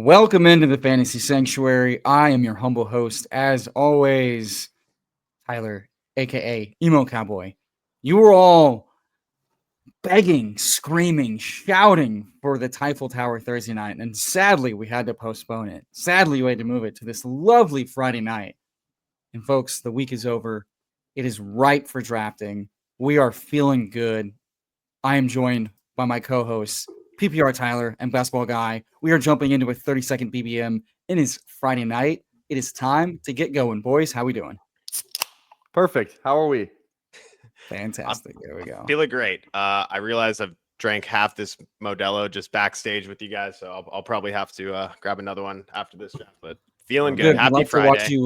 Welcome into the Fantasy Sanctuary. I am your humble host, as always, Tyler, aka Emo Cowboy. You were all begging, screaming, shouting for the Tyffel Tower Thursday night, and sadly, we had to postpone it. Sadly, we had to move it to this lovely Friday night. And folks, the week is over. It is ripe for drafting. We are feeling good. I am joined by my co-hosts, PPR Tyler and Basketball Guy. We are jumping into a 30-second BBM. It is Friday night. It is time to get going, boys. How we doing? Perfect. How are we? Fantastic. There we go. Feeling great. I realize I've drank half this Modelo just backstage with you guys, so I'll probably have to grab another one after this draft. But feeling good. Happy like Friday.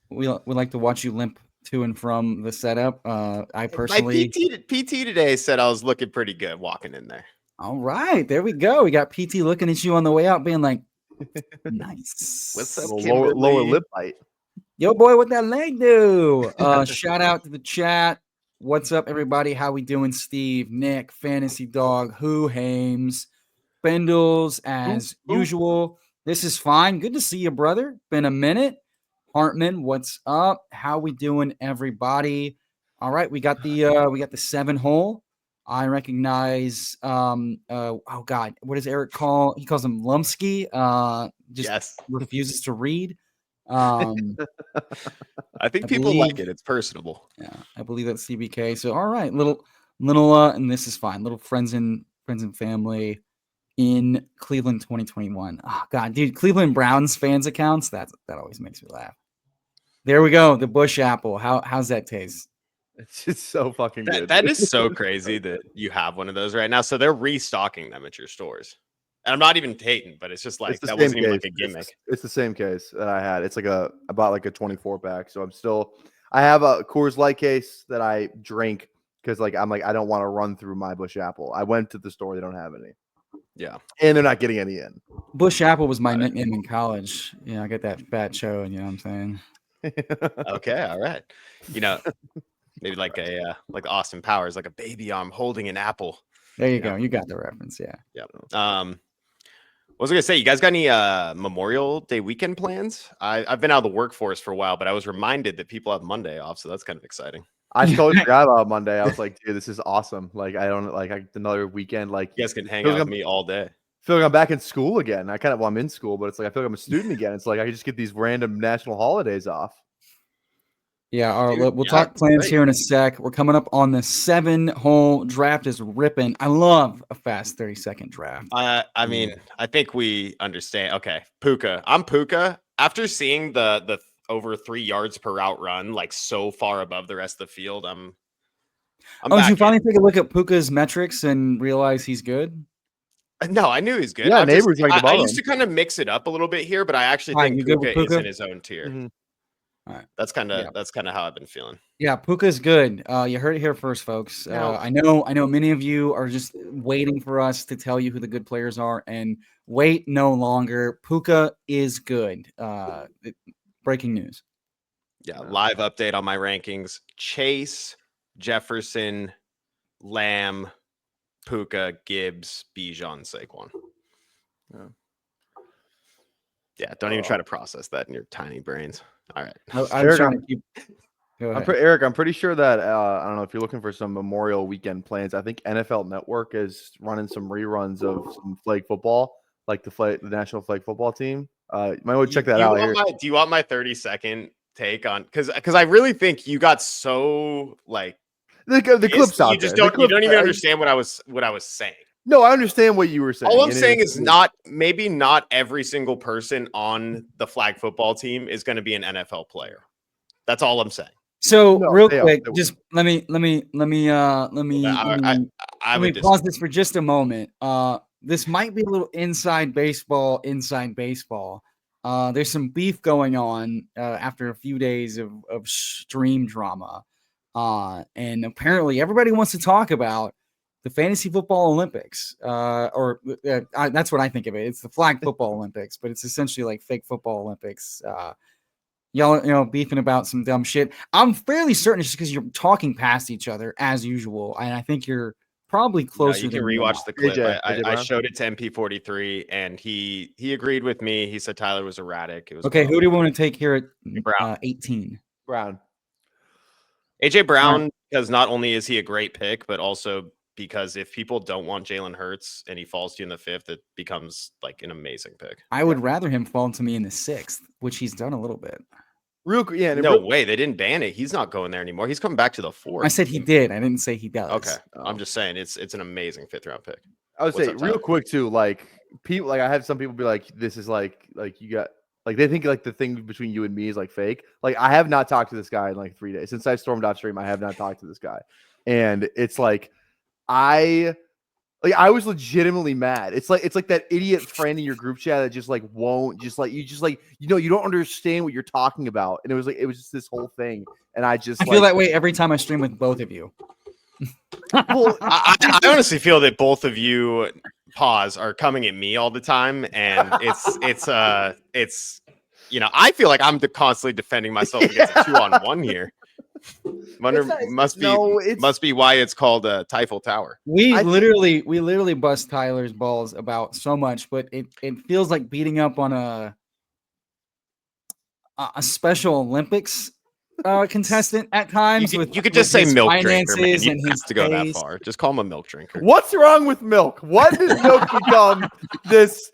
We like to watch you limp to and from the setup. I personally, my PT today said I was looking pretty good walking in there. All right, there we go. We got PT looking at you on the way out, being like, "Nice." What's up, lower lip bite? Yo, boy, what that leg do? Shout out to the chat. What's up, everybody? How we doing? Steve, Nick, Fantasy Dog, Who Hames, Bendels, as usual. This is fine. Good to see you, brother. Been a minute. Hartman, what's up? How we doing, everybody? All right, we got the 7 hole. I recognize oh god, what does Eric call? He calls him Lumsky. Refuses to read. I think people like it. It's personable. Yeah, I believe that's CBK. So all right, little and this is fine. Little friends and family in Cleveland 2021. Oh god, dude, Cleveland Browns fans accounts, that always makes me laugh. There we go. The Bush Apple. How's that taste? It's just so fucking good. That is so crazy that you have one of those right now. So they're restocking them at your stores. And I'm not even hating, but it's just like that wasn't even like a gimmick. It's the same case that I had. It's like I bought like a 24 pack. So I have a Coors Light case that I drink because I don't want to run through my Bush Apple. I went to the store, they don't have any. Yeah. And they're not getting any in. Bush Apple was my nickname in college. I got that fat show, you know what I'm saying? Okay, all right. Maybe like like Austin Powers, like a baby arm holding an apple. There you go. You got the reference, yeah. Yeah. What was I gonna say? You guys got any Memorial Day weekend plans? I've been out of the workforce for a while, but I was reminded that people have Monday off, so that's kind of exciting. I totally forgot about Monday. I was like, dude, this is awesome. Like, I don't another weekend. Like, you guys can hang out with me all day. I feel like I'm back in school again. I'm in school, but it's like I feel like I'm a student again. It's like I can just get these random national holidays off. Yeah, all right, we'll talk plans here in a sec. We're coming up on the 7-hole draft is ripping. I love a fast 30-second draft. I mean, I think we understand. Okay, Puka. I'm Puka. After seeing the over 3 yards per route run, like so far above the rest of the field, did you finally take a look at Puka's metrics and realize he's good? No, I knew he's good. Yeah, I used to kind of mix it up a little bit here, but I actually think Puka is in his own tier. Mm-hmm. All right. That's kind of how I've been feeling. Yeah, Puka's good. You heard it here first, folks. I know many of you are just waiting for us to tell you who the good players are, and wait no longer. Puka is good. Breaking news. Yeah, live update on my rankings. Chase, Jefferson, Lamb, Puka, Gibbs, Bijan, Saquon. Yeah, don't even try to process that in your tiny brains. All right. Eric, I'm pretty sure that I don't know if you're looking for some Memorial Weekend plans. I think NFL Network is running some reruns of some flag football, like the National Flag Football Team. You might want to check that out. Do you want my 30-second take on? Because I really think you got so like the clips out. You don't even understand what I was saying. No, I understand what you were saying. All I'm saying is maybe not every single person on the flag football team is going to be an NFL player. That's all I'm saying. So real quick, just let me pause this for just a moment. This might be a little inside baseball. There's some beef going on after a few days of stream drama. And apparently everybody wants to talk about the Fantasy Football Olympics, that's what I think of it. It's the Flag Football Olympics, but it's essentially like fake football Olympics. Y'all, beefing about some dumb shit. I'm fairly certain it's just because you're talking past each other as usual, and I think you're probably No, closer you can than rewatch the clip. I Brown? showed it to MP43, and he agreed with me. He said Tyler was erratic. It was Okay, who do you want to take here Brown. at 18? Brown. AJ Brown, because not only is he a great pick, but also because if people don't want Jalen Hurts and he falls to you in the 5th, it becomes like an amazing pick. I would rather him fall to me in the 6th, which he's done a little bit. No way, they didn't ban it. He's not going there anymore. He's coming back to the 4th. I said he did. I didn't say he does. Okay, I'm just saying it's an amazing 5th round pick. I would What's say up, real Tyler? quick too, like people, like I had some people be like, "This is like you got." Like they think like the thing between you and me is like fake. Like I have not talked to this guy in like 3 days since I stormed off stream. I have not talked to this guy, and it's like I was legitimately mad. It's like that idiot friend in your group chat that just like won't you don't understand what you're talking about, and it was just this whole thing, and I feel that way every time I stream with both of you. Well, I honestly feel that both of you are coming at me all the time, and it's I feel like I'm constantly defending myself against a 2-on-1 here. Must be why it's called a Tyffel Tower. We literally bust Tyler's balls about so much, but it feels like beating up on a Special Olympics contestant at times. You could just say milk drinker, man. You and don't have to go that far. Just call him a milk drinker. What's wrong with milk? What does milk become this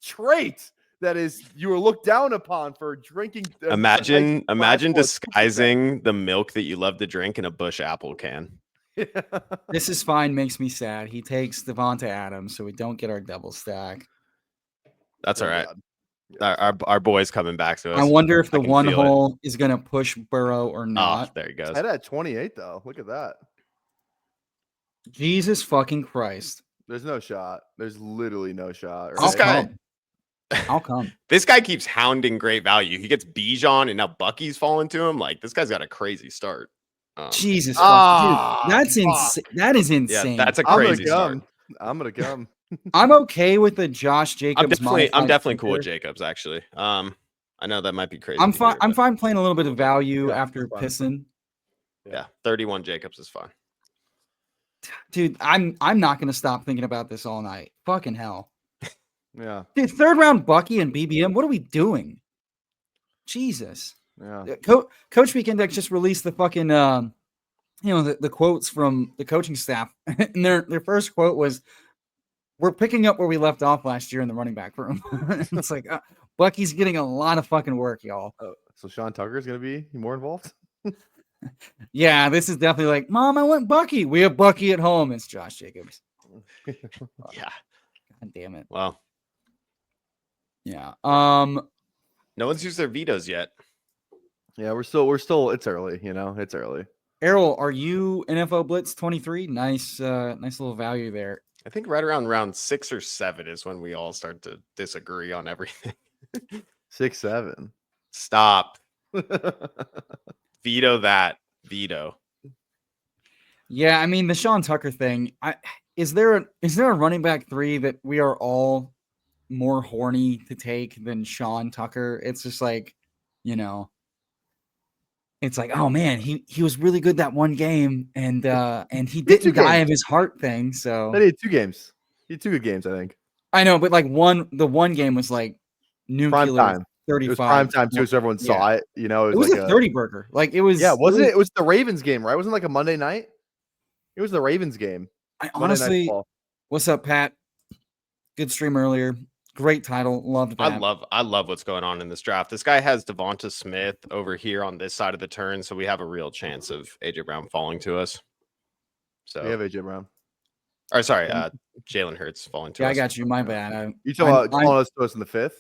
trait that is you are looked down upon for drinking? Imagine disguising the milk that you love to drink in a Bush Apple can. This is fine. Makes me sad. He takes Devonta Adams, so we don't get our double stack. That's all right. Our boy's coming back to us. I wonder if the one hole is going to push Burrow or not. Oh, there he goes. Head at 28 though. Look at that. Jesus fucking Christ. There's no shot. There's literally no shot. Right? I'll come. This guy keeps hounding great value. He gets Bijan, and now Bucky's falling to him. Like this guy's got a crazy start. Jesus, dude, that's insane. That is insane. Yeah, that's a crazy start. I'm gonna come. I'm okay with the Josh Jacobs. I'm definitely cool with Jacobs. Actually, I know that might be crazy. I'm fine. I'm fine playing a little bit of value after pissing. Yeah, 31 Jacobs is fine. Dude, I'm not gonna stop thinking about this all night. Fucking hell. Yeah. Dude, 3rd round Bucky and BBM. What are we doing? Jesus. Yeah. Coach Week Index just released the fucking the quotes from the coaching staff, and their first quote was, "We're picking up where we left off last year in the running back room." It's like Bucky's getting a lot of fucking work, y'all. Oh, so Sean Tucker's gonna be more involved. Yeah, this is definitely like, Mom, I want Bucky. We have Bucky at home. It's Josh Jacobs. Yeah. God damn it. Well. Yeah. No one's used their vetoes yet. Yeah, we're still. It's early. It's early. Errol, are you NFL Blitz 23? Nice little value there. I think right around round 6 or 7 is when we all start to disagree on everything. 6, 7. Stop. Veto that. Veto. Yeah, I mean the Sean Tucker thing. Is there a running back 3 that we are all more horny to take than Sean Tucker? It's just like, it's like, oh man, he was really good that one game, and he didn't die of his heart thing. So he had 2 games. He had 2 good games, I think. I know, but like the one game was like nuclear prime time. 35. It was prime time too, so everyone saw it. It was like a 30 burger. Like it was. Yeah, wasn't it? It was the Ravens game, right? It wasn't like a Monday night. It was the Ravens game. I honestly, what's up, Pat? Good stream earlier. Great title. Loved that. I love what's going on in this draft. This guy has Devonta Smith over here on this side of the turn, so we have a real chance of AJ Brown falling to us. So we have AJ Brown. Or sorry, Jalen Hurts falling to us. I got you. My bad. You talking about us in the 5th?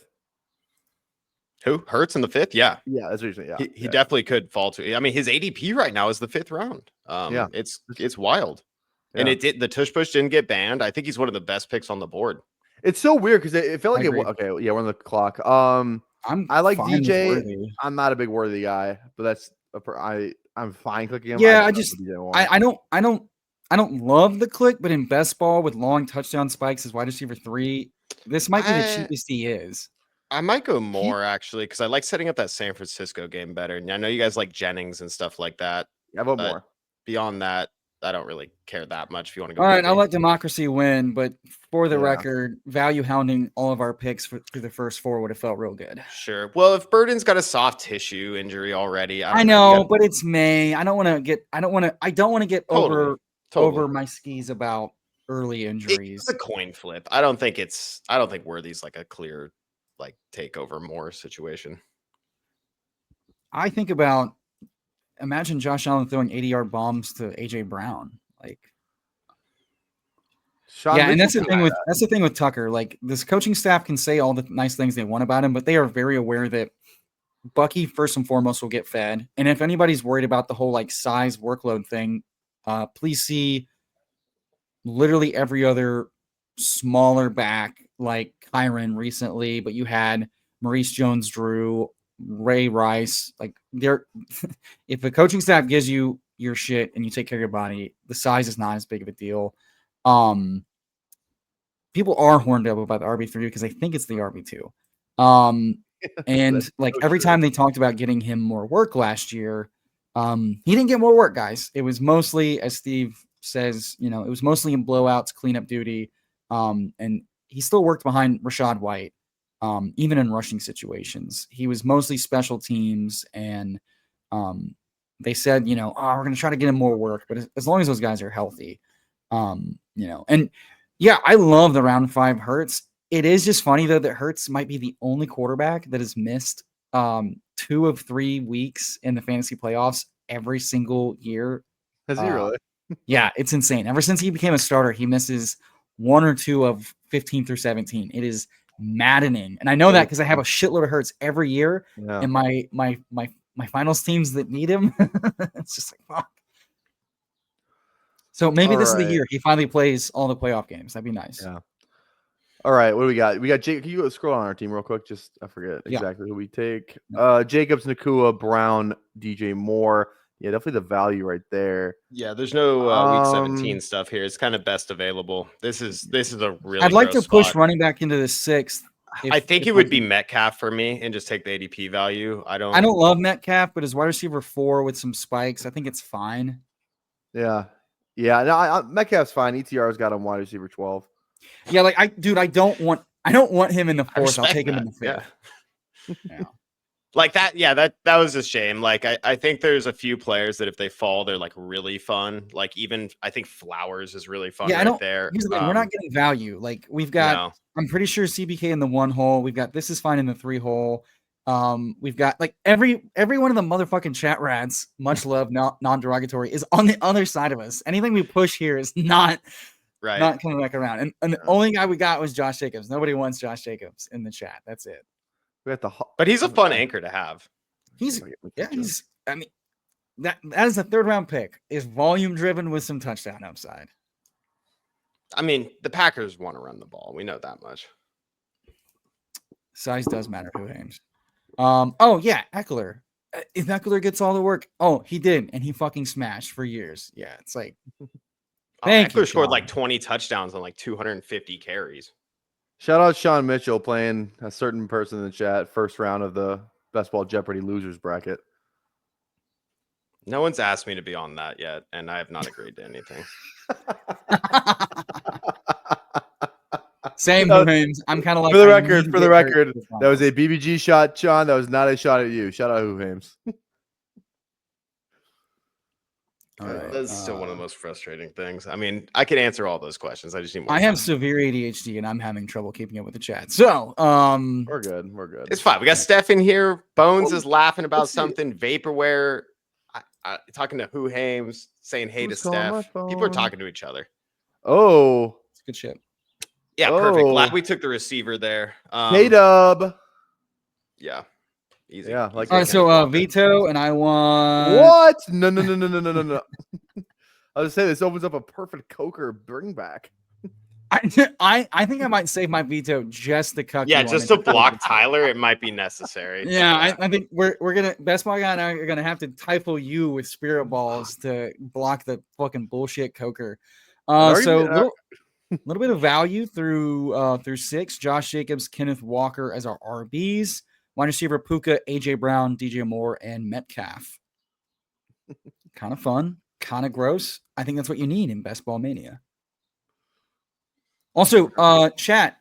Who? Hurts in the 5th? Yeah. Yeah, that's usually He definitely could fall to. I mean, his ADP right now is the 5th round. Yeah, it's wild. Yeah. And the tush push didn't get banned. I think he's one of the best picks on the board. It's so weird because it felt like we're on the clock. I like DJ. I'm not a big Worthy guy, but I'm fine clicking him. Yeah, I don't love the click, but in best ball with long touchdown spikes as wide receiver 3, this might be the cheapest he is. I might go more actually because I like setting up that San Francisco game better. And I know you guys like Jennings and stuff like that. Yeah, I vote more. Beyond that, don't really care that much if you want to go. All right, goofy. I'll let democracy win, but for the Yeah. record, value hounding all of our picks through the first 4 would have felt real good. Sure. Well, if Burden's got a soft tissue injury already, I don't know, you got- but it's May. I don't want to get Totally. over my skis about early injuries. It's a coin flip. I don't think Worthy's like a clear like takeover more situation. I think about imagine Josh Allen throwing 80-yard bombs to AJ Brown. Like, Sean yeah, and Mitchell that's the thing with Tucker. Like, this coaching staff can say all the nice things they want about him, but they are very aware that Bucky first and foremost will get fed. And if anybody's worried about the whole like size workload thing, please see literally every other smaller back like Kyron recently, but you had Maurice Jones-Drew, Ray Rice. Like, they're if the coaching staff gives you your shit and you take care of your body, the size is not as big of a deal. People are horned up about the RB3 because they think it's the RB2. And That's like so every true. time they talked about getting him more work last year, he didn't get more work, guys. It was mostly, as Steve says, it was mostly in blowouts, cleanup duty. And he still worked behind Rashad White, even in rushing situations. He was mostly special teams, and they said, we're going to try to get him more work, but as long as those guys are healthy, and yeah, I love the round 5 Hurts. It is just funny though that Hurts might be the only quarterback that has missed 2 of 3 weeks in the fantasy playoffs every single year. Has he really? Yeah, it's insane. Ever since he became a starter, he misses 1 or 2 of 15 through 17. It is maddening, and I know that because I have a shitload of Hurts every year in my finals teams that need him. It's just like fuck. So maybe this is the year he finally plays all the playoff games. That'd be nice. Yeah. All right, what do we got? We got Jake. Can you go scroll on our team real quick? Just I forget exactly who we take. Jacobs, Nakua, Brown, DJ Moore. Yeah, definitely the value right there. Yeah, there's no week 17 stuff here. It's kind of best available. This is a really. I'd like to push spot. running back into the 6th. I think it would be Metcalf for me and just take the ADP value. I don't love Metcalf, but as wide receiver 4 with some spikes, I think it's fine. Yeah. No, Metcalf's fine. ETR's got him wide receiver 12. Yeah, like I don't want him in the 4th. I'll take him in the 5th. Yeah. Like that. Yeah, that was a shame. Like I think there's a few players that if they fall, they're like really fun. Like even I think Flowers is really fun there. Here's the thing, we're not getting value. Like we've got I'm pretty sure CBK in the 1 hole. We've got This Is Fine in the 3 hole. We've got like every one of the motherfucking chat rats, much love, non-derogatory, is on the other side of us. Anything we push here is not coming back around. And the only guy we got was Josh Jacobs. Nobody wants Josh Jacobs in the chat. That's it. But he's a fun anchor to have. I mean, that is a 3rd round pick. Is volume driven with some touchdown upside. I mean, the Packers want to run the ball. We know that much. Size does matter, who Hames. Oh yeah, Eckler. If Eckler gets all the work, he did, and he fucking smashed for years. Yeah, it's like Eckler scored like 20 touchdowns on like 250 carries. Shout out Sean Mitchell playing a certain person in the chat, 1st round of the Best Ball Jeopardy losers bracket. No one's asked me to be on that yet, and I have not agreed to anything. Same, Hames. I'm kind of like for the record, that was a BBG shot, Sean. That was not a shot at you. Shout out Who Hames. All right. That's still one of the most frustrating things. I mean, I can answer all those questions. I just need more. I have severe ADHD and I'm having trouble keeping up with the chat. So, we're good. It's fine. We got Steph in here. Bones is laughing about something. Vaporware. Talking to Who Hames, saying hey to Steph. People are talking to each other. Oh, it's good shit. Yeah, perfect. Glad we took the receiver there. Hey, Dub. Yeah. Easy. Yeah. Like all right, so Vito and I want what? No. I was saying this opens up a perfect Coker bring back. I think I might save my veto just to cuck. Yeah, just to block Tyler, it might be necessary. Yeah, I think we're gonna Best Ball Guy and I are gonna have to Tyffel you with spirit balls to block the fucking bullshit Coker. So little bit of value through 6. Josh Jacobs, Kenneth Walker as our RBs. Wide receiver Puka, AJ Brown, DJ Moore, and Metcalf. Kind of fun. kind of gross. I think that's what you need in Best Ball Mania. Also, chat,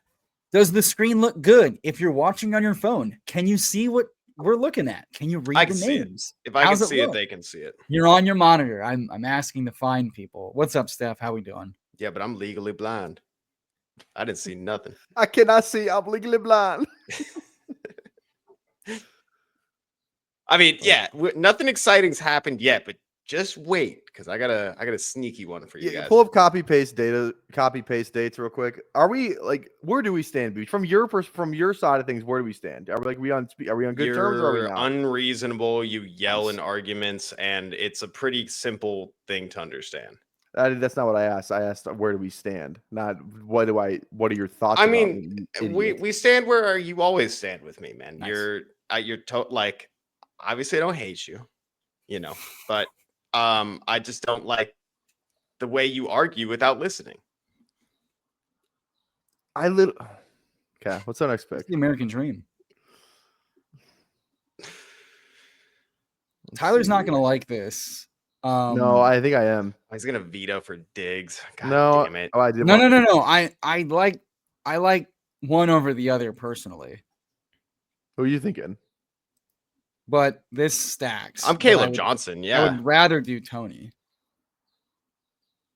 does the screen look good? If you're watching on your phone, can you see what we're looking at? Can you read I the can see it. names? If I How's can see it, look? they can see it. You're on your monitor. I'm asking to find people. What's up, Steph? How we doing? Yeah, but I'm legally blind. I didn't see nothing. I cannot see. I'm legally blind. I mean, yeah, nothing exciting's happened yet, but just wait, because I got a sneaky one for you guys. Pull up copy paste dates real quick. Are we like, where do we stand? From your side of things, where do we stand? Are we like are we on good terms or are we You're not? unreasonable. You yell in arguments, and it's a pretty simple thing to understand. That's not what I asked. I asked where do we stand, not what are your thoughts? I about mean, me, we stand where you always stand with me, man. Nice. You're like, obviously I don't hate you, but I just don't like the way you argue without listening. Okay, what's our next pick? It's the American dream. Tyler's not going to like this. No, I think I am. He's going to veto for Diggs. God No, damn it. I did. No. I like one over the other personally. Who are you thinking? But this stacks. I'm Caleb Johnson. Yeah. I would rather do Tony.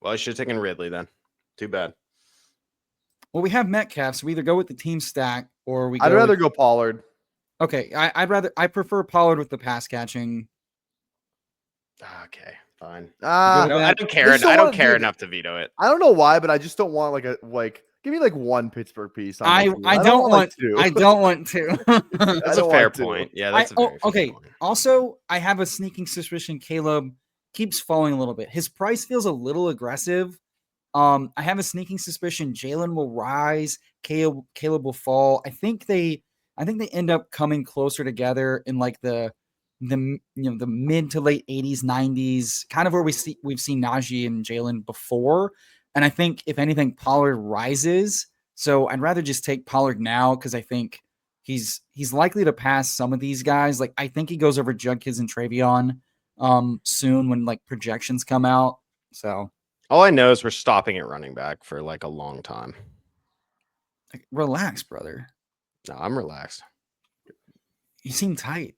Well, I should have taken Ridley then. Too bad. Well, we have Metcalf, so we either go with the team stack or we. I'd rather go Pollard. Okay, I prefer Pollard with the pass catching. Okay, fine. I don't care. I don't care enough to veto it. I don't know why, but I just don't want give me like one Pittsburgh piece. I don't want to. I don't want to. That's a fair point. Yeah, that's okay. Also, I have a sneaking suspicion Caleb keeps falling a little bit. His price feels a little aggressive. I have a sneaking suspicion Jalen will rise, Caleb will fall. I think they end up coming closer together in like the mid to late 80s, 90s, kind of where we've seen Najee and Jalen before. And I think if anything, Pollard rises. So I'd rather just take Pollard now because I think he's likely to pass some of these guys. Like I think he goes over Judkins and Travion soon when like projections come out. So all I know is we're stopping at running back for like a long time. Like, relax, brother. No, I'm relaxed. You seem tight.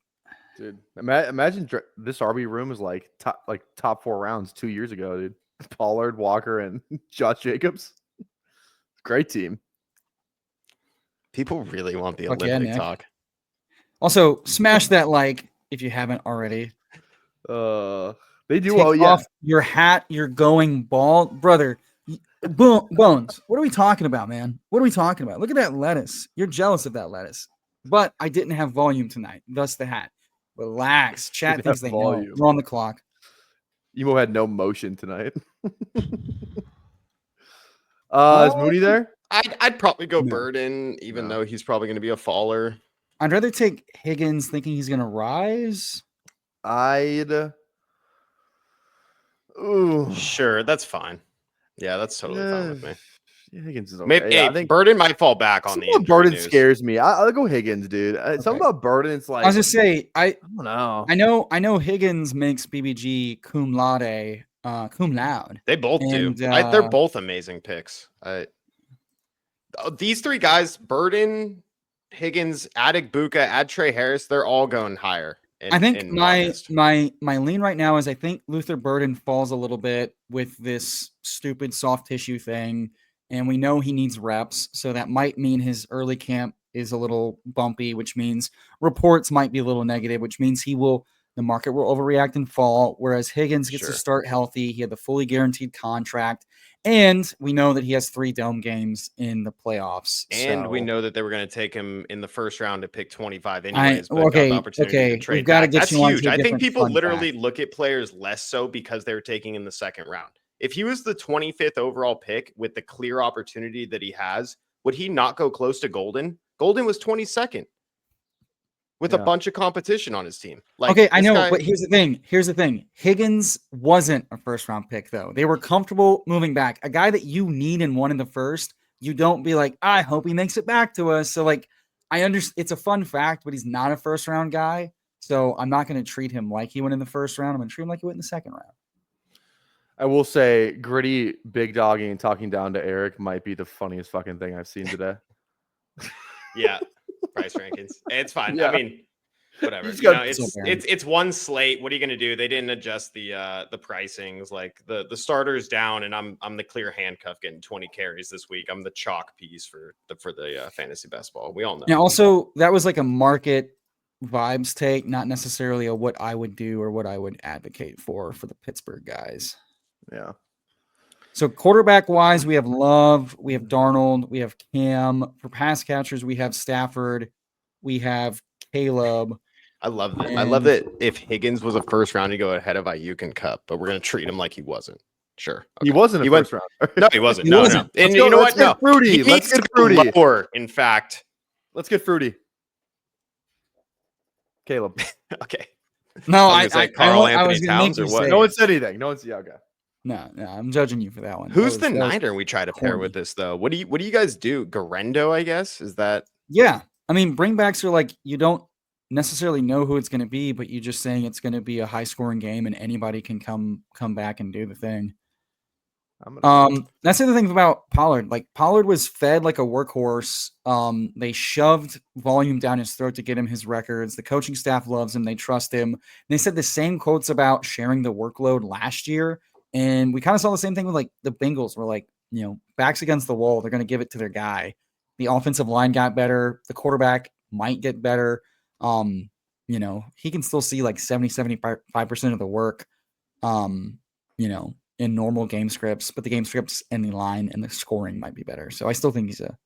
Dude, imagine this RB room is like top 4 rounds 2 years ago, dude. Pollard, Walker, and Josh Jacobs. Great team. People really want the Olympic talk. Also, smash that like if you haven't already. They do. Take off your hat. You're going bald, brother. Bones. What are we talking about, man? What are we talking about? Look at that lettuce. You're jealous of that lettuce. But I didn't have volume tonight. Thus the hat. Relax. Chat thinks they know. We're on the clock. Emo had no motion tonight. Is Mooney there? I'd probably go Burden, even though he's probably going to be a faller. I'd rather take Higgins thinking he's going to rise. Sure, that's fine. Yeah, that's totally fine with me. Yeah, Higgins is okay. Maybe, I think Burden might fall back on the injury Burden news. scares me. I'll go Higgins, dude. Something about Burden, it's like I was just say I don't know. I know Higgins makes BBG cum laude. They both do. They're both amazing picks. These 3 guys, Burden, Higgins, Adegbuka, add Trey Harris, they're all going higher. I think my lean right now is I think Luther Burden falls a little bit with this stupid soft tissue thing, and we know he needs reps, so that might mean his early camp is a little bumpy, which means reports might be a little negative, which means the market will overreact and fall, whereas Higgins gets to start healthy. He had the fully guaranteed contract, and we know that he has 3 dome games in the playoffs. And we know that they were going to take him in the first round to pick 25 anyways, but got the opportunity to trade we've got to get That's you huge. I think people literally fact. look at players less so because they're taking in the second round. If he was the 25th overall pick with the clear opportunity that he has, would he not go close to Golden? Golden was 22nd. With a bunch of competition on his team. Like, okay, I know, but here's the thing. Higgins wasn't a first-round pick, though. They were comfortable moving back. A guy that you need and won in the first, you don't be like, I hope he makes it back to us. So, like, I understand it's a fun fact, but he's not a first-round guy. So I'm not going to treat him like he went in the first round. I'm going to treat him like he went in the second round. I will say, Gritty big dogging and talking down to Eric might be the funniest fucking thing I've seen today. Yeah, price rankings. It's fine. Yeah. I mean, whatever. You just You got- know, So fair. it's one slate. What are you gonna do? They didn't adjust the pricings. Like the starters down, and I'm the clear handcuff getting 20 carries this week. I'm the chalk piece for the fantasy basketball. We all know. Yeah. Also, that was like a market vibes take, not necessarily a what I would do or what I would advocate for the Pittsburgh guys. Yeah. So quarterback wise, we have Love, we have Darnold, we have Cam. For pass catchers, we have Stafford, we have Caleb. I love that. I love that. If Higgins was a first round, he'd go ahead of Ayuk and Cup, but we're gonna treat him like he wasn't. Sure, He okay. wasn't a He went- first round. No, he wasn't. He No, wasn't. no. And Let's you go- know let's what? No, get fruity. he Let's needs get to go fruity. lower. In fact, Let's get fruity. Caleb. okay. No, I was like Carl Anthony gonna make Towns or you what? say No it. one said anything. No one's okay. No, I'm judging you for that one. Who's That the was Niner we try to pair corny. with this though? What do you guys do? Garendo, I guess. Is that Yeah, I mean, bringbacks are like you don't necessarily know who it's going to be, but you're just saying it's going to be a high scoring game and anybody can come back and do the thing. That's the other thing about Pollard. Like Pollard was fed like a workhorse. They shoved volume down his throat to get him his records. The coaching staff loves him. They trust him. They said the same quotes about sharing the workload last year. And we kind of saw the same thing with like the Bengals were like, you know, backs against the wall. They're going to give it to their guy. The offensive line got better. The quarterback might get better. You know, he can still see like 75% of the work, you know, in normal game scripts, but the game scripts and the line and the scoring might be better. So I still think he's a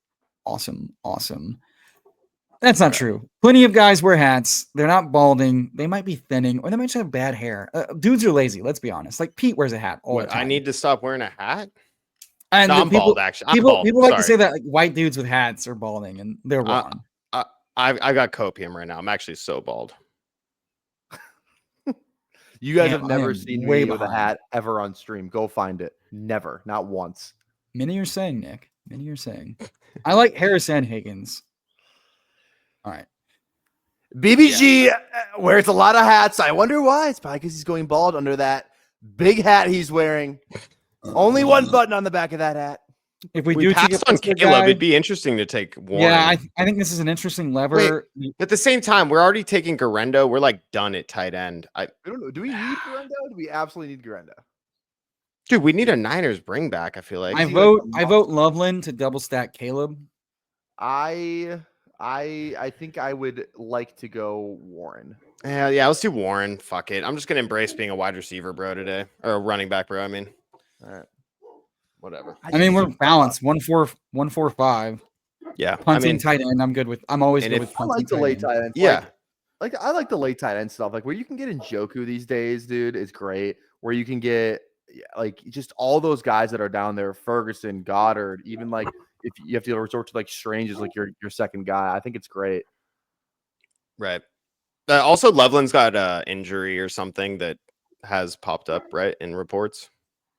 awesome. That's not true. Plenty of guys wear hats. They're not balding. They might be thinning, or they might just have bad hair. Dudes are lazy. Let's be honest. Like Pete wears a hat all the what? time. I need to stop wearing a hat? And No, the I'm people, bald. Actually, I'm people, bald. people like to Sorry. say that like white dudes with hats are balding, and they're wrong. I got copium right now. I'm actually so bald. You guys Damn, have I never am seen way me with a behind. hat ever on stream. Go find it. Never. Not once. Many are saying, Nick. Many are saying. I like Harris and Higgins. All right. BBG wears a lot of hats. I wonder why. It's probably because he's going bald under that big hat he's wearing. Only one button on the back of that hat. If we We do take a passed on Pittsburgh Caleb. guy- It'd be interesting to take Warren. yeah, I think this is an interesting lever. At the same time, we're already taking Garendo. We're like done at tight end. I don't know. Do we need Garendo? Do we absolutely need Garendo? Dude, we need a Niners bring back. I feel like I vote Loveland to double stack Caleb. I think I would like to go Warren. Yeah, let's do Warren. Fuck it. I'm just gonna embrace being a wide receiver, bro, today, or a running back, bro. I mean, All right. whatever. I mean, we're balanced. 1-4-5. Yeah, Punting tight end. I'm good with. I'm always and good if- with I punting like the tight late end. tight end. Yeah. Like I like the late tight end stuff. Like where you can get Njoku these days, dude, is great. Where you can get like just all those guys that are down there, Ferguson, Goddard, even like if you have to resort to like Strange as like your second guy. I think it's great. right. Also, Loveland's got injury or something that has popped up, right, in reports.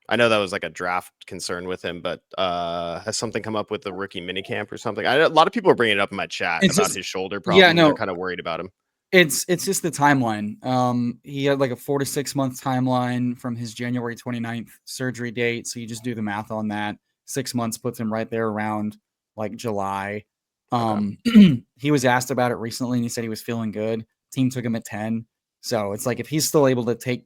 I know that was like a draft concern with him, but has something come up with the rookie minicamp or something? A lot of people are bringing it up in my chat It's about just- his shoulder problem. yeah, no. They're kind of worried about him. It's just the timeline. He had like a 4 to 6 month timeline from his January 29th surgery date. So you just do the math on that. 6 months puts him right there around like July. He was asked about it recently and he said he was feeling good. Team took him at 10. So it's like if he's still able to take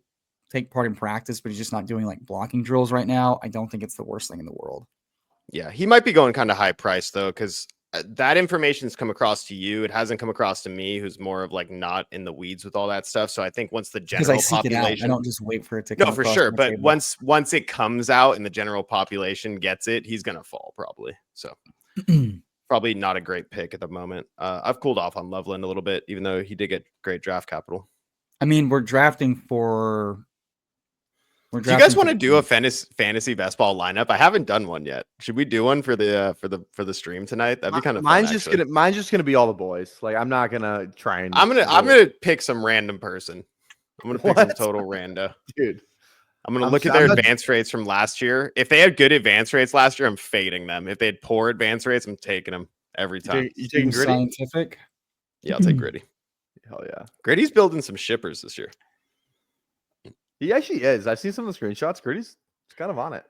part in practice, but he's just not doing like blocking drills right now, I don't think it's the worst thing in the world. Yeah, he might be going kind of high price though, because that information's come across to you. It hasn't come across to me, who's more of like not in the weeds with all that stuff. So I think once the Because I general seek it out. I population, don't just wait for it to no, come for across sure. my But table. once it comes out and the general population gets it, he's gonna fall probably. So probably not a great pick at the moment. I've cooled off on Loveland a little bit, even though he did get great draft capital. I mean, we're drafting for. Do you guys want to do a fantasy basketball lineup? I haven't done one yet. Should we do one for the stream tonight? That'd be kind of fun. Mine's just gonna be all the boys. Like I'm not gonna try and. I'm gonna pick some random person. I'm gonna pick some total rando. Dude. I'm gonna look at their advance rates from last year. If they had good advance rates last year, I'm fading them. If they had poor advance rates, I'm taking them every time. You taking Gritty? Scientific. Yeah, I'll take Gritty. Hell yeah. Gritty's building some shippers this year. He actually is. I've seen some of the screenshots. Gritty's It's kind of on it.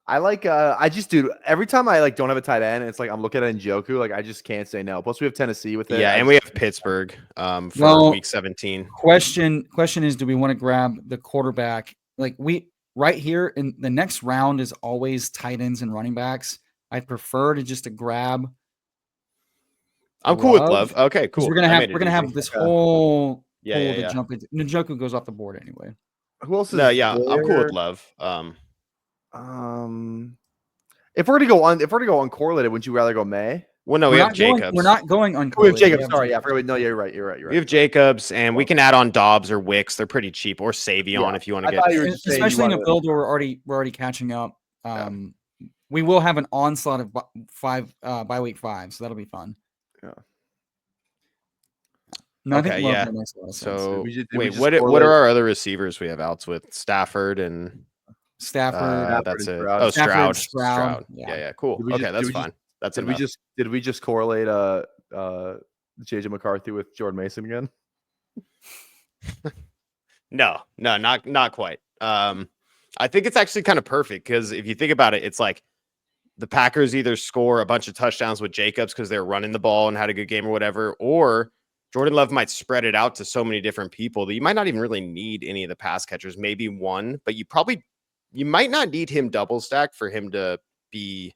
I like I just do every time I don't have a tight end, it's like I'm looking at Njoku, like I just can't say no. Plus we have Tennessee with it. Yeah, and we have Pittsburgh for week 17. Question is, do we want to grab the quarterback? Like right here in the next round is always tight ends and running backs. I prefer to grab. I'm cool with Love. Okay, cool. We're gonna have this whole pool to jump into. Njoku goes off the board anyway. Who else is I'm cool with Love. If we're gonna go uncorrelated, wouldn't you rather go May? Well, no, we have Jacobs. We're not going uncorrelated. We have Jacobs. Sorry, yeah, no, you're right. We have Jacobs, and we can add on Dobbs or Wicks. They're pretty cheap, or Savion if you want to get. Especially in a build where we're already catching up. We will have an onslaught of by week 5, so that'll be fun. Yeah. No, okay, yeah. So wait, what are our other receivers we have outs with? Stafford. That's it. Oh, Stroud. Yeah. Cool. Okay, that's fine. That's did enough. Did we just correlate JJ McCarthy with Jordan Mason again? No, not quite. I think it's actually kind of perfect because if you think about it, it's like the Packers either score a bunch of touchdowns with Jacobs because they're running the ball and had a good game or whatever, or Jordan Love might spread it out to so many different people that you might not even really need any of the pass catchers, maybe one, but you might not need him double stack for him to be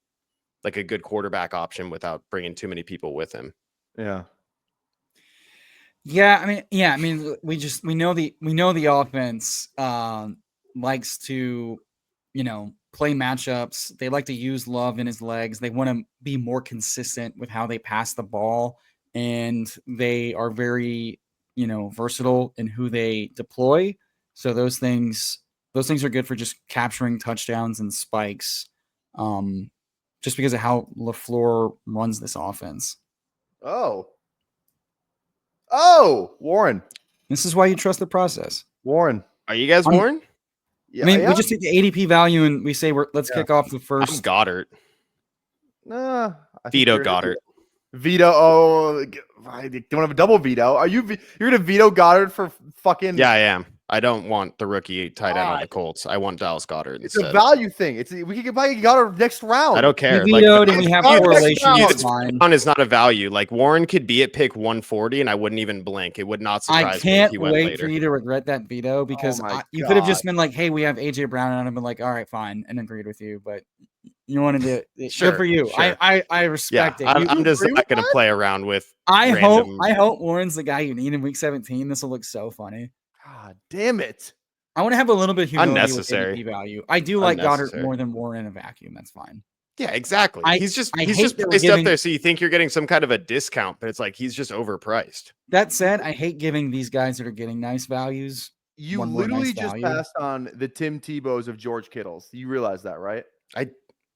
like a good quarterback option without bringing too many people with him. Yeah. I mean, we know the offense likes to, play matchups. They like to use Love in his legs. They want to be more consistent with how they pass the ball, and they are very, versatile in who they deploy. So those things are good for just capturing touchdowns and spikes. Just because of how LaFleur runs this offense. Oh, Warren. This is why you trust the process. Warren. Are you guys Warren? Yeah, we just take the ADP value and we say let's kick off the first. I'm Goddard. Veto Goddard. Veto. Oh, I don't have a double veto. You're gonna veto Goddard for fucking? Yeah, I am. I don't want the rookie tight end on the Colts. I want Dallas Goddard. It's a value thing. We can buy Goddard next round. I don't care. We vetoed and we have correlation. It's fine. Is not a value. Like Warren could be at pick 140, and I wouldn't even blink. It would not surprise me if he went later. I can't wait for you to regret that veto because you could have just been like, "Hey, we have AJ Brown," and I've been like, "All right, fine," and agreed with you. But you wanted to. Sure, good for you. Sure. I respect it. I'm just not going to play around with. I hope Warren's the guy you need in week 17. This will look so funny. God damn it. I want to have a little bit of humility unnecessary with ADP value. I do like Goddard more than Warren in a vacuum. That's fine. Yeah, exactly. He's just priced up there, so you think you're getting some kind of a discount, but it's like he's just overpriced. That said, I hate giving these guys that are getting nice values. You literally just passed on the Tim Tebows of George Kittles. You realize that, right?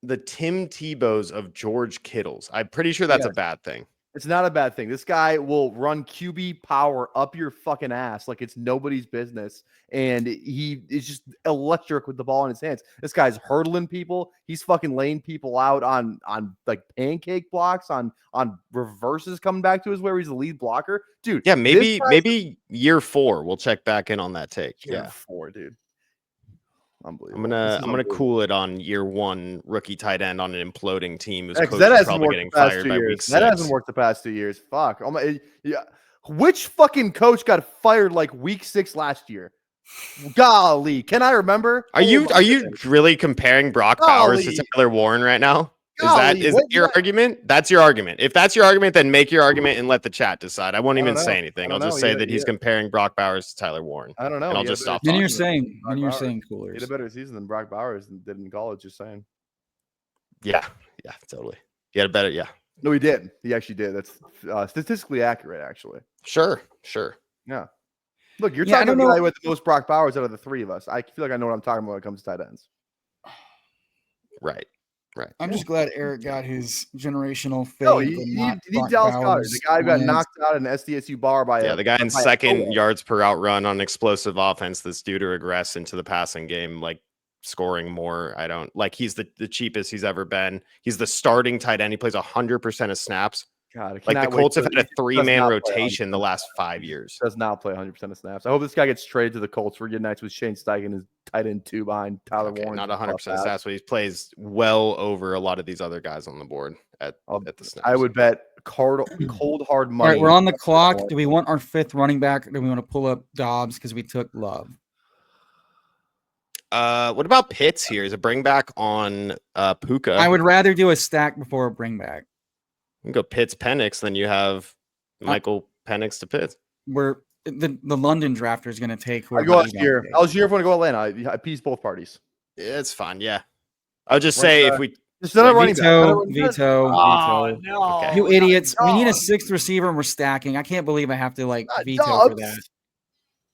The Tim Tebows of George Kittles. I'm pretty sure that's a bad thing. It's not a bad thing. This guy will run QB power up your fucking ass like it's nobody's business. And he is just electric with the ball in his hands. This guy's hurdling people. He's fucking laying people out on like pancake blocks, on reverses coming back to his where he's the lead blocker. Dude. Yeah, maybe year 4 we'll check back in on that take. Year 4, dude. Unbelievable. I'm gonna cool it on year 1 rookie tight end on an imploding team who's probably getting fired by week 6. That hasn't worked the past 2 years. Fuck. Which fucking coach got fired like week 6 last year? Golly, can I remember? Are you really comparing Brock Bowers to Tyler Warren right now? Is that your argument? That's your argument. If that's your argument, then make your argument and let the chat decide. I won't even say anything. I'll just say that he's comparing Brock Bowers to Tyler Warren. I don't know. And I'll just stop. Then you're saying coolers. He had a better season than Brock Bowers did in college. Just saying. Yeah, totally. He had a better. Yeah. No, he did. He actually did. That's statistically accurate, actually. Sure. Yeah. Look, you're talking about the guy with the most Brock Bowers out of the 3 of us. I feel like I know what I'm talking about when it comes to tight ends. Right. I'm just glad Eric got his generational fade. No, he Dallas Goddard. The guy who got knocked out in SDSU bar by the guy in second yards per out run on explosive offense that's due to regress into the passing game, like scoring more. I don't like he's the cheapest he's ever been. He's the starting tight end. He plays 100% of snaps. God, like the Colts have had a 3-man rotation the last 5 years. Does not play 100% of snaps. I hope this guy gets traded to the Colts. We're getting nice with Shane Steichen, his tight end 2 behind Tyler Okay, Warren. not 100% stats, but he plays well over a lot of these other guys on the board at the snaps. I would bet cold hard All money. right, we're on the clock. Do we want our 5th running back, or do we want to pull up Dobbs because we took Love? What about Pitts here? Is a bring back on Puka? I would rather do a stack before a bring back. You can go Pitts Penix, then you have Michael Penix to Pitts. We're the London drafter is going to take. I go Algier. Algier if I want to go Atlanta. I appease both parties. Yeah, it's fine. Yeah, I'll just say if we just not running back. Veto. No, okay. You idiots! We need a 6th receiver, and we're stacking. I can't believe I have to veto for that.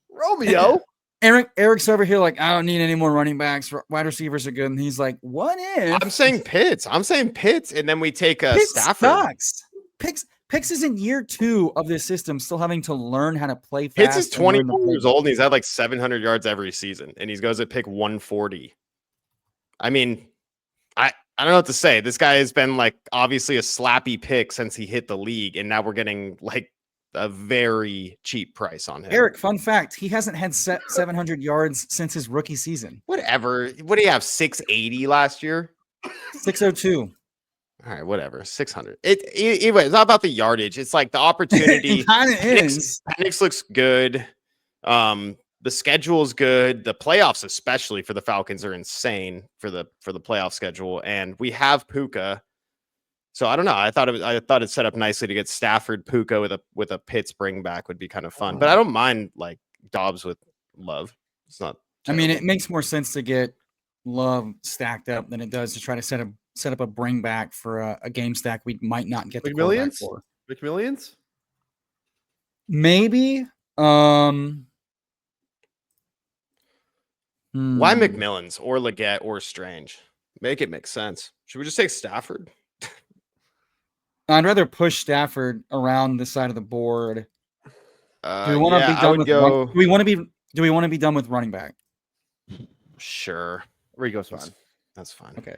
Romeo. Eric's over here like, I don't need any more running backs. Wide receivers are good. And he's like, what if? I'm saying Pitts, and then we take Stafford. Sucks. Pitts is in year 2 of this system, still having to learn how to play fast. Pitts is 24 years old, and he's had like 700 yards every season, and he goes at pick 140. I mean, I don't know what to say. This guy has been obviously a slappy pick since he hit the league, and now we're getting a very cheap price on him. Eric, fun fact, he hasn't had 700 yards since his rookie season. Whatever. What do you have, 680 last year? 602. All right, whatever. 600. Anyway, it's not about the yardage. It's the opportunity. It kind of is. Penix looks good. The schedule is good. The playoffs, especially for the Falcons, are insane for the playoff schedule. And we have Puka. So I don't know. I thought it set up nicely to get Stafford, Puka with a Pitts bring back would be kind of fun. But I don't mind Dobbs with Love. It's not terrible. I mean, it makes more sense to get Love stacked up than it does to try to set up a bring back for a game stack we might not get the quarterback for. McMillions? Maybe. Why McMillions or Leggett or Strange? Make it make sense. Should we just take Stafford? I'd rather push Stafford around this side of the board. Do we want to be done with? Do we want to be done with running back? Sure, Rico's fine. That's fine. Okay,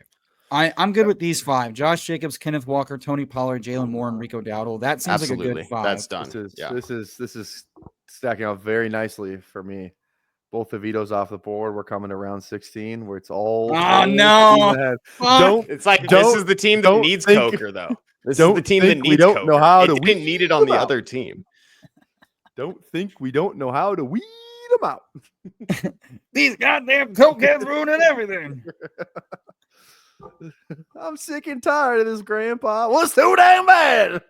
I'm good with these 5: Josh Jacobs, Kenneth Walker, Tony Pollard, Jalen Moore, and Rico Dowdle. That seems like a good 5. That's done. This is stacking up very nicely for me. Both the vetoes off the board. We're coming to round 16, where it's all. Oh no! This is the team that needs Coker, though. This is the team that needs. We don't know how to. We didn't need it on the other team. Don't think we don't know how to weed them out. These goddamn cokeheads ruining everything. I'm sick and tired of this, Grandpa. What's too damn bad?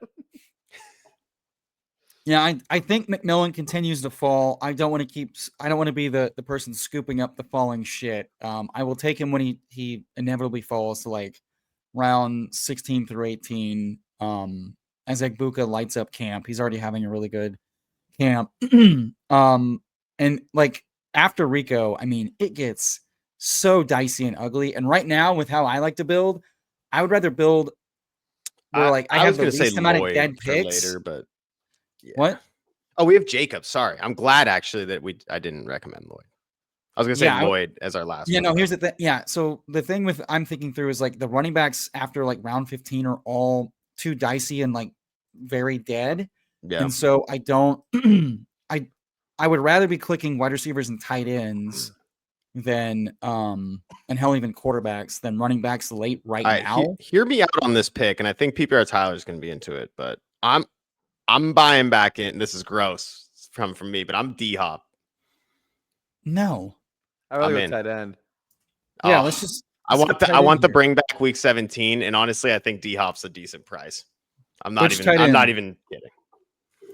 Yeah, I think McMillan continues to fall. I don't want to be the person scooping up the falling shit. I will take him when he inevitably falls to round 16 through 18. As Egbuka lights up camp, he's already having a really good camp. And after Rico, I mean, it gets so dicey and ugly. And right now, with how I like to build, I would rather build where I have the least amount of dead picks. Later, but yeah. What? Oh, we have Jacob. Sorry, I'm glad actually that I didn't recommend Lloyd. I was gonna say Lloyd as our last. Yeah, no. Here's the thing. Yeah, so the thing with I'm thinking through is the running backs after round 15 are all too dicey and very dead. Yeah. And so I don't. I would rather be clicking wide receivers and tight ends than and hell even quarterbacks than running backs late now. Hear me out on this pick, and I think PPR Tyler is going to be into it, but I'm buying back in. This is gross from me, but I'm D-Hop. No, I really go tight end. Yeah, let's just. I want the bring back week 17, and honestly, I think D-Hop's a decent price. I'm not even kidding.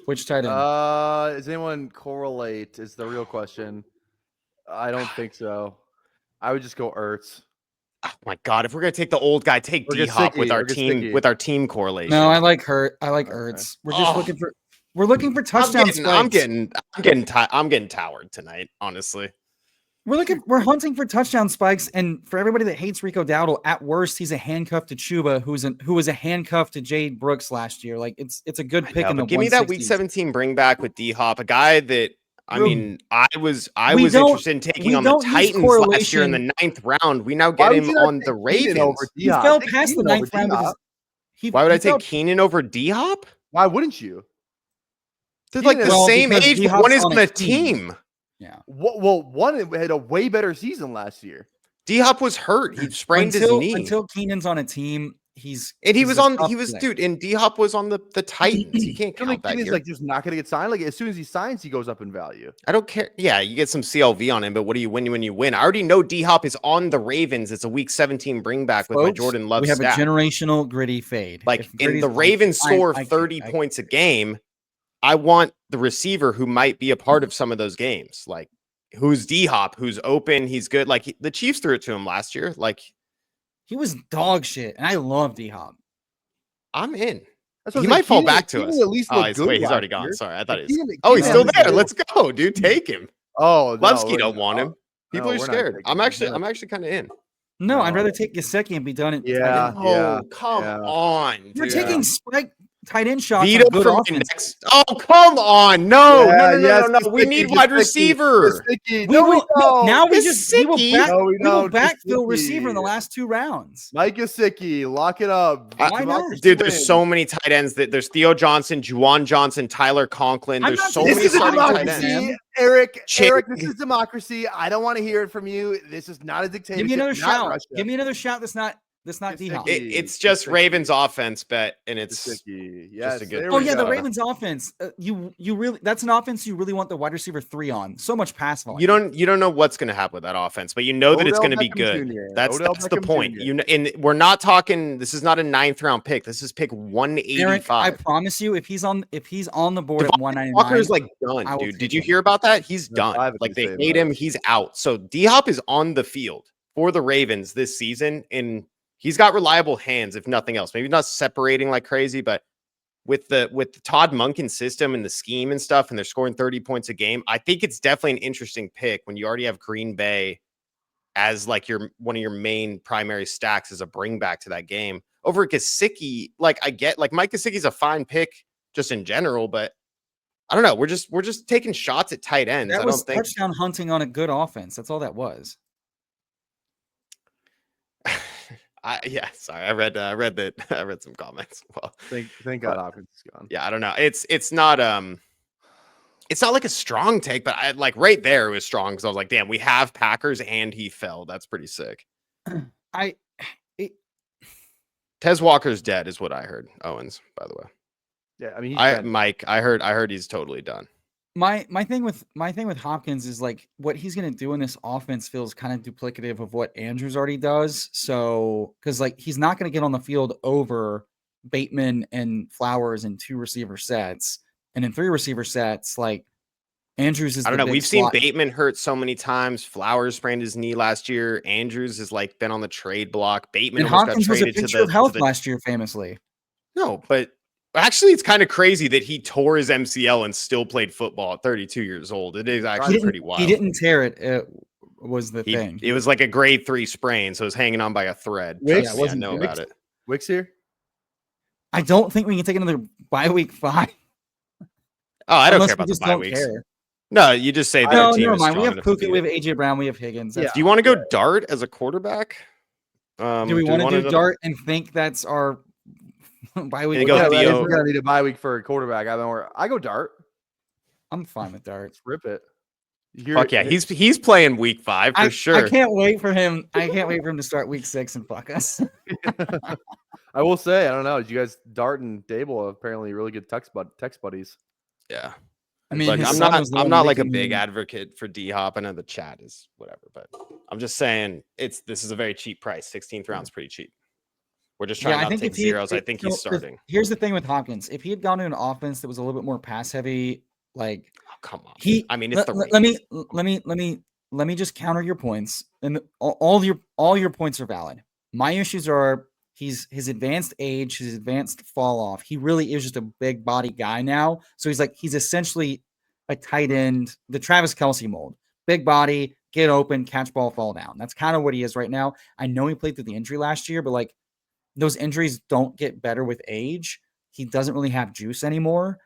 Which tight end? Does anyone correlate? Is the real question. I don't think so. I would just go Ertz. Oh my god! If we're gonna take the old guy, take D-Hop with our team correlation. No, I like Ertz. We're just looking for touchdowns. I'm getting towered tonight. Honestly, we're hunting for touchdown spikes, and for everybody that hates Rico Dowdle, at worst, he's a handcuff to Chuba, who was a handcuff to Jade Brooks last year. It's a good pick in the. Give me that week 17 bring back with D-Hop, a guy that. I mean, I was interested in taking on the Titans last year in the 9th round. We now get him on the Ravens. He fell past the 9th round. Why would I take Keenan over D-Hop? Why wouldn't you? They're the same age, but one is on a team. Yeah. One had a way better season last year. D-Hop was hurt. He sprained his knee. Until Keenan's on a team, and he was on. a He was tough dude. And D-Hop was on the Titans. You can't I think count that Keenan's year. like just not going to get signed. Like as soon as he signs, he goes up in value. I don't care. Yeah, you get some CLV on him, but what do you win when you win? I already know D-Hop is on the Ravens. It's a Week 17 bring back with my Folks, Jordan Love we have stat. a generational gritty fade. Like, If and Gritty's the on, Ravens score I 30 points a game. I want the receiver who might be a part of some of those games. Like, who's D-Hop, who's open, he's good. Like, the Chiefs threw it to him last year. Like, he was dog shit, and I love D-Hop. I'm in. That's what He I'm might saying. fall Keenan- back to Keenan us. At least looked good Wait, he's already last gone. year. Sorry, I thought Like, he was. Keenan- Oh, he's Keenan still was there. good. Let's go, dude. Take him. Oh, no, Levski don't want him. People no, are we're not scared. taking I'm him. actually kind of in. No, I'd No. rather take Gesicki and be done. Yeah. Oh, come yeah. on, You're dude. taking spike tight end shots. Vito on good for my offense. next. Oh, come on. No. Yes, We need Gesicki, wide Gesicki, receiver. Gesicki. We No, will, don't. now we Gesicki? will don't. backfill Gesicki. receiver in the last 2 rounds. Mike Gesicki, lock it up. Why Jamarcus not? Dude, there's Wynn. so many tight ends. There's Theo Johnson, Juwan Johnson, Tyler Conklin. I'm There's not so saying many This is a starting tight democracy, ends. Eric. Chick- Eric, this is democracy. I don't want to hear it from you. This is not a dictatorship. Give me another not shout. Russia. Give me another shout. That's not D-Hop. Gesicki. It's just Gesicki. Ravens offense bet, and it's Gesicki. Yes, a good there Oh we yeah, the go. Ravens offense. You really that's an offense you really want the wide receiver 3 on. So much pass volume. you don't know what's going to happen with that offense, but you know that it's Odell going to be Beckham good. Jr.. That's Odell the Beckham point. Jr.. And we're not talking. This is not a 9th round pick. This is pick Eric, 185. I promise you, if he's on the board at Devontae 199, Walker's like I done, will dude. take Did you him. hear about that? He's Yeah, done. privately Like they saying hate that. him. He's out. So D-Hop is on the field for the Ravens this season, and he's got reliable hands, if nothing else. Maybe not separating like crazy, but with the Todd Monken system and the scheme and stuff, and they're scoring 30 points a game, I think it's definitely an interesting pick when you already have Green Bay as like one of your main primary stacks as a bring back to that game. Over Gesicki, like I get like Mike Gesicki's a fine pick just in general, but I don't know. We're just taking shots at tight ends. That I was don't think touchdown hunting on a good offense. That's all that was. Sorry. I read that. I read some comments. Well, Thank God Hopkins is gone. yeah, I don't know. It's not like a strong take, but I like right there it was strong because I was like, damn, we have Packers and he fell. That's pretty sick. Tez Walker's dead, is what I heard. Owens, by the way. Yeah, I mean, he's Mike, I heard he's totally done. My thing with Hopkins is like what he's gonna do in this offense feels kind of duplicative of what Andrews already does. So because like he's not gonna get on the field over Bateman and Flowers in 2 receiver sets, and in 3 receiver sets, like Andrews is. I don't know. We've seen Bateman hurt so many times. Flowers sprained his knee last year. Andrews has like been on the trade block. Bateman And almost Hopkins got was a traded to picture the of health to the- last year, famously. No, but actually, it's kind of crazy that he tore his MCL and still played football at 32 years old. It is actually pretty wild. He didn't tear it. It was the thing. It was like a grade 3 sprain, so it was hanging on by a thread. Wicks? Trust me, I know about it. Wicks here. I don't think we can take another bye week 5. Oh, I don't unless care we about the just bye don't weeks. care. No, you just say that No, our team never is mind. We strong have enough to Puka, beat we it. have AJ Brown, we have Higgins. That's Do you want to go Dart as a quarterback? Do we want to do Dart and think that's our bye week? And go Yeah, Theo. but if we're gonna need a bye week for a quarterback, I go Dart. I'm fine with Dart. Let's rip it. Fuck yeah, he's playing week 5 for sure. I can't wait for him. I can't wait for him to start week 6 and fuck us. I will say, I don't know. You guys, Dart and Dable are apparently really good text buddies. Yeah. I mean, Like, his I'm son not was the I'm one not like a making big him- advocate for D Hop. I know the chat is whatever, but I'm just saying this is a very cheap price. 16th round's pretty cheap. We're just trying not to take if he- zeros. I if- think so, he's starting. Here's the thing with Hopkins: if he had gone to an offense that was a little bit more pass heavy, like Oh, come on. he, I mean, it's the let me just counter your points, and all your points are valid. My issues are his advanced age, his advanced fall off. He really is just a big body guy now. So he's essentially a tight end, the Travis Kelce mold. Big body, get open, catch ball, fall down. That's kind of what he is right now. I know he played through the injury last year, but like those injuries don't get better with age. He doesn't really have juice anymore.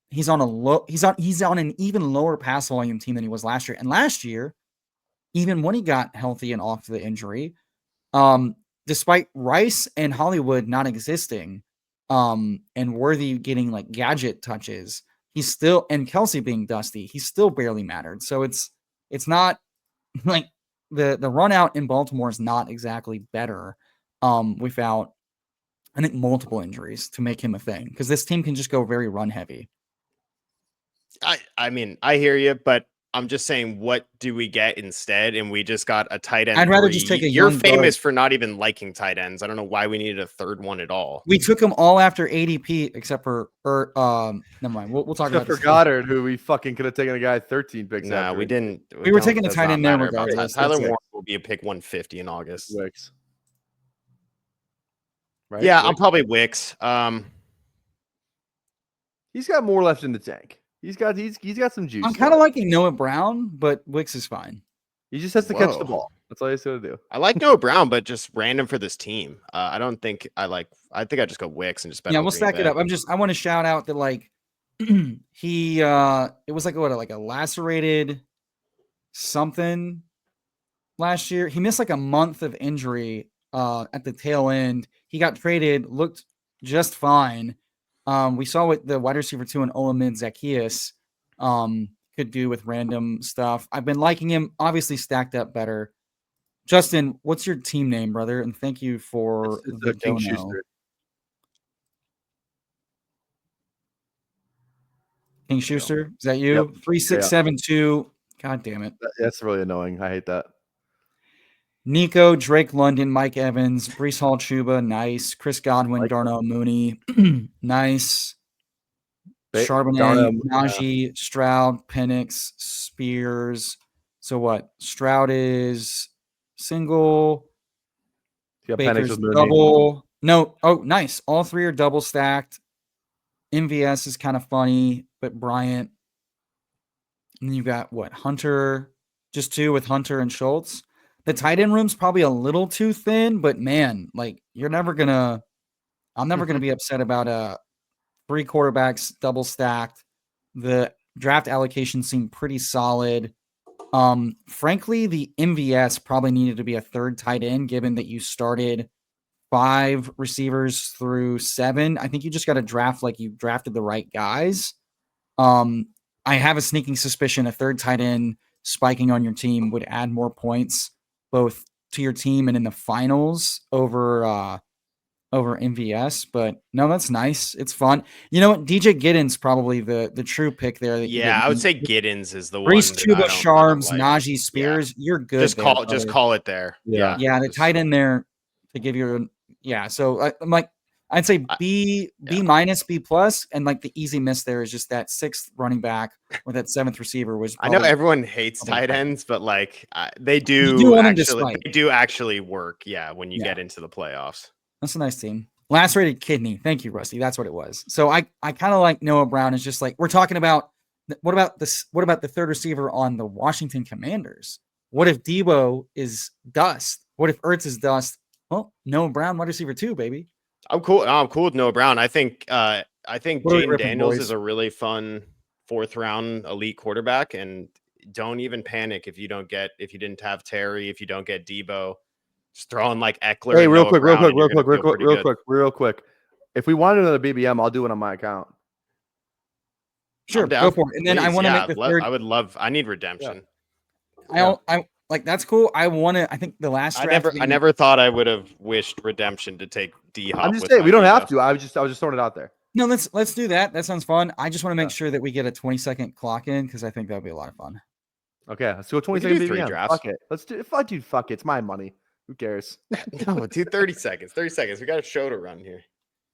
He's on an even lower pass volume team than he was last year. And last year, even when he got healthy and off the injury, despite Rice and Hollywood not existing, and Worthy getting like gadget touches, he's still, and Kelce being dusty, he still barely mattered. So it's it's not like the run out in Baltimore is not exactly better without, I think, multiple injuries to make him a thing, because this team can just go very run heavy. I mean, I hear you, but I'm just saying, what do we get instead? And we just got a tight end. I'd rather just take a You're young famous guard. for not even liking tight ends. I don't know why we needed a third one at all. We took them all after ADP except for never mind. We'll talk about Except for this. Goddard, who we fucking could have taken a guy 13 picks Nah, after. we didn't. We were taking a does tight not end there matter about regardless. Tyler That's it. Warren will be a pick 150 in August. Wicks. Right? Yeah, Wicks. I'm probably Wicks. He's got more left in the tank. He's got some juice. I'm kind of liking Noah Brown, but Wicks is fine. He just has to catch the Whoa. ball. That's all he's going to do. I like Noah Brown, but just random for this team. I don't think I like. I think I just go Wicks and just bet. Yeah, on we'll Green stack it Bay. up. I want to shout out that like he it was like a lacerated something last year. He missed like a month of injury at the tail end. He got traded, looked just fine. We saw what the wide receiver 2 in Olamide Zacchaeus could do with random stuff. I've been liking him, obviously stacked up better. Justin, what's your team name, brother? And thank you for It's the King dono. Schuster. King Schuster, is that you? 3672. God damn it. That's really annoying. I hate that. Nico, Drake London, Mike Evans, Brees Hall, Chuba, nice. Chris Godwin, Darnell Mooney, nice. Charbonnet, Najee, Stroud, Penix, Spears. So what? Stroud is single. Baker's double. No. Oh, nice. All three are double stacked. MVS is kind of funny, but Bryant. And then you've got what? Hunter, just 2 with Hunter and Schultz. The tight end room's probably a little too thin, but man, like I'm never gonna be upset about 3 quarterbacks double stacked. The draft allocation seemed pretty solid. Frankly, the MVS probably needed to be a third tight end, given that you started 5 receivers through 7. I think you just got to draft like you drafted the right guys. I have a sneaking suspicion a third tight end spiking on your team would add more points both to your team and in the finals over MVS, but no, that's nice. It's fun. You know what? DJ Giddens probably the true pick there. Yeah, I would say Giddens is the one. Brees, Chuba, Sharms, Najee, Spears. Yeah. You're good. Just call it there. Yeah. The tight end there to give you. So I'm like, I'd say B minus, B plus, and like the easy miss there is just that 6th running back or that 7th receiver was. I know everyone hates tight ends, but like they do actually work. Yeah, when you get into the playoffs. That's a nice team. Lacerated kidney. Thank you, Rusty. That's what it was. So I kind of like Noah Brown. Is just like we're talking about. What about this? What about the third receiver on the Washington Commanders? What if Debo is dust? What if Ertz is dust? Well, Noah Brown, wide receiver 2, baby. I'm cool. I'm cool with Noah Brown. I think Jaden Daniels is a really fun 4th round elite quarterback, and don't even panic if you didn't have Terry, if you don't get Debo. Just throwing like Eckler. Hey, real quick. If we wanted another BBM, I'll do it on my account. Sure, go for it. And then I want to make the third. I need redemption. I like that's cool. I think the last draft. I never thought I would have wished redemption to take D Hop. I'm just saying we don't have to. I was just throwing it out there. No, let's do that. That sounds fun. I just want to make sure that we get a 20-second clock in because I think that would be a lot of fun. Okay, let's do a 20-second BBM. Fuck it. Let's do. Fuck it. It's my money. Who cares? No, do 30 seconds. 30 seconds. We got a show to run here.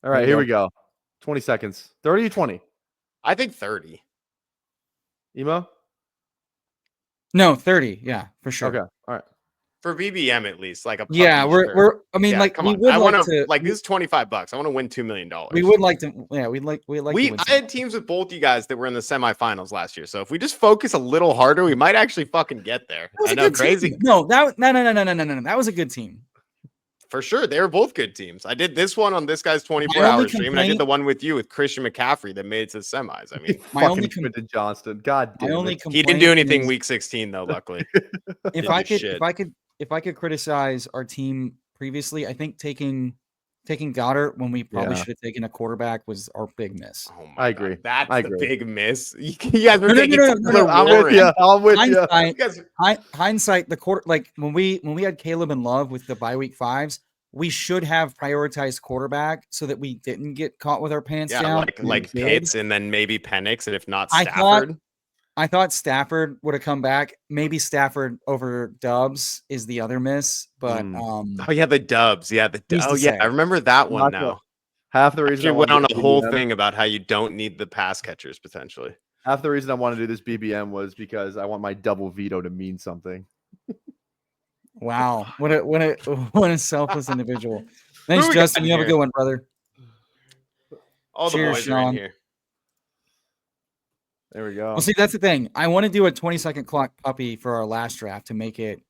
All right, here we go. 20 seconds. 30 or 20? I think 30. Emo? No, 30. Yeah, for sure. Okay. All right. For BBM at least, like a come on. I want to like this is $25. I want to win $2 million. We would like to. Yeah, I had teams with both you guys that were in the semifinals last year. So if we just focus a little harder, we might actually fucking get there. I know, crazy. Team. No. That was a good team. For sure, they were both good teams. I did this one on this guy's 24-hour stream, and I did the one with you with Christian McCaffrey that made it to the semis. I mean, my only Johnston. God damn it. He didn't do anything week 16 though. Luckily, if I could criticize our team previously, I think taking taking Goddard when we probably Yeah. should have taken a quarterback was our big miss. Oh my I agree. God. That's I the agree. big miss. You guys were No, no, taking no, no, no, Tyler no, I'm Warren. with you. I'm with you. Hindsight, You guys- hindsight, the quarter like when we had Caleb and Love with the bye week 5s, we should have prioritized quarterback so that we didn't get caught with our pants Yeah, down. like We did. Pitts and then maybe Penix, and if not I thought- Stafford. I thought Stafford would have come back. Maybe Stafford over Dubs is the other miss, but Oh yeah, the Dubs. Yeah, Who's to oh yeah, say? I remember that one Not now. Half the reason You I went wanted on to a do whole BBM thing about how you don't need the pass catchers potentially. Half the reason I want to do this BBM was because I want my double veto to mean something. wow, what a selfless individual. Thanks, Who we got Justin. in You have a here? good one, brother. All the Cheers, boys are in Sean. here. There we go. Well, see, that's the thing. I want to do a 20-second clock puppy for our last draft to make it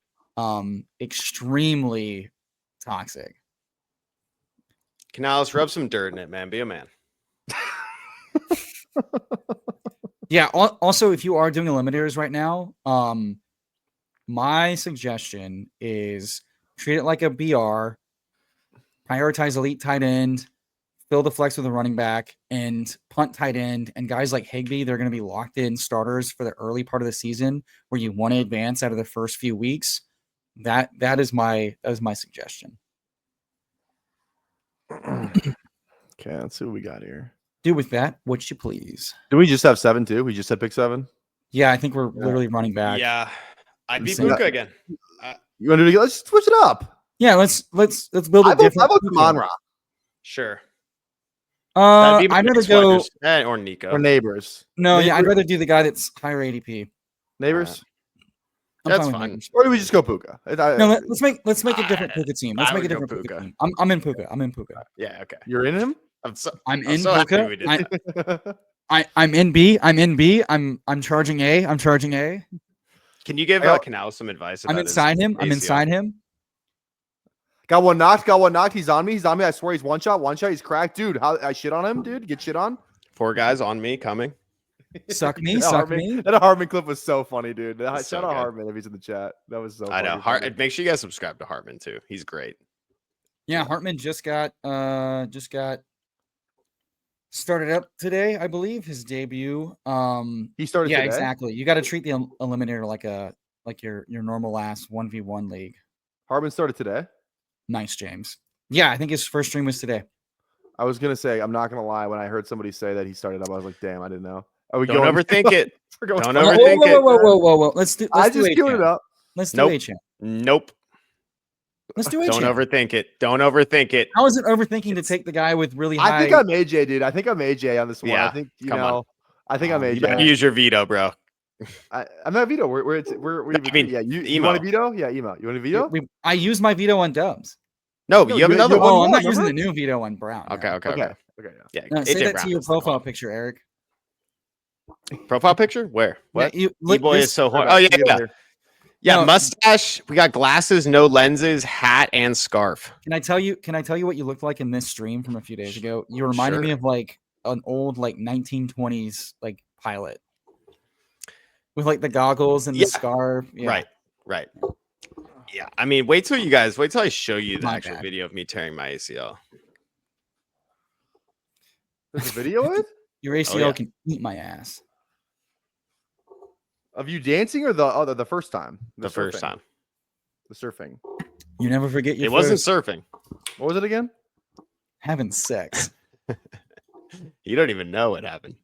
extremely toxic. Canales, rub some dirt in it, man. Be a man. Yeah. Also, if you are doing eliminators right now, my suggestion is treat it like a BR, prioritize elite tight end, fill the flex with a running back, and punt tight end. And guys like Higbee, they're going to be locked in starters for the early part of the season where you want to advance out of the first few weeks. That is my suggestion. Okay, let's see what we got here. Do with that what you please. Do we just have 7 too? We just said pick 7. Yeah, I think we're literally running back. Yeah, I'd be Insane. Puka again. You want to do it again? Let's switch it up. Yeah, let's build a I vote different. Kamara Sure. I'd my rather next go. one, just- or Nico. or neighbors. No, yeah, I'd Neighbors- rather do the guy that's higher ADP. Neighbors. I'm That's with fine. neighbors. Or do we just go Puka? No, let's make a different Puka team. Let's I make a would go different Puka Puka. team. I'm in Puka. I'm in Puka. Yeah, okay. You're in him? I'm I'm in so happy Puka. we did that. I'm in B. I'm in B. I'm charging A. I'm charging A. Can you give I got- Canales some advice? I'm about his inside him. I'm ACL? inside him. Got one knocked. He's on me. I swear he's one shot. He's cracked. Dude, how I shit on him, dude. Get shit on. 4 guys on me coming. Suck me. That Suck Hartman- me. That Hartman clip was so funny, dude. It's so Shout out good. Hartman if he's in the chat. That was so I know. funny. Make sure you guys subscribe to Hartman too. He's great. Yeah, Hartman just got started up today, I believe, his debut. He started Yeah, today? exactly. You got to treat the eliminator like your normal last 1v1 league. Hartman started today. Nice, James. Yeah, I think his first stream was today. I was gonna say, I'm not gonna lie. When I heard somebody say that he started up, I was like, damn, I didn't know. Are we Don't going? overthink it. We're going Don't to- overthink it. Whoa. Let's do. I Let's do just queued A-Champ. it up. Let's do Nope. A-Champ. Nope. Let's do Don't A-Champ. overthink it. Don't overthink it. How is it overthinking to take the guy with really high? I think I'm AJ, dude. I think I'm AJ on this one. Yeah, I think come on. I think I'm You better AJ. use your veto, bro. I'm not veto. We're I mean, yeah. You emo. want a veto? Yeah, emo. You want a veto? I use my veto on Dubs. No, No, you have you- another you- one. Oh, more, I'm not remember? using the new veto on Brown. no. Okay. Okay. Yeah. Yeah, No, say AJ that Brown to your is the one. profile picture, Eric. Profile picture? Where? What? Yeah, you look. E-boy this- is so hard. Oh yeah, Get yeah. over here. Yeah, No. mustache. We got glasses, no lenses, hat, and scarf. Can I tell you what you looked like in this stream from a few days ago? You reminded me Sure. of like an old like 1920s like pilot with like the goggles and the Yeah. scarf. Yeah. Right. Yeah. I mean, wait till I show you the My actual bad. video of me tearing my ACL. There's a video of it? Your ACL yeah. can eat my ass. Of you dancing or the first time? The first surfing? time. The surfing. You never forget your It wasn't first surfing. What was it again? having sex. You don't even know what happened.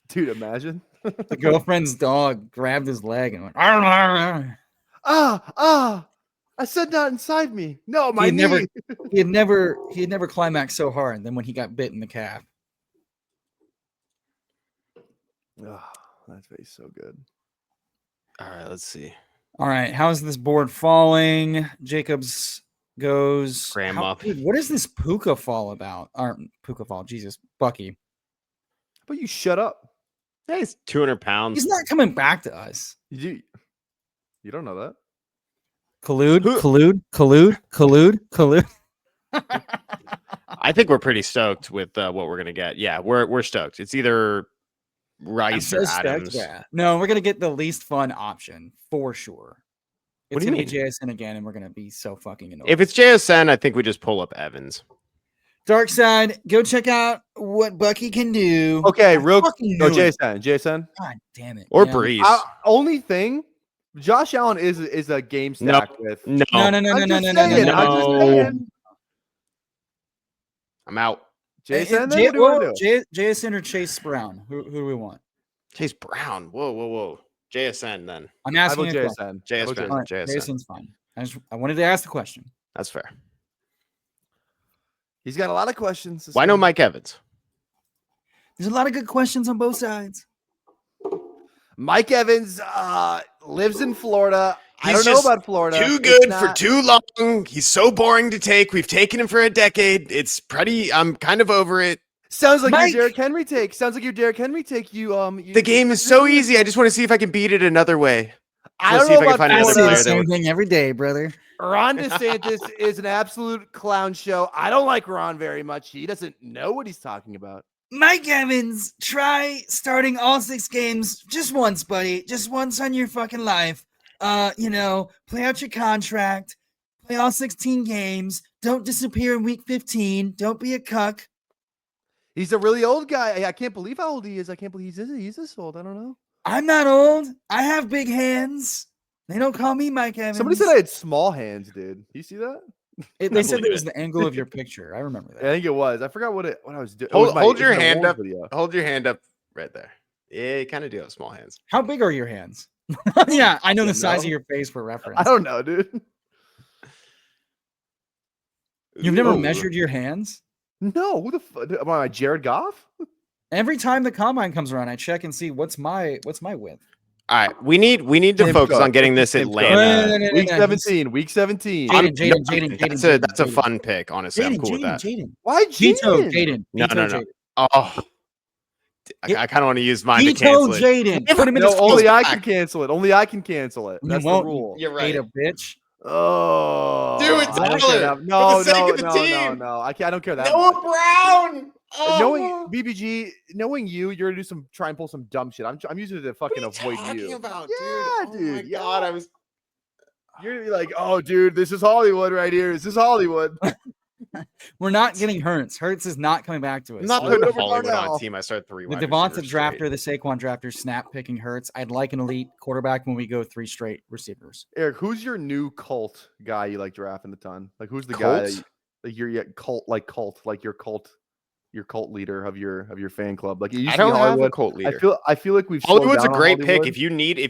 Dude, imagine. The girlfriend's dog grabbed his leg and went. "Arr, arr, arr." I said not inside me. No, my He had knee. never he had never climaxed so hard than when he got bit in the calf. Oh, that face so good. All right, let's see. All right, how's this board falling? Jacobs goes. Cram how- up. Dude, what is this Puka fall about? Or Puka fall, Jesus, Bucky. But you shut up. Hey, it's 200 pounds. He's not coming back to us. You don't know that. Collude. I think we're pretty stoked with what we're gonna get. Yeah, we're stoked. It's either I'm Rice so or stoked. Adams. Yeah. No, we're gonna get the least fun option for sure. What It's do you gonna be mean? JSN again, and we're gonna be so fucking annoyed. If it's JSN, I think we just pull up Evans. Dark Side, go check out what Bucky can do. Okay, I real. fucking No, knew it. Jason. God damn it. Or Yeah. Breeze. Only thing, Josh Allen is a game stack with. No. No. I'm just saying. no. I'm just saying. I'm out. Jason, then what do you want to do? JSN or Chase Brown? Who do we want? Chase Brown. Whoa. JSN then. I'm I asking vote a question. JSN. I vote JSN. All right, JSN. Jason's fine. I wanted to ask the question. That's fair. He's got a lot of questions. Why no Mike Evans? There's a lot of good questions on both sides. Mike Evans lives in Florida. I He's don't know just about Florida. Too It's good for not- too long. He's so boring to take. We've taken him for a decade. I'm kind of over it. Sounds like Mike- your Derrick Henry take. Sounds like your Derrick Henry take. The game is so easy. I just want to see if I can beat it another way. I Let's don't see if know I can about find I another say player the that same would- thing every day, brother. Ron DeSantis is an absolute clown show. I don't like Ron very much. He doesn't know what he's talking about. Mike Evans, try starting all 6 games just once, buddy. Just once on your fucking life. Play out your contract. Play all 16 games. Don't disappear in week 15. Don't be a cuck. He's a really old guy. I can't believe how old he is. I can't believe he's this old. I don't know. I'm not old. I have big hands. They don't call me Mike Evans. Somebody said I had small hands, dude. You see that? They said believe it was it. the angle of your picture. I remember I that. think it was. I forgot what I was doing. Hold your hand up. Hold your hand up right there. Yeah, you kind of do have small hands. How big are your hands? Yeah, I know the You size of know? your face for reference. I don't know, dude. You've never Ooh. measured your hands? No, who the fuck? Am I Jared Goff? Every time the combine comes around, I check and see what's my width. All right, we need to Tim focus Cook. on getting this Tim Cook. Atlanta. Week 17. Week 17. Jaden. That's a fun pick. Honestly, I'm cool with that. Jaden. Why Veto Jaden? Jaden. No. Jaden. Oh, I kind of want to use mine to Veto cancel it. Jaden. Put him in No, the only school. I can cancel it. Only I can cancel it. You That's the won't, rule. You're right. Beta bitch. Oh, Do it, I don't Tyler, care that- for No, the sake no, of the no, team. no. I don't care that Noah much. Brown. Knowing BBG, knowing you're gonna try and pull some dumb shit. I'm using it to fucking avoid you. About, Yeah, dude. dude. Oh my God, I was. You're gonna be like, oh, dude, this is Hollywood right here. This is Hollywood. We're not getting Hurts. Hurts is not coming back to us. I'm not Hollywood putting over Hollywood on Darnell. a team. I start 3 The wide Devonta receivers drafter, straight. the Saquon drafter, snap picking Hurts. I'd like an elite quarterback when we go 3 straight receivers. Eric, who's your new cult guy you like drafting a ton? Like, who's the guy that Colts? you're your cult leader of your fan club? Like, it used I to be don't have a Hollywood. Colt leader. I feel like we've slowed Hollywood's a down on great pick Hollywood. if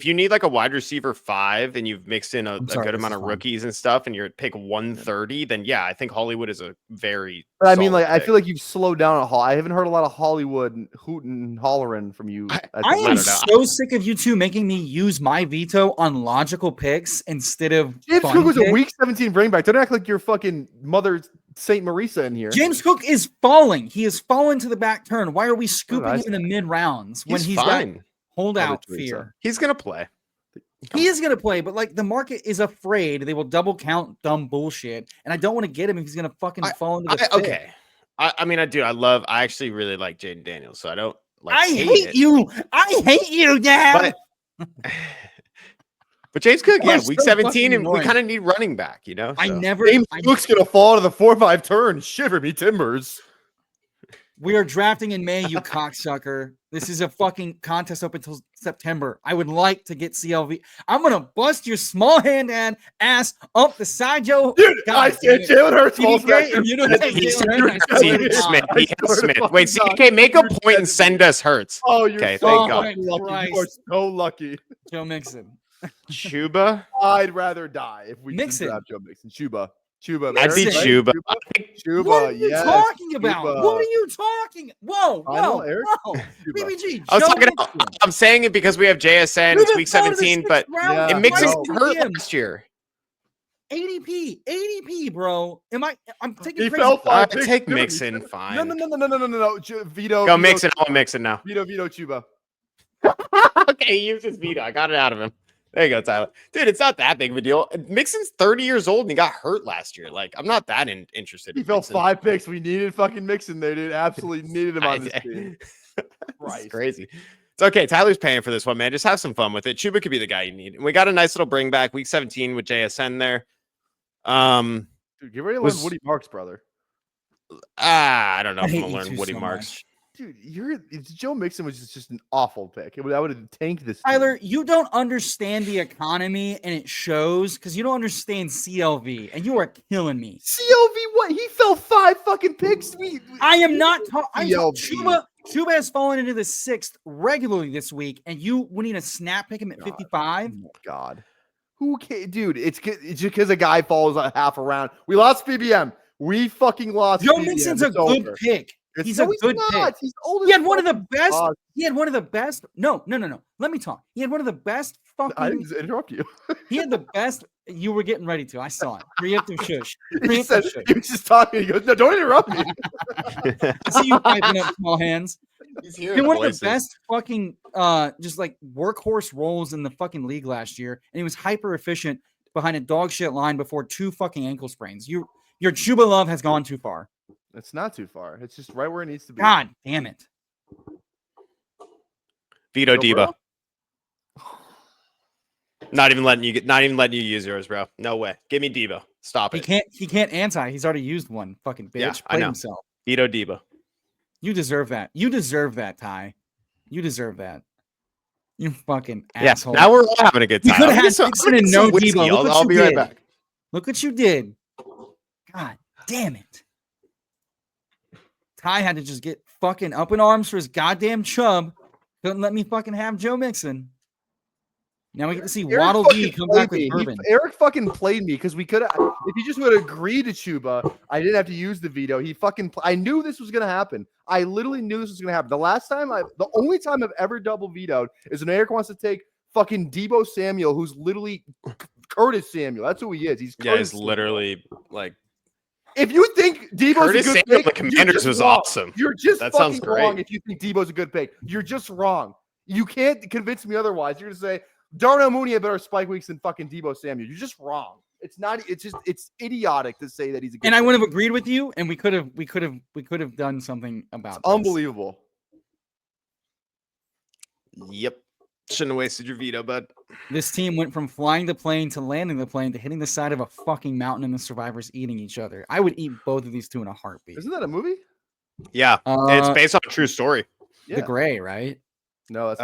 you need like a wide receiver 5 and you've mixed in a sorry, good this amount is of fine. rookies and stuff and you're at pick 130, then yeah, I think Hollywood is a very. But I mean, solid like, I pick. feel like you've slowed down on Hall. I haven't heard a lot of Hollywood hooting and hollering from you. I I am don't know. so sick of you two making me use my veto on logical picks instead of James fun Cook was a picks. week 17 bring back. Don't act like you're fucking mother Saint Marisa in here. James Cook is falling. He has fallen to the back turn. Why are we scooping I him in the mid rounds when He's he's got fine. holdout Teresa. fear? He's gonna play. He is going to play, but like the market is afraid they will double count dumb bullshit, and I don't want to get him if he's going to fucking fall into the pit. Okay. I mean, I actually really like Jaden Daniels, so I don't like. I hate it. you. I hate you, Dad. But James Cook, You are yeah, week so 17, fucking and we annoying. kind of need running back, you know. I so. never. James I- Cook's gonna fall to the 4-5 turn. Shiver me timbers. we are drafting in May, you cocksucker. This is a fucking contest up until September. I would like to get CLV. I'm gonna bust your small hand and ass up the side, Joe. Dude, God I damn said it. Jalen Hurts falls back. If you don't take He's Jalen Hurts, I He swear has to Smith. God. He has Smith. Wait, CK, make a point and send us Hurts. Oh, you're Okay, so thank God. fucking lucky. You are Christ. so lucky. Joe Mixon. Chuba. I'd rather die if we Mixon. didn't draft Joe Mixon. Chuba. I'd be Eric, right? Chuba. Chuba, What are you yes. talking about? Chuba. What are you talking? Whoa, I know, whoa, Eric. whoa. Chuba. BBG. I was Joe talking. Mixon. I'm saying it because we have JSN. We've It's been week going to the 17, but sixth round Yeah, and no. Mixon's twice in hurt him. last year. ADP, bro. I'm taking He crazy. fell 5 Take picks. Dude, Mixon, fine. No. Vito. Go Vito, Mixon. I want Mixon now. Vito, Chuba. Okay, he used his veto. I got it out of him. There you go, Tyler. Dude, it's not that big of a deal. Mixon's 30 years old and he got hurt last year. Like, I'm not that interested. He in fell Mixon. 5 picks. We needed fucking Mixon there, dude. Absolutely needed him on this team. It's Christ. crazy. It's okay. Tyler's paying for this one, man. Just have some fun with it. Chuba could be the guy you need. And we got a nice little bring back week 17 with JSN there. Dude, get ready to learn Was- Woody Parks, brother. I don't know I if I'm hate gonna you learn two Woody so Marks. much. Dude, Joe Mixon was just an awful pick. I would have tanked this. Tyler, team. you don't understand the economy, and it shows because you don't understand CLV, and you are killing me. CLV, what? He fell 5 fucking picks. I am not talking. CLV. Chuba has fallen into the 6th regularly this week, and you winning a snap pick him at 55. Oh my God. Who can, dude? It's just because a guy falls a half a round. We lost BBM. We fucking lost. Joe BBM. Mixon's a It's good over. pick. He's a good pick. He's old. He had one of the best. He had one of the best. No. Let me talk. He had one of the best I fucking. didn't interrupt you. He had the best. You were getting ready to. I saw it. Preemptive shush. He said he was just talking. He goes, "No, don't interrupt me." I see you typing up small hands. He's He had one of the best fucking just like workhorse roles in the fucking league last year, and he was hyper efficient behind a dog shit line before 2 fucking ankle sprains. Your Chuba love has gone too far. It's not too far. It's just right where it needs to be. God damn it. Vito Debo. Not even letting you use yours, bro. No way. Give me Debo. Stop it. He can't anti. He's already used one. Fucking bitch. Yeah, I Played know. himself. Vito Debo. You deserve that. You deserve that, Ty. You deserve that. You fucking asshole. Now we're all having a good You time. could have had Dixon and no Debo. Look what I'll you be did. right back. Look what you did. God damn it. Ty had to just get fucking up in arms for his goddamn chub. Couldn't let me fucking have Joe Mixon. Now we get to see Waddle Dee come back with bourbon. Eric fucking played me because we could have. If he just would have agreed to Chuba, I didn't have to use the veto. He fucking. I knew this was gonna happen. I literally knew this was gonna happen. The only time I've ever double vetoed is when Eric wants to take fucking Debo Samuel, who's literally Curtis Samuel. That's who he is. He's literally like. If you think Debo's Curtis a good Samuel, pick, the Commanders was wrong. awesome. You're just that fucking sounds great. wrong if you think Debo's a good pick. You're just wrong. You can't convince me otherwise. You're gonna say Darnell Mooney had better spike weeks than fucking Debo Samuel. You're just wrong. It's not. It's idiotic to say that he's a good. And I pick. would have agreed with you, and we could have done something about It's this. unbelievable. Yep. Shouldn't have wasted your veto, bud. This team went from flying the plane to landing the plane to hitting the side of a fucking mountain and the survivors eating each other. I would eat both of these two in a heartbeat. Isn't that a movie? Yeah, it's based on a true story. Yeah. The Gray, right? No, that's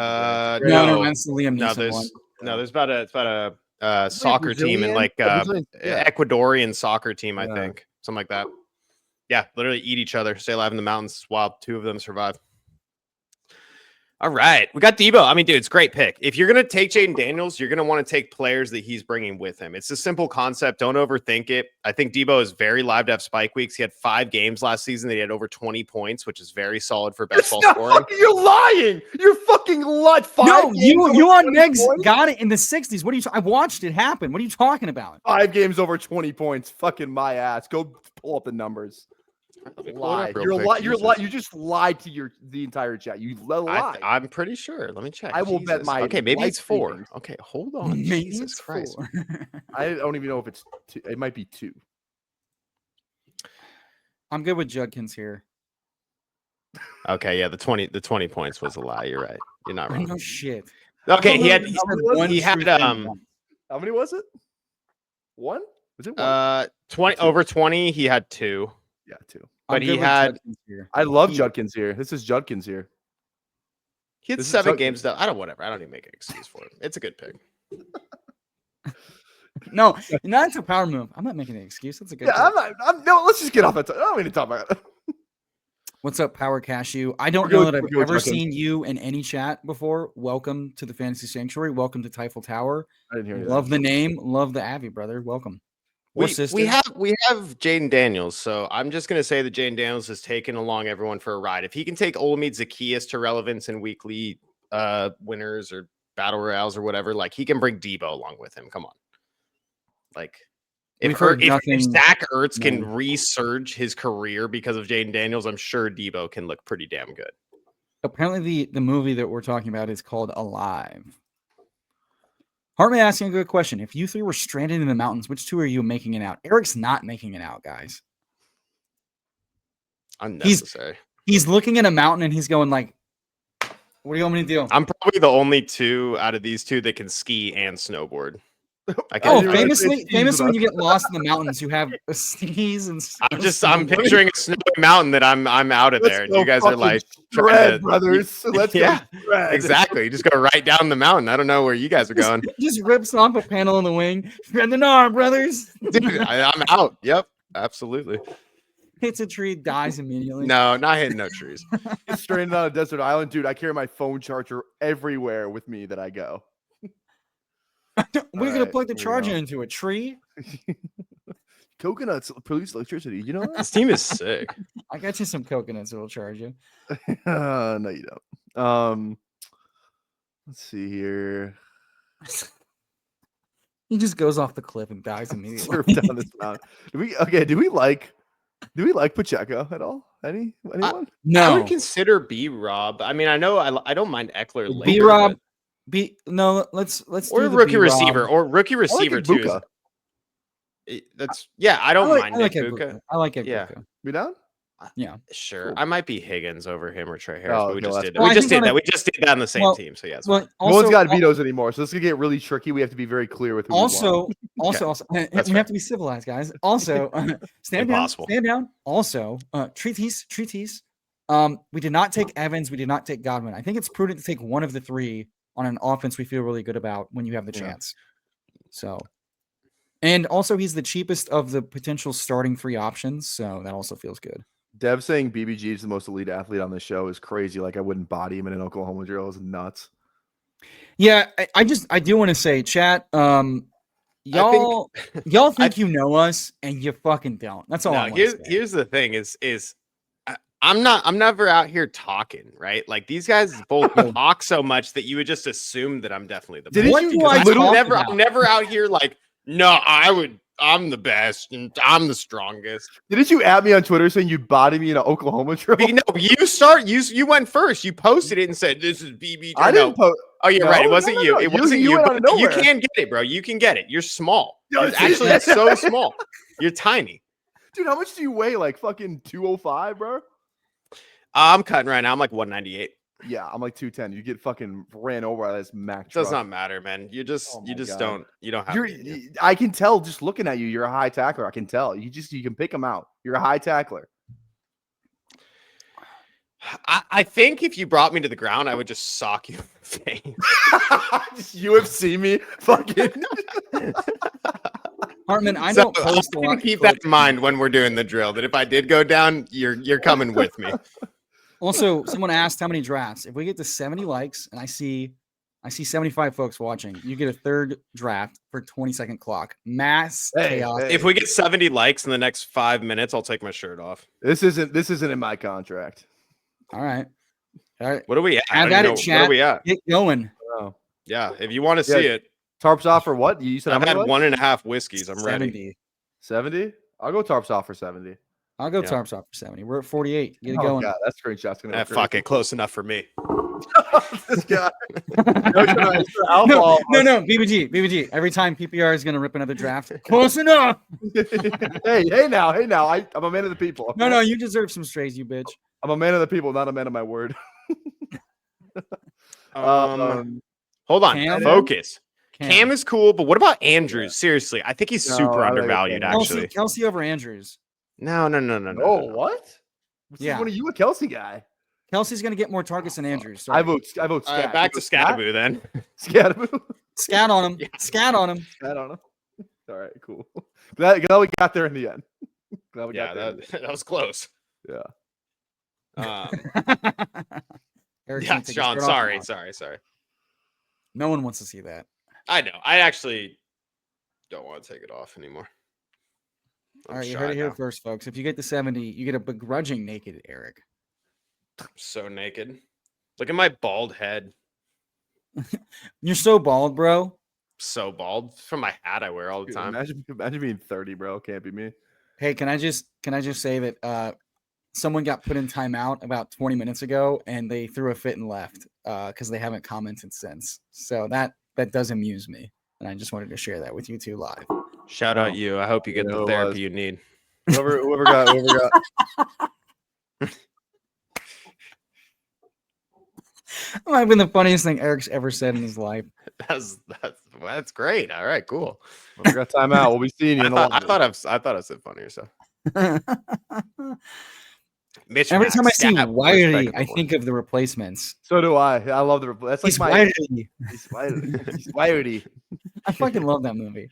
no, that's the Liam Neeson one. There's about a soccer team in like Ecuadorian soccer team, I think, something like that. Yeah, literally eat each other, stay alive in the mountains while 2 of them survive. All right, we got Debo. I mean, dude, it's a great pick. If you're going to take Jaden Daniels, you're going to want to take players that he's bringing with him. It's a simple concept. Don't overthink it. I think Debo is very live to have spike weeks. He had 5 games last season that he had over 20 points, which is very solid for best ball scoring. You're lying. You're fucking lying. No, you on Megs got it in the 60s. What are you? I watched it happen. What are you talking about? 5 games over 20 points. Fucking my ass. Go pull up the numbers. Lie. You just lied to the entire chat. You lied. I'm pretty sure. Let me check. I will bet my okay, maybe it's 4. savings. Okay, hold on. Jesus Christ. I don't even know if it's 2. It might be 2. I'm good with Judkins here. Okay, yeah, the 20 points was a lie. You're right. You're not wrong. No shit. Okay, he had how many was it? 1? Was it 1? 20 over 20, he had 2. Yeah, 2. But he had. I love Judkins here. This is Judkins here. He had 7 games though. I don't even make an excuse for him. It's a good pick. No, that's a power move. I'm not making an excuse. That's a good. Yeah, no. Let's just get off that. I don't need to talk about it. What's up, Power Cashew? I don't know that I've ever seen you in any chat before. Welcome to the Fantasy Sanctuary. Welcome to Tyffel Tower. I didn't hear you. Love the name. Love the Avi, brother. Welcome. We have Jaden Daniels, so I'm just gonna say that Jaden Daniels has taken along everyone for a ride. If he can take Olamide Zacchaeus to relevance in weekly winners or battle royales or whatever, like he can bring Debo along with him. Come on, like if Zach Ertz can resurge his career because of Jaden Daniels, I'm sure Debo can look pretty damn good. Apparently, the movie that we're talking about is called Alive. Hartman asking a good question. If you 3 were stranded in the mountains, which 2 are you making it out? Eric's not making it out, guys. Unnecessary. He's looking at a mountain and he's going like, what do you want me to do? I'm probably the only 2 out of these 2 that can ski and snowboard. I Oh, can't. famous when you get lost in the mountains, you have skis and. I'm picturing a snowy mountain that I'm out of Let's there. And go you guys are fucking like shred, brothers. Let's Yeah, go shred. exactly. You just go right down the mountain. I don't know where you guys are going. Just rips off a panel in the wing. Shred the gnar, brothers. Dude, I'm out. Yep, absolutely. Hits a tree, dies immediately. No, not hitting no trees. Get stranded on a desert island, dude. I carry my phone charger everywhere with me that I go. We're gonna Alright, plug the here we charger go. into a tree. Coconuts produce electricity. You know This team is sick. I got you some coconuts that'll charge you. that? No, you don't. Let's see here. He just goes off the cliff and dies immediately. Surf down this mountain. Do we like Pacheco at all? Anyone? I No, would consider B Rob. I mean, I know I don't mind Eckler later. B Rob. No, let's or do the rookie B-Rob. receiver or rookie receiver too. Ibuka. That's I don't mind I like Nick Ibuka. Buka. I like Ibuka. Yeah. We down? Yeah. Sure, Cool. I might be Higgins over him or Trey Harris, Oh, but we no, just that's did that. fine. We Well, just I did think that. on We just did that on the same well- team. So yeah, it's Well, fine. No one's also, got vetoes anymore, so this could get really tricky. We have to be very clear with who we want. also, we That's have to be civilized, guys. Also, stand Impossible. down. Also, treatise. We did not take Evans. We did not take Godwin. I think it's prudent to take one of the three on an offense we feel really good about when you have the Yeah. chance. So, and also he's the cheapest of the potential starting three options, so that also feels good. Dev saying BBG is the most elite athlete on the show is crazy. Like I wouldn't body him in an Oklahoma drill. Is nuts. Yeah, I do want to say, chat. Y'all think you know us, and you fucking don't. That's all. No, I want to say. here's the thing: is I'm never out here talking, right? Like these guys both talk so much that you would just assume that I'm definitely the best. Didn't What you do I literally talk never, about? I'm never out here like, no, I'm the best and I'm the strongest. Didn't you at me on Twitter saying you'd body me in an Oklahoma drill? No, you went first. You posted it and said this is BB. I didn't post. Oh, you're No, right. It wasn't no, you. no. It You- wasn't you you. went But out of you nowhere. can get it, bro. You can get it. You're small. No, You're actually so small. You're tiny. Dude, how much do you weigh? Like fucking 205, bro? I'm cutting right now. I'm like 198. Yeah, I'm like 210. You get fucking ran over by this Mack It does truck. not matter, man. You just Oh my God. don't have. You're, I can tell just looking at you. You're a high tackler. I can tell. You can pick them out. You're a high tackler. I think if you brought me to the ground, I would just sock you in the face. Just UFC me, fucking. Hartman, I So don't post a I'm lot. gonna keep that in mind when we're doing the drill. That if I did go down, you're coming with me. Also, someone asked how many drafts. If we get to 70 likes and I see 75 folks watching, you get a third draft for 20-second clock. Mass chaos. hey. If we get 70 likes in the next 5 minutes, I'll take my shirt off. This isn't in my contract. All right. What are we at? I Have don't at even it, know. chat. What are we at? Get going. Oh. Yeah, if you want to Yeah, see it, Tarps off for what? You said I've how had many? 1.5 whiskeys. I'm ready. 70? I'll go tarps off for 70. I'll go Yeah. tarps off for 70. We're at 48. Get it Oh, going. God, that screenshot's gonna. go Fuck crazy. it, close enough for me. This guy. No, BBG. Every time PPR is going to rip another draft. Close enough. hey now. I'm a man of the people. okay? No, you deserve some strays, you bitch. I'm a man of the people, not a man of my word. Hold on, Cam? focus. Cam is cool, but what about Andrews? Seriously, I think he's No, super I think undervalued. Cam. Actually, Kelsey over Andrews. no. Oh, what? Yeah. What are you, a Kelsey guy? Kelsey's going to get more targets than Andrews. I Sorry. vote. All right, Scat. back to Scattaboo then. Scattaboo. Scat on him. Yeah. Scat on him. I don't know. All right, cool. Glad we got there in the end. Glad we Yeah, got there. in the that was close. end. Um, Eric's yeah, gonna take his Sean. shirt off Sorry. now. No one wants to see that. I know. I actually don't want to take it off anymore. All right, you heard it here first, folks. If you get to 70, you get a begrudging naked Eric. I'm so naked. Look at my bald head. You're so bald, bro. So bald. It's from my hat I wear all the Dude, time. imagine being 30, bro. Can't be me. Hey, can I just say that someone got put in timeout about 20 minutes ago and they threw a fit and left because they haven't commented since. So that does amuse me. And I just wanted to share that with you two live. Shout out you. I hope you get Yeah, the it therapy was. you need. Whoever got. That might have been the funniest thing Eric's ever said in his life. That's great. All right, cool. We got time out. We'll be seeing you in a while. I thought I said funnier stuff. Mitch Every time I see stab, Whitey, I respectable. think of the Replacements. So do I. I love the. That's like He's my. Whitey. He's Whitey. He's Whitey. I fucking love that movie.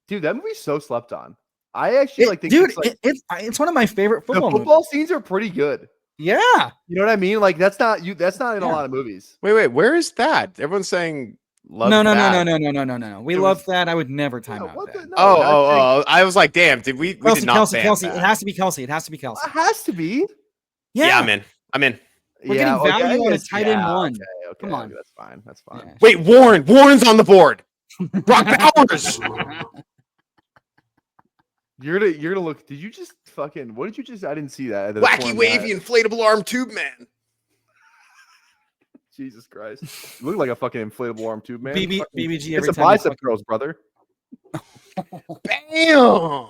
Dude, that movie's so slept on. I actually think dude, it's like it's one of my favorite the football football movies. scenes are pretty good. Yeah. You know what I mean? Like that's not in a lot of movies. Wait, where is that? Everyone's saying love No. that. We love that. I would never time out what that. the, no, Oh! I was like, damn, did we Kelsey, did not ban Kelsey. that. It has to be Kelsey. It has to be Kelsey. It has to be. Yeah, I'm in. We're getting value on a tight end one. Okay, Come on. that's fine. That's fine. Yeah. Wait, Warren's on the board. Brock Bowers. You're gonna look. Did you just fucking? What did you just? I didn't see that. Wacky wavy inflatable arm tube man. Jesus Christ! You look like a fucking inflatable arm tube, man. BBG It's every a time. bicep curls, brother. Bam.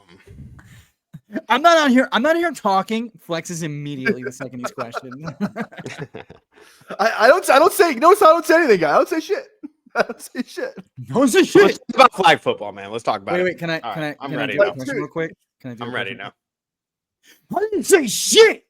I'm not out here talking. Flexes immediately the second he's questioned. I don't say no. I don't say anything, guy. I don't say shit. I don't say shit. No say Let's shit. talk about flag football, man. Let's talk about it. Wait, can I? All Can right, I? I'm can ready I do a now. question real quick? Can I do? I'm ready now. I didn't say shit.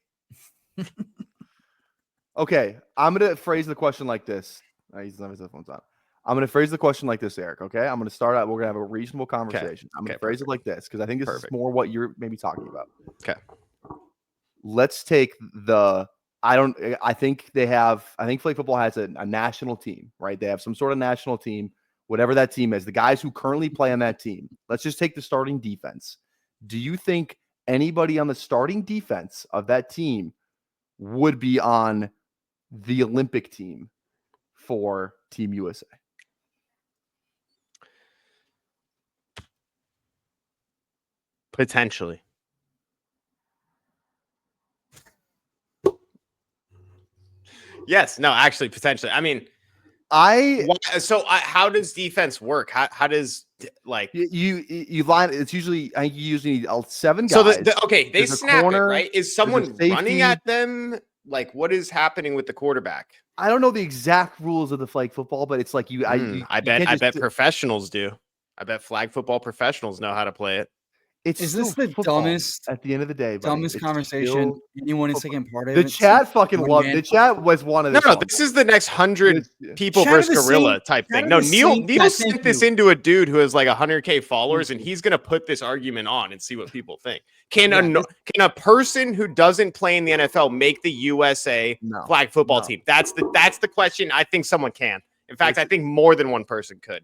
Okay, I'm gonna phrase the question like this. He's not his headphones on. I'm gonna phrase the question like this, Eric. Okay, I'm gonna start out. We're gonna have a reasonable conversation. I'm gonna phrase it like this because I think this is more what you're maybe talking about. Okay. Let's take the. I think flag football has a national team, right? They have some sort of national team, whatever that team is. The guys who currently play on that team. Let's just take the starting defense. Do you think anybody on the starting defense of that team would be on the Olympic team for Team USA? Potentially. Yes. No. Actually, potentially. I mean, how does defense work? How does like you line? It's usually I think you usually need 7 guys. So they There's a snap corner, it, right? Is someone safety. running at them? Like, what is happening with the quarterback? I don't know the exact rules of the flag football, but it's like I bet professionals do. I bet flag football professionals know how to play it. Is this the dumbest at the end of the day? Dumbest conversation anyone is taking part of. The chat fucking loved. The chat was one of the. No, this is the next 100 people versus gorilla type thing. No, Neil sent this into a dude who has like 100K followers, and he's gonna put this argument on and see what people think. Can a person who doesn't play in the NFL make the USA flag football team? That's the question. I think someone can. In fact, I think more than one person could.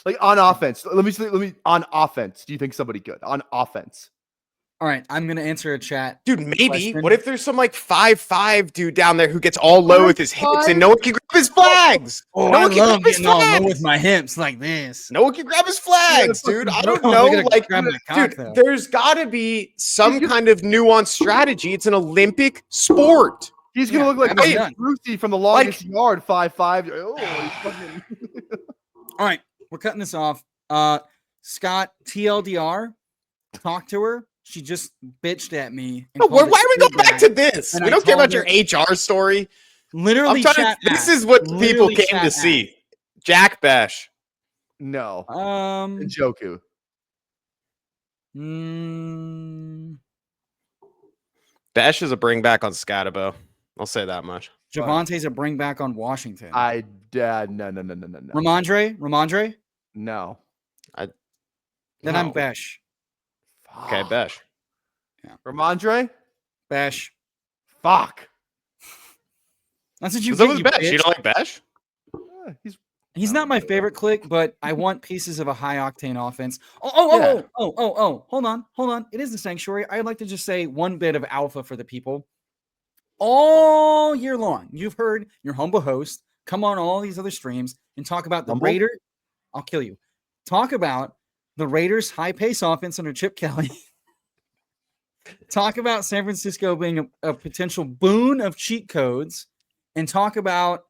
Like on offense, let me on offense. Do you think somebody could on offense? All right, I'm gonna answer a chat, dude. Maybe. Question. What if there's some like 5'5" dude down there who gets all low with his hips and no one can grab his flags? Oh, no one can grab his flags. All low with my hips like this. No one can grab his flags, dude. I don't know. Like, dude, there's got to be some kind of nuanced strategy. It's an Olympic sport. He's gonna look like Brucey from the longest yard, 5'5". Oh, he's fucking... All right. We're cutting this off. Scott, TLDR, talk to her. She just bitched at me. Why are we going back to this? We don't care about your HR story. Literally, this is what people came to see. Jack Bash. No. Njoku. Bash is a bring back on Scatabo. I'll say that much. Javante's a bring back on Washington. No. Ramondre? No. Then I'm Besh. Okay, Besh. Yeah. Ramondre? Besh. Fuck. That's what you get, Besh. You don't like Besh? He's not my favorite click, but I want pieces of a high octane offense. Hold on. It is the sanctuary. I'd like to just say one bit of alpha for the people. All year long, you've heard your humble host come on all these other streams and talk about the Raiders. I'll kill you. Talk about the Raiders' high pace offense under Chip Kelly. Talk about San Francisco being a potential boon of cheat codes, and talk about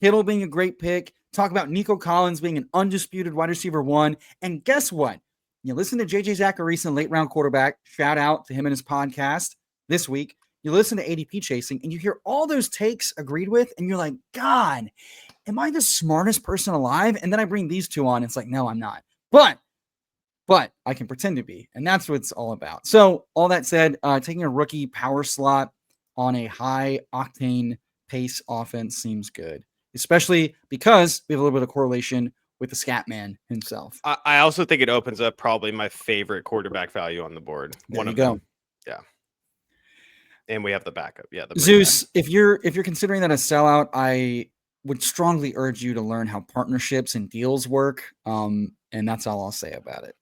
Kittle being a great pick. Talk about Nico Collins being an undisputed wide receiver 1. And guess what? You listen to JJ Zachariason, late round quarterback. Shout out to him and his podcast this week. you listen to ADP chasing, and you hear all those takes agreed with, and you're like, God, am I the smartest person alive? And then I bring these two on. It's like, no, I'm not. But I can pretend to be. And that's what it's all about. So all that said, taking a rookie power slot on a high octane pace offense seems good, especially because we have a little bit of correlation with the scat man himself. I also think it opens up probably my favorite quarterback value on the board. There you go. Yeah. And we have the backup. Yeah. The Zeus, if you're considering that a sellout, I would strongly urge you to learn how partnerships and deals work. And that's all I'll say about it.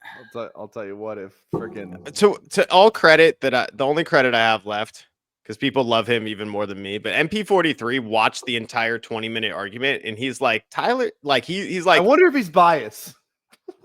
I'll tell you what, if freaking to all credit that the only credit I have left, because people love him even more than me, but MP43 watched the entire 20-minute argument, and he's like, Tyler, like he's like, I wonder if he's biased.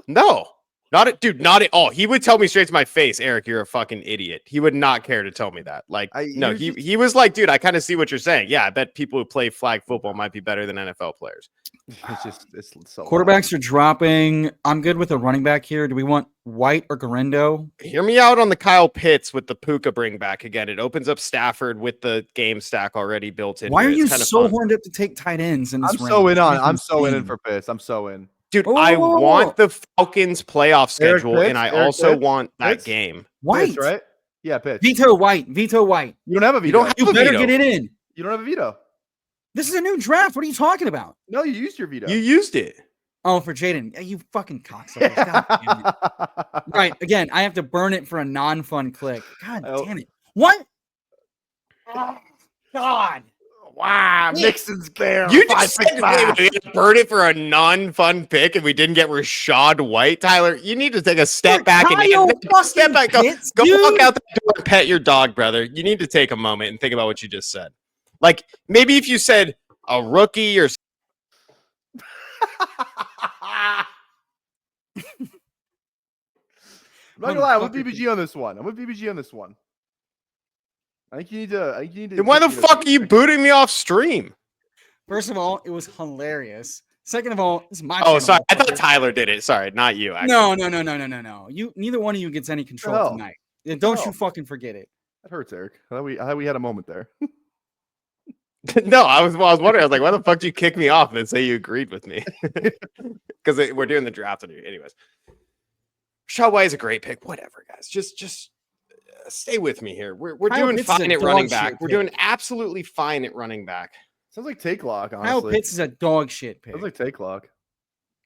No, not at all. He would tell me straight to my face, Eric, you're a fucking idiot. He would not care to tell me that. Like, he was like, dude, I kind of see what you're saying. Yeah, I bet people who play flag football might be better than NFL players. It's so quarterbacks are dropping. I'm good with a running back here. Do we want White or Garendo? Hear me out on the Kyle Pitts with the Puka bring back again. It opens up Stafford with the game stack already built in. Why are you so horned up to take tight ends in this range? I'm so in for Pitts. I'm so in. Dude, I want the Falcons playoff schedule, and I also want that game. White, Pitts, right? Yeah, Pitts. Veto White. You don't have a veto. You better get it in. You don't have a veto. This is a new draft. What are you talking about? No, you used your veto. You used it. Oh, for Jaden. You fucking cocksuckers. Right. Again, I have to burn it for a non-fun click. God damn it. What? Oh, God. Wow. Mixon's there. You just said we burn it for a non-fun pick and we didn't get Rashad White. Tyler, you need to take a step back and step back. Go walk out the door and pet your dog, brother. You need to take a moment and think about what you just said. Like, maybe if you said a rookie or I'm not gonna lie, I'm with BBG on this one. I think you need to. Then why the fuck are you booting me off stream? First of all, it was hilarious. Second of all, this is my channel. Sorry. I thought Tyler did it. Sorry, not you. Actually. No. You neither one of you gets any control tonight. Don't you fucking forget it. That hurts, Eric. I thought we had a moment there. No, I was wondering. I was like, why the fuck did you kick me off and say you agreed with me? Because we're doing the draft. Anyways, Rashad White is a great pick. Whatever, guys. Just stay with me here. We're doing fine at running back. We're doing absolutely fine at running back. Sounds like take lock, honestly. Kyle Pitts is a dog shit pick. Sounds like take lock.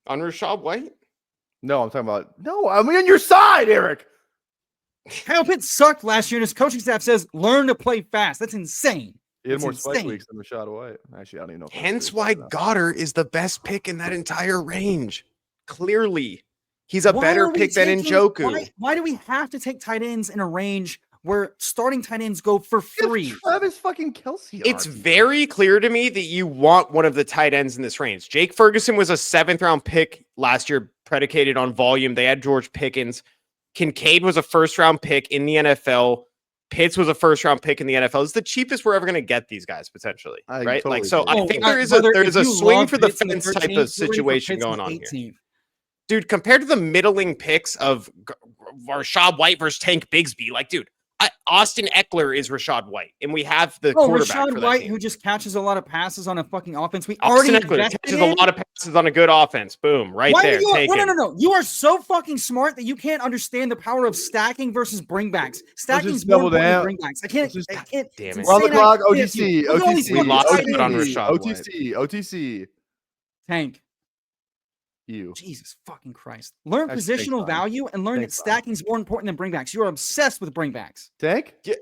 On Rashad White? No, I'm talking about I'm on your side, Eric. Kyle Pitts sucked last year, and his coaching staff says learn to play fast. That's insane. He had more spike weeks than Rashad White. Actually, I don't even know. Hence why Goddard is the best pick in that entire range. Clearly. He's a better pick than Njoku. Why do we have to take tight ends in a range where starting tight ends go for free? Travis fucking Kelce. It's very clear to me that you want one of the tight ends in this range. Jake Ferguson was a 7th-round pick last year, predicated on volume. They had George Pickens. Kincaid was a 1st-round pick in the NFL. Pitts was a 1st-round pick in the NFL. It's the cheapest we're ever going to get these guys potentially, right? Totally I think there is a swing for the fence type of situation going on here. Dude, compared to the middling picks of Rashad White versus Tank Bigsby, like, dude, Austin Eckler is Rashad White, and we have the quarterback Rashad for that White, team. Who just catches a lot of passes on a fucking offense. Austin Eckler catches a lot of passes on a good offense. Boom, right there. No. You are so fucking smart that you can't understand the power of stacking versus bringbacks. Stacking is more important than bringbacks. I can't. Damn it. We're on the clock. OTC. We lost it on Rashad OTC. Tank. You. Jesus fucking Christ. Learn positional value and learn that stacking is more important than bringbacks. You're obsessed with bringbacks. Tank? Yeah.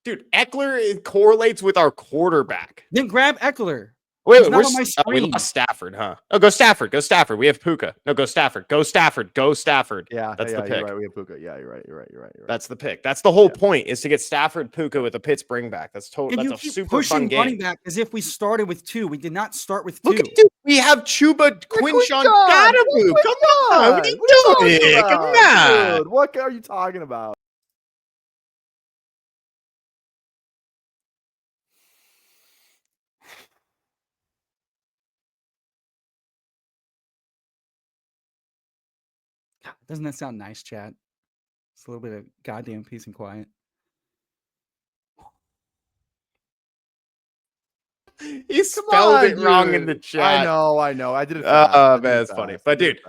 Dude, Eckler correlates with our quarterback. Then grab Eckler. Wait, we lost Stafford, huh? Oh, go Stafford. We have Puka. No, go Stafford. Yeah, that's the pick. You're right. We have Puka. Yeah, you're right. That's the pick. That's the whole point, is to get Stafford Puka with a Pitts bring back. That's totally. That's a super fun game. Running back as if we started with 2. We did not start with 2. Look at we have Chuba Quinshawn Gadabu. Come on, what are you doing? Come on, dude. What are you talking about? Doesn't that sound nice, chat? It's a little bit of goddamn peace and quiet. He spelled it wrong in the dude. chat. I know. I did it fast. It's funny. But dude,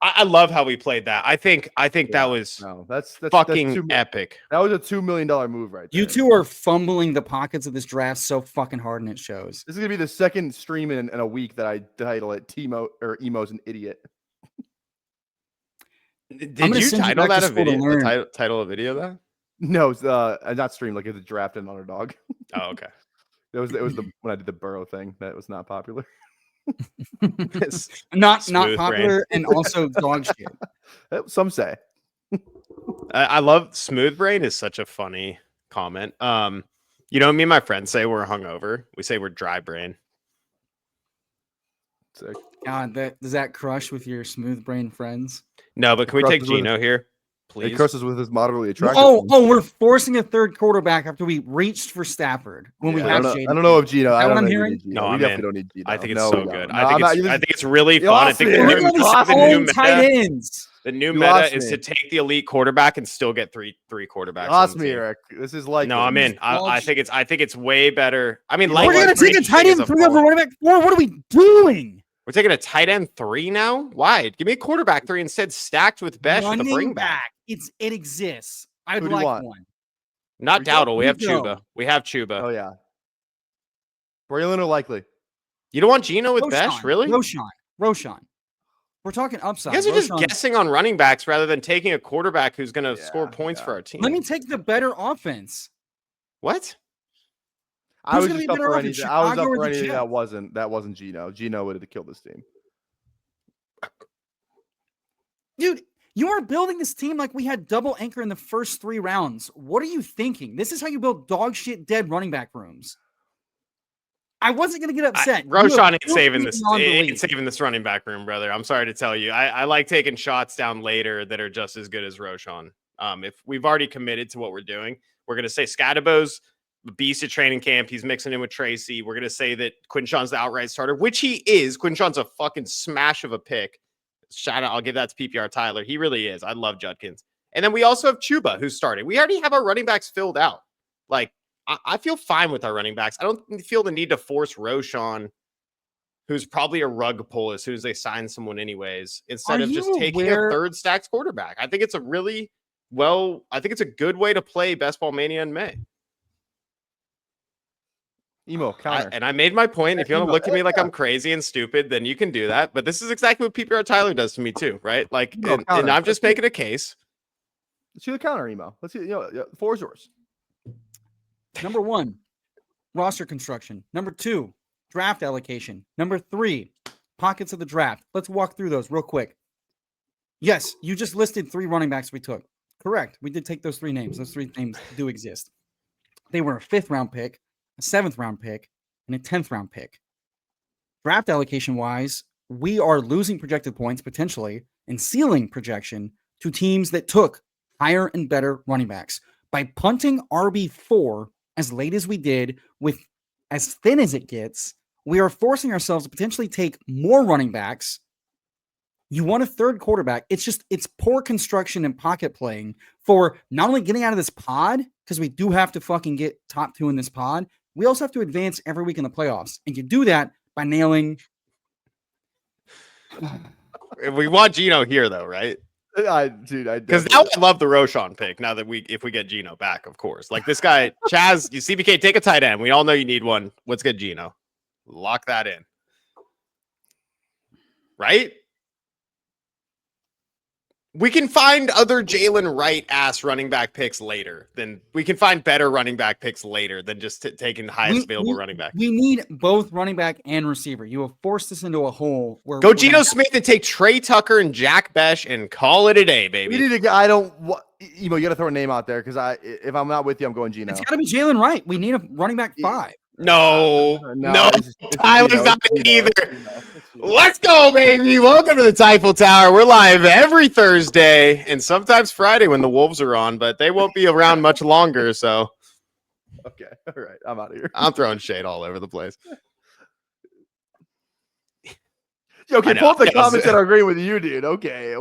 I love how we played that. I think that was that's fucking epic. That was a $2 million move right there. You two are fumbling the pockets of this draft so fucking hard, and it shows. This is gonna be the second stream in a week that I title it Timo or Emo's an idiot. Did you title that a video? Title a video that? No, it's not stream, like it's a draft and underdog. Oh, okay. It was when I did the Burrow thing that was not popular. not popular and also dog shit. Some say. I love smooth brain is such a funny comment. You know, me and my friends say we're hungover. We say we're dry brain. Sick. God, does that crush with your smooth brain friends? No, but can we take Gino here? Please. It crosses with his moderately attractive. Oh, we're forcing a third quarterback after we reached for Stafford when we have Jaden. I don't know if Gino. I don't know. Hearing? No, we definitely don't need Gino. I think it's so good. I think it's really fun. I think the new meta is to take the elite quarterback and still get three quarterbacks. Lost me, Eric. This is like I'm in. I think it's way better. I mean, we're gonna take a tight end 3 over running back 4. What are we doing? We're taking a tight end 3 now? Why? Give me a quarterback 3 instead, stacked with Besh with a bring back. It exists. I'd like one. Not Dowdle. We have Chuba. We have Chuba. Oh, yeah. Braylon or Likely? You don't want Gino with Besh? Really? Roshan. We're talking upside. You guys are just guessing on running backs rather than taking a quarterback who's going to score points for our team. Let me take the better offense. What? I was just up for anything. I was up for anything that wasn't Gino. Gino would have killed this team. Dude, you are building this team like we had double anchor in the first 3 rounds. What are you thinking? This is how you build dog shit dead running back rooms. I wasn't going to get upset. Roshan ain't saving this running back room, brother. I'm sorry to tell you. I like taking shots down later that are just as good as Roshan. If we've already committed to what we're doing, we're going to say Scadabo's beast at training camp. He's mixing in with Tracy. We're going to say that Quinshawn's the outright starter, which he is. Quinshawn's a fucking smash of a pick. Shout out. I'll give that to PPR Tyler. He really is. I love Judkins. And then we also have Chuba, who's starting. We already have our running backs filled out. Like, I feel fine with our running backs. I don't feel the need to force Roshan, who's probably a rug pull as soon as they sign someone anyways, instead of just taking a third stacked quarterback. I think it's a good way to play Best Ball Mania in May. Emo counter. And I made my point. If you want to look at me like I'm crazy and stupid, then you can do that. But this is exactly what PPR Tyler does to me too, right? Like, and I'm just making a case. Let's do the counter, Emo. Let's see. Four is yours. Number 1, roster construction. Number 2, draft allocation. Number 3, pockets of the draft. Let's walk through those real quick. Yes, you just listed 3 running backs we took. Correct. We did take those 3 names. Those 3 names do exist. They were a 5th round pick, a 7th round pick, and a 10th round pick. Draft allocation wise, we are losing projected points potentially and ceiling projection to teams that took higher and better running backs. By punting RB4 as late as we did with as thin as it gets, we are forcing ourselves to potentially take more running backs. You want a third quarterback. It's poor construction and pocket playing for not only getting out of this pod, because we do have to fucking get top 2 in this pod. We also have to advance every week in the playoffs. And you do that by nailing. We want Gino here though, right? Because now I love the Roshan pick. Now that if we get Gino back, of course, like this guy, Chaz, you CBK, take a tight end. We all know you need one. Let's get Gino. Lock that in. Right? We can find other Jalen Wright ass running back picks later. We can find better running back picks later than just taking the highest available running back. We need both running back and receiver. You have forced us into a hole where go Geno Smith and take Trey Tucker and Jack Besh and call it a day, baby. You got to throw a name out there because if I'm not with you, I'm going Geno. It's got to be Jalen Wright. We need a running back 5. No, Tyler's not either. Let's go, baby. Welcome to the Tyffel Tower. We're live every Thursday and sometimes Friday when the Wolves are on, but they won't be around much longer. So, okay, all right, I'm out of here. I'm throwing shade all over the place. Okay, pull up the comments that are agreeing with you, dude. Okay.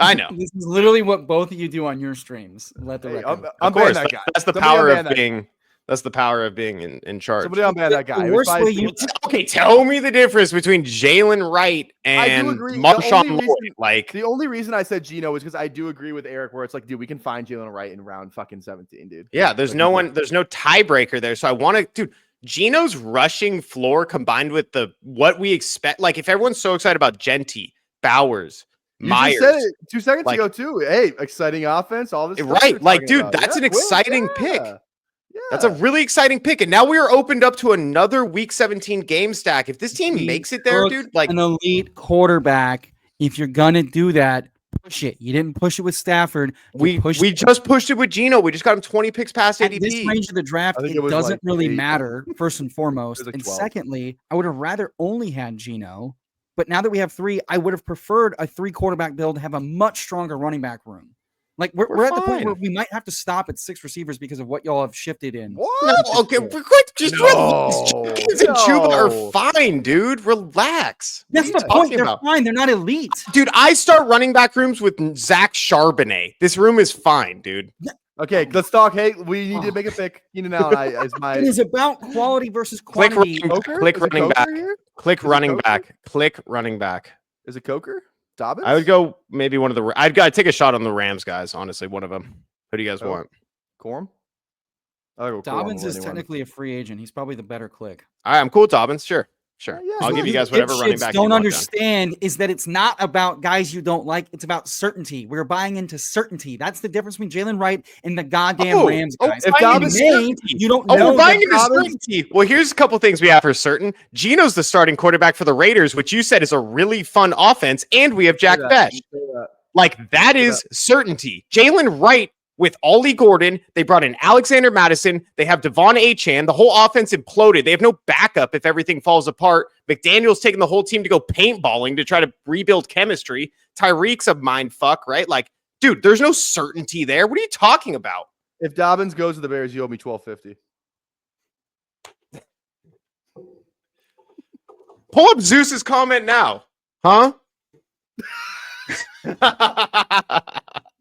I know. This is literally what both of you do on your streams. Let the record. Of course, that guy. That's the power of being That's the power of being in charge. Somebody on bad that guy. The It was worst probably- way you Okay, tell me the difference between Jalen Wright I do and agree. The Marshawn only Lloyd. reason- Like, The only reason I said Geno is because I do agree with Eric, where it's like, dude, we can find Jalen Wright in round fucking 17, dude. yeah, there's Like, no one, there's no tiebreaker there. So I want to, dude. Geno's rushing floor combined with what we expect. Like, if everyone's so excited about Genty, Bowers, You Myers, just said it 2 seconds like- ago too. Hey, exciting offense, all this. Stuff right? we're Like, talking dude, about. that's an Quick, exciting pick. Yeah. That's a really exciting pick. And now we are opened up to another week 17 game stack. If this team He makes it there, took dude, like, an elite quarterback. If you're gonna do that, push it. You didn't push it with Stafford. You pushed we it just pushed it with Geno. We just got him 20 picks past at ADP. this range of the draft. I think It it was doesn't like really 8. matter. First and foremost, like and 12. secondly, I would have rather only had Geno. But now that we have 3, I would have preferred a 3 quarterback build to have a much stronger running back room. Like we're at the point where fine. we might have to stop at 6 receivers because of what y'all have shifted in. No, What? okay, we're quick. Just relax. No, Jenkins and Chuba are no. fine, dude. Relax. That's What the are you point. talking They're about? fine. They're not elite. Dude, I start running back rooms with Zach Charbonnet. This room is fine, dude. Okay, let's talk. Hey, we need to make a pick. Keenan Allen is my It is about quality versus Click quantity. running back. Coker? Click Is it running Coker back. here? Click Is it running Coker? back. Click running back. Is it Coker? Dobbins? I would go maybe one of the. I'd gotta take a shot on the Rams guys. Honestly, one of them. Who do you guys Oh. want? Corum. I go Corum Dobbins over is anyone. technically a free agent. He's probably the better click. All right, I'm cool with Dobbins. Sure. Yeah, I'll give you guys What whatever running back you don't want. Then. understand is that it's not about guys you don't like. It's about certainty. We're buying into certainty. That's the difference between Jalen Wright and the goddamn Rams guys. if buying Dobbins- into May, certainty. you don't Oh, know. we're buying into Dobbins- certainty. Well, here's a couple things we have for certain. Geno's the starting quarterback for the Raiders, which you said is a really fun offense, and we have Jack Say that. Besh. Say that. Like, that is certainty. Jalen Wright with Ollie Gordon. They brought in Alexander Madison. They have Devon Achane. The whole offense imploded. They have no backup if everything falls apart. McDaniel's taking the whole team to go paintballing to try to rebuild chemistry. Tyreek's a mind fuck, right? Like, dude, there's no certainty there. What are you talking about? If Dobbins goes to the Bears, you owe me $12.50. Pull up Zeus's comment now. Huh?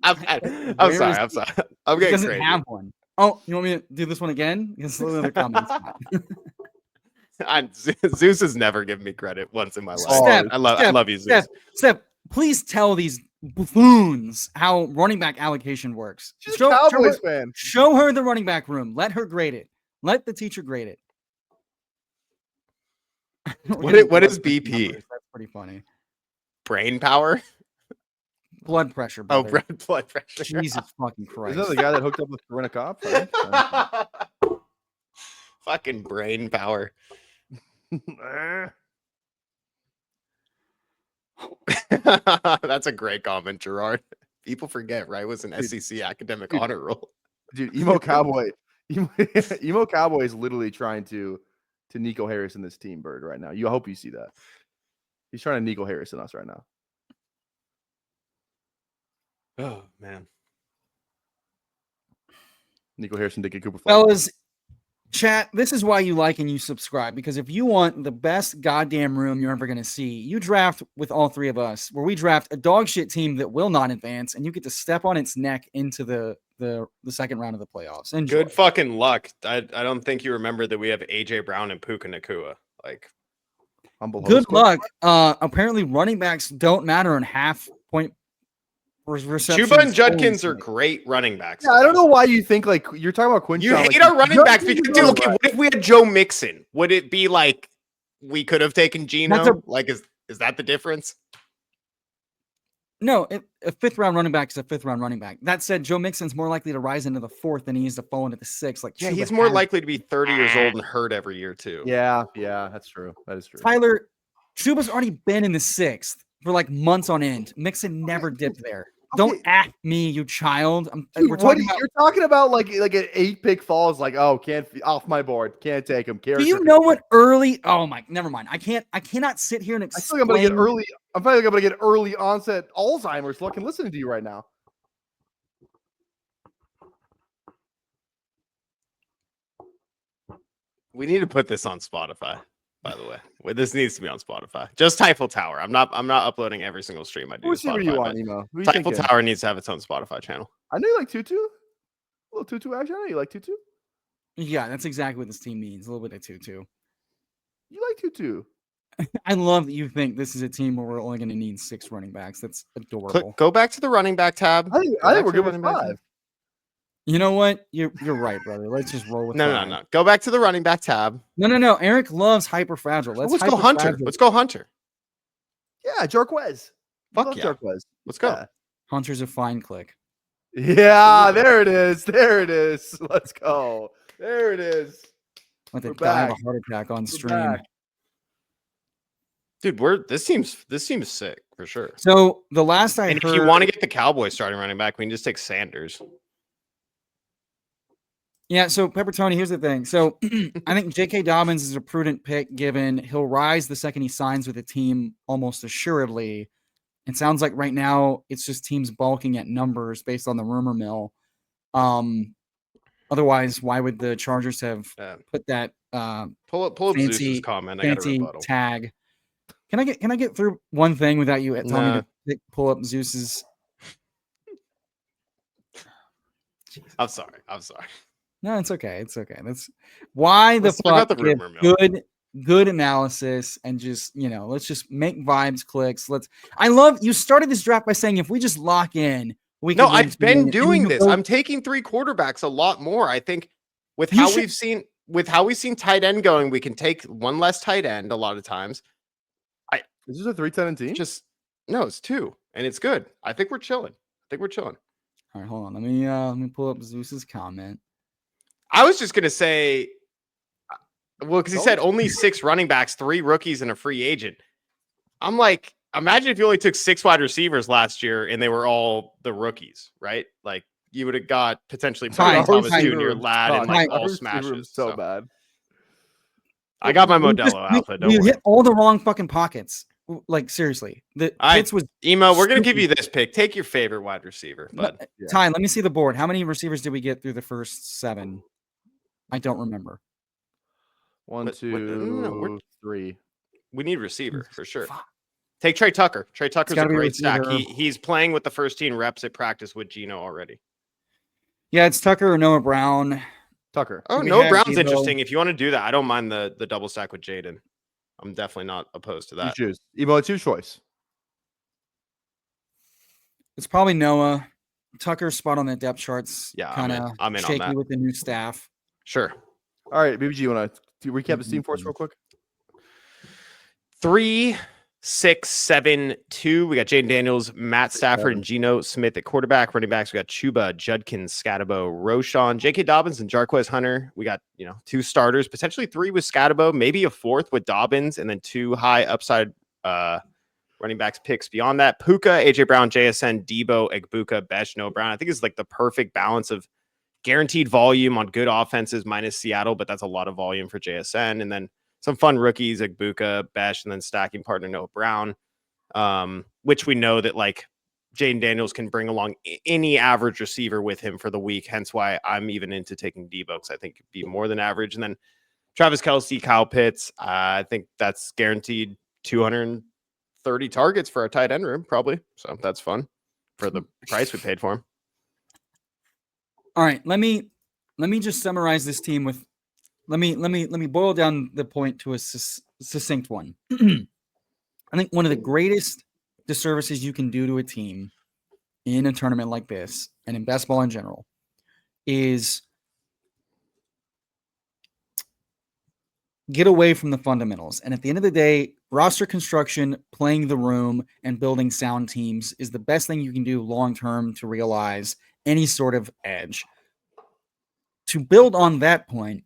I'm sorry. I'm He getting doesn't crazy. have one. Oh, you want me to do this one again? Because the other comments. Zeus has never given me credit once in my life. Steph, I love you, Zeus. Steph, please tell these buffoons how running back allocation works. She's a Cowboys fan. Show her the running back room. Let her grade it. Let the teacher grade it. What is BP? That's pretty funny. Brain power? Blood pressure. Oh, Brother. blood pressure. Jesus fucking Christ. Isn't that the guy that hooked up with Corinna Cobb? Fucking brain power. That's a great comment, Gerard. People forget, right? It was an SEC academic honor roll. Dude, Emo Cowboy. Emo Cowboy is literally trying to Nico Harrison this team, Bird, right now. I hope you see that. He's trying to Nico Harrison us right now. Oh, man. Nico Harrison did get Cooper Flag. Fellas, chat, this is why you like and you subscribe, because if you want the best goddamn room you're ever going to see, you draft with all 3 of us, where we draft a dog shit team that will not advance, and you get to step on its neck into the second round of the playoffs. Enjoy. Good fucking luck. I don't think you remember that we have AJ Brown and Puka Nakua. Like, Humble Good host. luck. Apparently running backs don't matter in half point receptions. Chuba and Judkins only. are great running backs. Yeah, I don't know why you think like you're talking about Quincy. You hate our running backs because, dude, okay, what if we had Joe Mixon? Would it be like we could have taken Geno? Like, is that the difference? No, a 5th round running back is a 5th round running back. That said, Joe Mixon's more likely to rise into the 4th than he is to fall into the 6th. Like, Yeah, Chuba he's more has. likely to be 30 years old and hurt every year too. Yeah, that's true. That is true. Tyler, Chuba's already been in the 6th for like months on end. Mixon never dipped there. Don't at me, you child. Dude, We're talking about. you're talking about like an 8-pick fall is like, oh, can't off my board, can't take him. Do you know what early? Oh my, never mind. I cannot sit here and I explain. feel like I'm gonna get early. I'm probably gonna get early onset Alzheimer's looking listening to you right now. We need to put this on Spotify, by the way. This needs to be on Spotify. Just Tyffel Tower. I'm not uploading every single stream I do. Who's to what do you Spotify, want, but Emo? Who you Tyffel thinking? Tower needs to have its own Spotify channel. I know you like Tutu. A little Tutu action. I know you like Tutu. Yeah, that's exactly what this team needs. A little bit of Tutu. You like Tutu? I love that you think this is a team where we're only going to need 6 running backs. That's adorable. Go back to the running back tab. I think Go back we're to the good with running back tab. 5. You know what? You're right, brother. Let's just roll with No, 5. no. Go back to the running back tab. No. Eric loves hyper fragile. Let's go Hunter. Let's go Hunter. Yeah, Jarquez. Fuck yeah. Jarquez. Let's go. Yeah. Hunter's a fine click. Yeah, there it is. There it is. Let's go. There it is. Like the We're guy have back. a heart attack on We're stream. back. Dude, this seems sick for sure. So the last I And heard, if you want to get the Cowboys starting running back, we can just take Sanders. yeah. So Pepperoni, here's the thing. So I think J.K. Dobbins is a prudent pick, given he'll rise the second he signs with a team almost assuredly. It sounds like right now it's just teams balking at numbers based on the rumor mill. Otherwise, why would the Chargers have put that pull up fancy, Zeus's comment? I got a fancy rebuttal. tag? Can I get through one thing without you telling me to pull up Zeus's? I'm sorry. No, it's okay. It's okay. That's why Let's the talk about fuck the rumor mill. good analysis and just, let's just make vibes clicks. I love you started this draft by saying if we just lock in, we can. No, I've been doing this. Go, I'm taking 3 quarterbacks a lot more. I think with how we've seen tight end going, we can take one less tight end a lot of times. Is this a 3-10 team? No, it's 2, and it's good. I think we're chilling. All right, hold on. Let me pull up Zeus's comment. I was just gonna say, well, because he said only 6 running backs, 3 rookies, and a free agent. I'm like, imagine if you only took 6 wide receivers last year and they were all the rookies, right? Like you would have got potentially Brian Thomas Jr., Ladd, and like all smashes. So bad. I got my Modelo Alpha. Don't you worry. hit all the wrong fucking pockets. Like seriously, the Pitts was Emo. We're gonna give you this pick. Take your favorite wide receiver. But Ty, let me see the board. How many receivers did we get through the first 7? I don't remember. 1, 2, 3. We need receiver for sure. Take Trey Tucker. Trey Tucker's a great stack. He's playing with the first team reps at practice with Geno already. Yeah, it's Tucker or Noah Brown. Tucker. Oh, Noah Brown's interesting. If you want to do that, I don't mind the double stack with Jaden. I'm definitely not opposed to that. You choose. Emo, it's your choice. It's probably Noah. Tucker's spot on the depth charts. Yeah, kind of shaky on that. With the new staff. Sure. All right, BBG, you want to recap the team for us real quick? 3, 6, 7, 2. We got Jaden Daniels, Matt Stafford, and Geno Smith at quarterback. Running backs, we got Chuba, Judkins, Scatabo, Roshan, J.K. Dobbins, and Jarquez Hunter. We got 2 starters, potentially 3 with Scatabo, maybe a 4th with Dobbins, and then 2 high upside running backs picks beyond that. Puka, AJ Brown, JSN, Debo, Egbuka, Besh, Noah Brown. I think it's like the perfect balance of guaranteed volume on good offenses minus Seattle, but that's a lot of volume for JSN. And then some fun rookies, Egbuka, Besh, and then stacking partner Noah Brown, which we know that like Jaden Daniels can bring along any average receiver with him for the week. Hence why I'm even into taking Debo because I think it'd be more than average. And then Travis Kelce, Kyle Pitts. I think that's guaranteed 230 targets for a tight end room, probably. So that's fun for the price we paid for him. All right, let me just summarize this team with let me boil down the point to a succinct one. I think one of the greatest disservices you can do to a team in a tournament like this and in best ball in general is get away from the fundamentals. And at the end of the day, roster construction, playing the room, and building sound teams is the best thing you can do long-term to realize any sort of edge. To build on that point,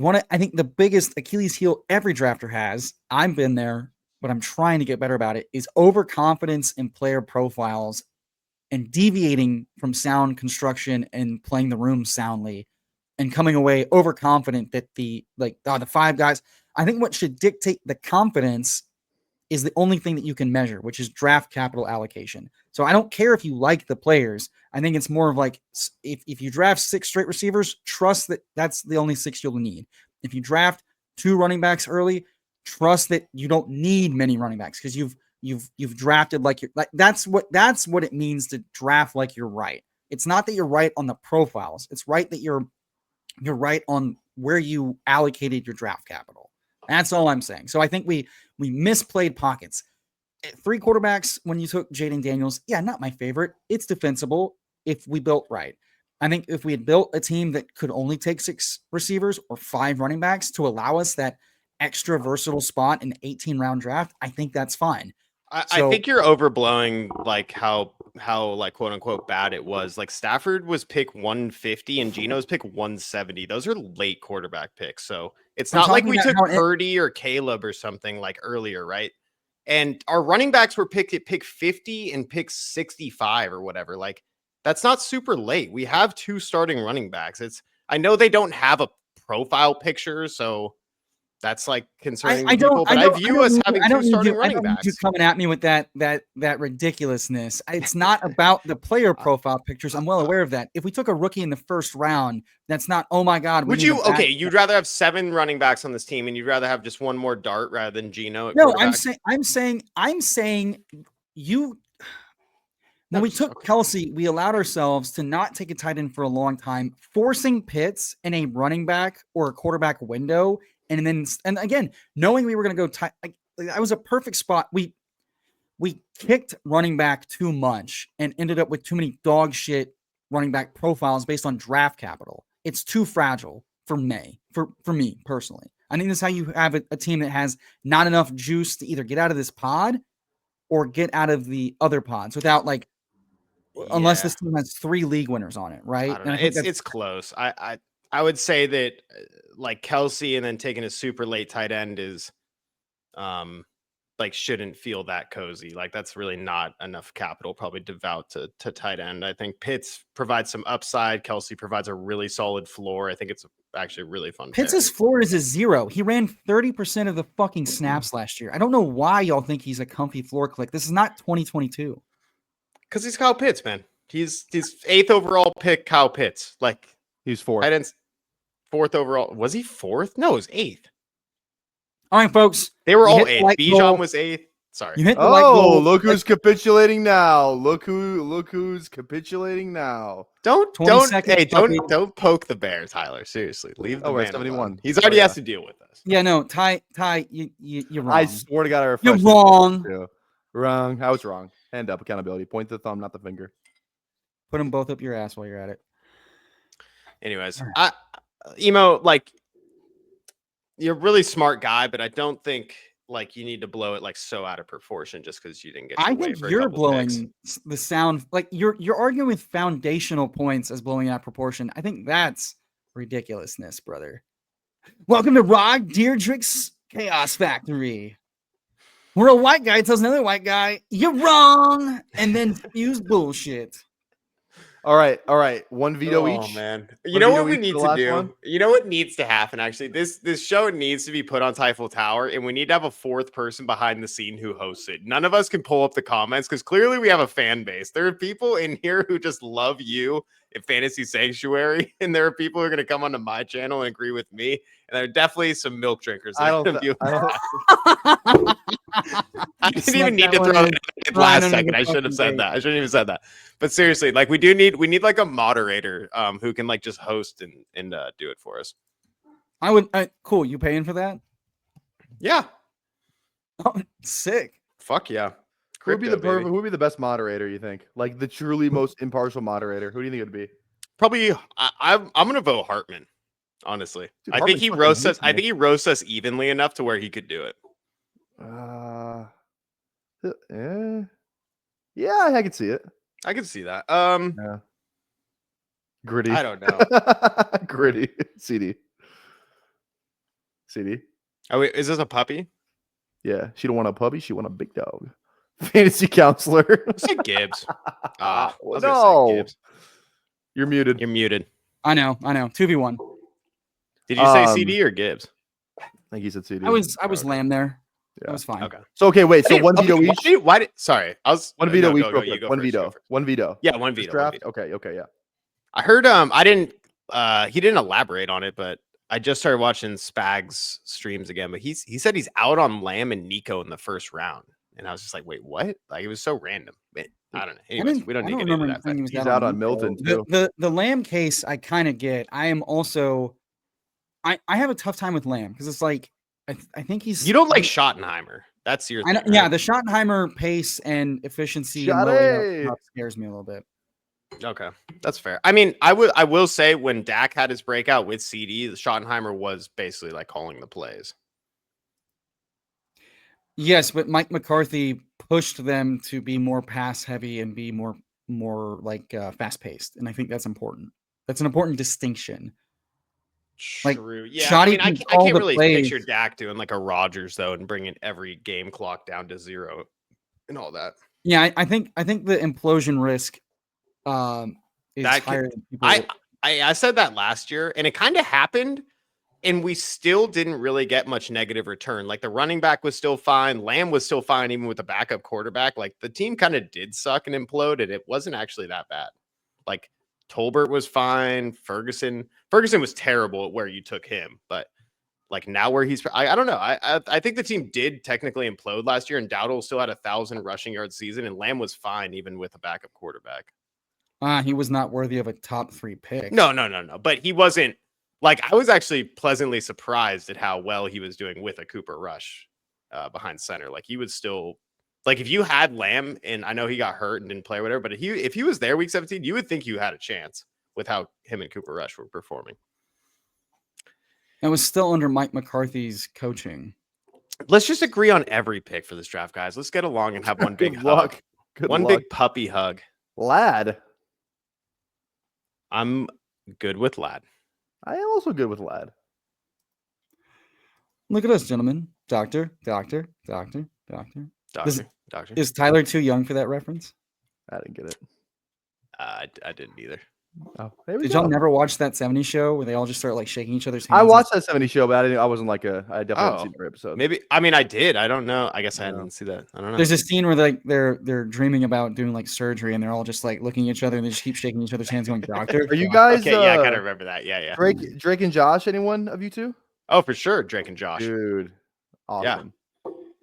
I think the biggest Achilles heel every drafter has, I've been there, but I'm trying to get better about it, is overconfidence in player profiles and deviating from sound construction and playing the room soundly and coming away overconfident that the 5 guys. I think what should dictate the confidence is the only thing that you can measure, which is draft capital allocation. So I don't care if you like the players. I think it's more of like, if you draft 6 straight receivers, trust that that's the only 6 you'll need. If you draft 2 running backs early, trust that you don't need many running backs because you've drafted like you're like, that's what it means to draft like you're right. It's not that you're right on the profiles. It's right that you're you're right on where you allocated your draft capital. That's all I'm saying. So I think we misplayed pockets. 3 quarterbacks when you took Jaden Daniels, yeah, not my favorite. It's defensible if we built right. I think if we had built a team that could only take 6 receivers or 5 running backs to allow us that extra versatile spot in the 18-round draft, I think that's fine. I think you're overblowing like how like quote unquote bad it was. Like Stafford was pick 150 and Geno's pick 170. Those are late quarterback picks. So it's I'm not like talking we about took how it- Purdy or Caleb or something like earlier, right? And our running backs were picked at pick 50 and pick 65 or whatever. Like that's not super late. We have 2 starting running backs. I know they don't have a profile picture, so that's like concerning I people, but I view us having 2 starting I running don't need you backs. coming at me with that ridiculousness. It's not about the player profile pictures. I'm well aware of that. If we took a rookie in the first round, that's not, oh my God. Would you, okay, you'd rather have 7 running backs on this team and you'd rather have just one more dart rather than Geno at No, quarterback? I'm saying you, when we took Kelsey, we allowed ourselves to not take a tight end for a long time, forcing Pitts in a running back or a quarterback window. And again, knowing we were going to go tight, that was a perfect spot. We kicked running back too much and ended up with too many dog shit running back profiles based on draft capital. It's too fragile for me personally. I think this is how you have a team that has not enough juice to either get out of this pod or get out of the other pods without unless this team has 3 league winners on it, right? I don't know. It's close. I would say that like Kelsey and then taking a super late tight end is like shouldn't feel that cozy. Like that's really not enough capital probably devout to tight end. I think Pitts provides some upside. Kelsey provides a really solid floor. I think it's actually really fun. Pitts' floor is a 0. He ran 30% of the fucking snaps last year. I don't know why y'all think he's a comfy floor click. This is not 2022. Because he's Kyle Pitts, man. He's 8th overall pick, Kyle Pitts. Like He's 4th. I didn't 4th overall. Was he 4th? No, it was 8th. All right, folks. They were all 8th. Bijan was 8th. Sorry. You hit the like goal. Look who's capitulating now. Look who's capitulating now. Don't poke the bear, Tyler. Seriously. Leave the man 71. Alone. He's already has to deal with us. Yeah, no, Ty, you're wrong. I swear to God, I refreshed. You're wrong. Wrong. I was wrong. Hand up, accountability. Point the thumb, not the finger. Put them both up your ass while you're at it. Anyways, Emo, like you're a really smart guy, but I don't think like you need to blow it like so out of proportion just because you didn't get. I think you're blowing the sound like you're arguing with foundational points as blowing out of proportion. I think that's ridiculousness, brother. Welcome to Rod Deirdrick's Chaos Factory. Where a white guy tells another white guy, "You're wrong," and then spews bullshit. All right. One veto each. Oh man. You know what we need to do? One? You know what needs to happen actually? This show needs to be put on Tyffel Tower and we need to have a 4th person behind the scene who hosts it. None of us can pull up the comments because clearly we have a fan base. There are people in here who just love you in Fantasy Sanctuary, and there are people who are going to come onto my channel and agree with me. And there are definitely some milk drinkers. I didn't even need to throw that in last second. I should have said that. I shouldn't even said that. But seriously, like we need like a moderator who can like just host and do it for us. I would. Cool. You paying for that? Yeah. Oh, sick. Fuck yeah. Who would be the best moderator, you think? Like the truly most impartial moderator. Who do you think it would be? Probably I'm gonna vote Hartman, honestly. Dude, I think he roasts us. I think he roasts us evenly enough to where he could do it. Yeah, I can see it. I can see that. Yeah. Gritty. I don't know. Gritty. CD. Oh wait, is this a puppy? Yeah, she don't want a puppy. She want a big dog. Fantasy counselor. Say Gibbs. No. Gibbs. You're muted. You're muted. I know. 2v1. Did you say CD or Gibbs? I think he said CD. I was lamb there. Yeah. That was fine. Okay. So wait. So one veto each. Sorry, I was one veto each. One veto. One veto. Yeah, one veto. Draft. Okay. Yeah. I heard. I didn't. He didn't elaborate on it, but I just started watching Spag's streams again. But he said he's out on Lamb and Nico in the first round. And I was just like, wait, what? Like, it was so random. I don't know. I Anyways, didn't, we don't I need to don't get into remember that. thinking he was He's out on Nico. Milton, too. The Lamb case, I kind of get. I am also, I have a tough time with Lamb because it's like, I think he's. You don't like Schottenheimer. That's your I know, thing, yeah, right? the Schottenheimer pace and efficiency and low Schotty! stuff scares me a little bit. Okay, that's fair. I mean, I will say when Dak had his breakout with CD, the Schottenheimer was basically like calling the plays. Yes, but Mike McCarthy pushed them to be more pass heavy and be more like fast paced, and I think that's important. That's an important distinction. Like, True. Yeah. I Shoddy mean, I can can't call the really plays. picture Dak doing like a Rodgers though and bringing every game clock down to 0 and all that. Yeah, I think the implosion risk is That higher could, than people. I said that last year, and it kind of happened, and we still didn't really get much negative return. Like the running back was still fine, Lamb was still fine, even with the backup quarterback. Like the team kind of did suck and implode, and it wasn't actually that bad. Like Tolbert was fine, Ferguson was terrible at where you took him, but like now where he's, I don't know. I think the team did technically implode last year, and Dowdle still had 1,000 rushing yard season, and Lamb was fine even with a backup quarterback. He was not worthy of a top 3 pick. No. But he wasn't like, I was actually pleasantly surprised at how well he was doing with a Cooper Rush behind center. Like he was still like, if you had Lamb, and I know he got hurt and didn't play or whatever, but if he was there week 17, you would think you had a chance with how him and Cooper Rush were performing. It was still under Mike McCarthy's coaching. Let's just agree on every pick for this draft, guys. Let's get along and have one big hug. One big puppy hug. Lad. I'm good with Lad. I am also good with Lad. Look at us, gentlemen. Doctor. Is Tyler too young for that reference? I didn't get it. I didn't either. Oh, there we Did go. y'all never watch that 70s show where they all just start like shaking each other's hands? I watched that 70 show, but I wasn't like I definitely haven't seen every episode. Maybe, I mean, I did. I don't know. I guess I didn't see that. I don't know. There's a scene where like they're dreaming about doing like surgery, and they're all just like looking at each other, and they just keep shaking each other's hands, going, "Doctor." Are you guys? Okay, yeah, I kind of remember that. Yeah. Drake and Josh. Anyone of you two? Oh, for sure, Drake and Josh. Dude, awesome.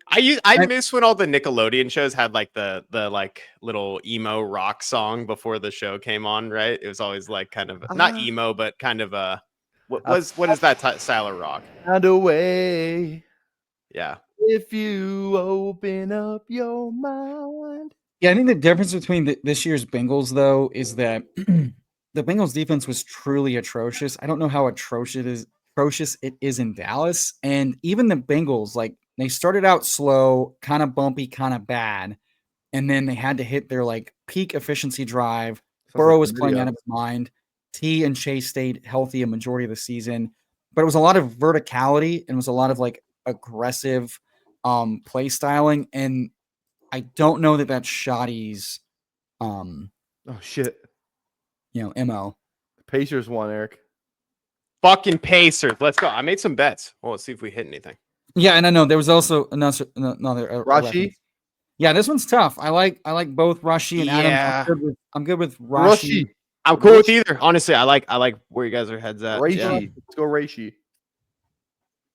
I miss when all the Nickelodeon shows had like the like little emo rock song before the show came on, right? It was always like kind of not emo, but kind of what is that style of rock? And away. Yeah. If you open up your mind. Yeah, I think the difference between this year's Bengals though is that the Bengals defense was truly atrocious. I don't know how atrocious it is in Dallas, and even the Bengals, like, they started out slow, kind of bumpy, kind of bad, and then they had to hit their like peak efficiency drive. Burrow was playing out of his mind. T and Chase stayed healthy a majority of the season, but it was a lot of verticality and it was a lot of like aggressive play styling, and I don't know that that's Shoddy's oh shit, MO. The Pacers won, Eric. Fucking Pacers. Let's go. I made some bets. Well, let's see if we hit anything. Yeah, and I know there was also another Rashi. Yeah, this one's tough. I like both Rashi and Adam. Yeah. I'm good with Rashi. I'm cool with either. Honestly, I like where you guys are heads at. Rashi. Yeah. Let's go Rashi.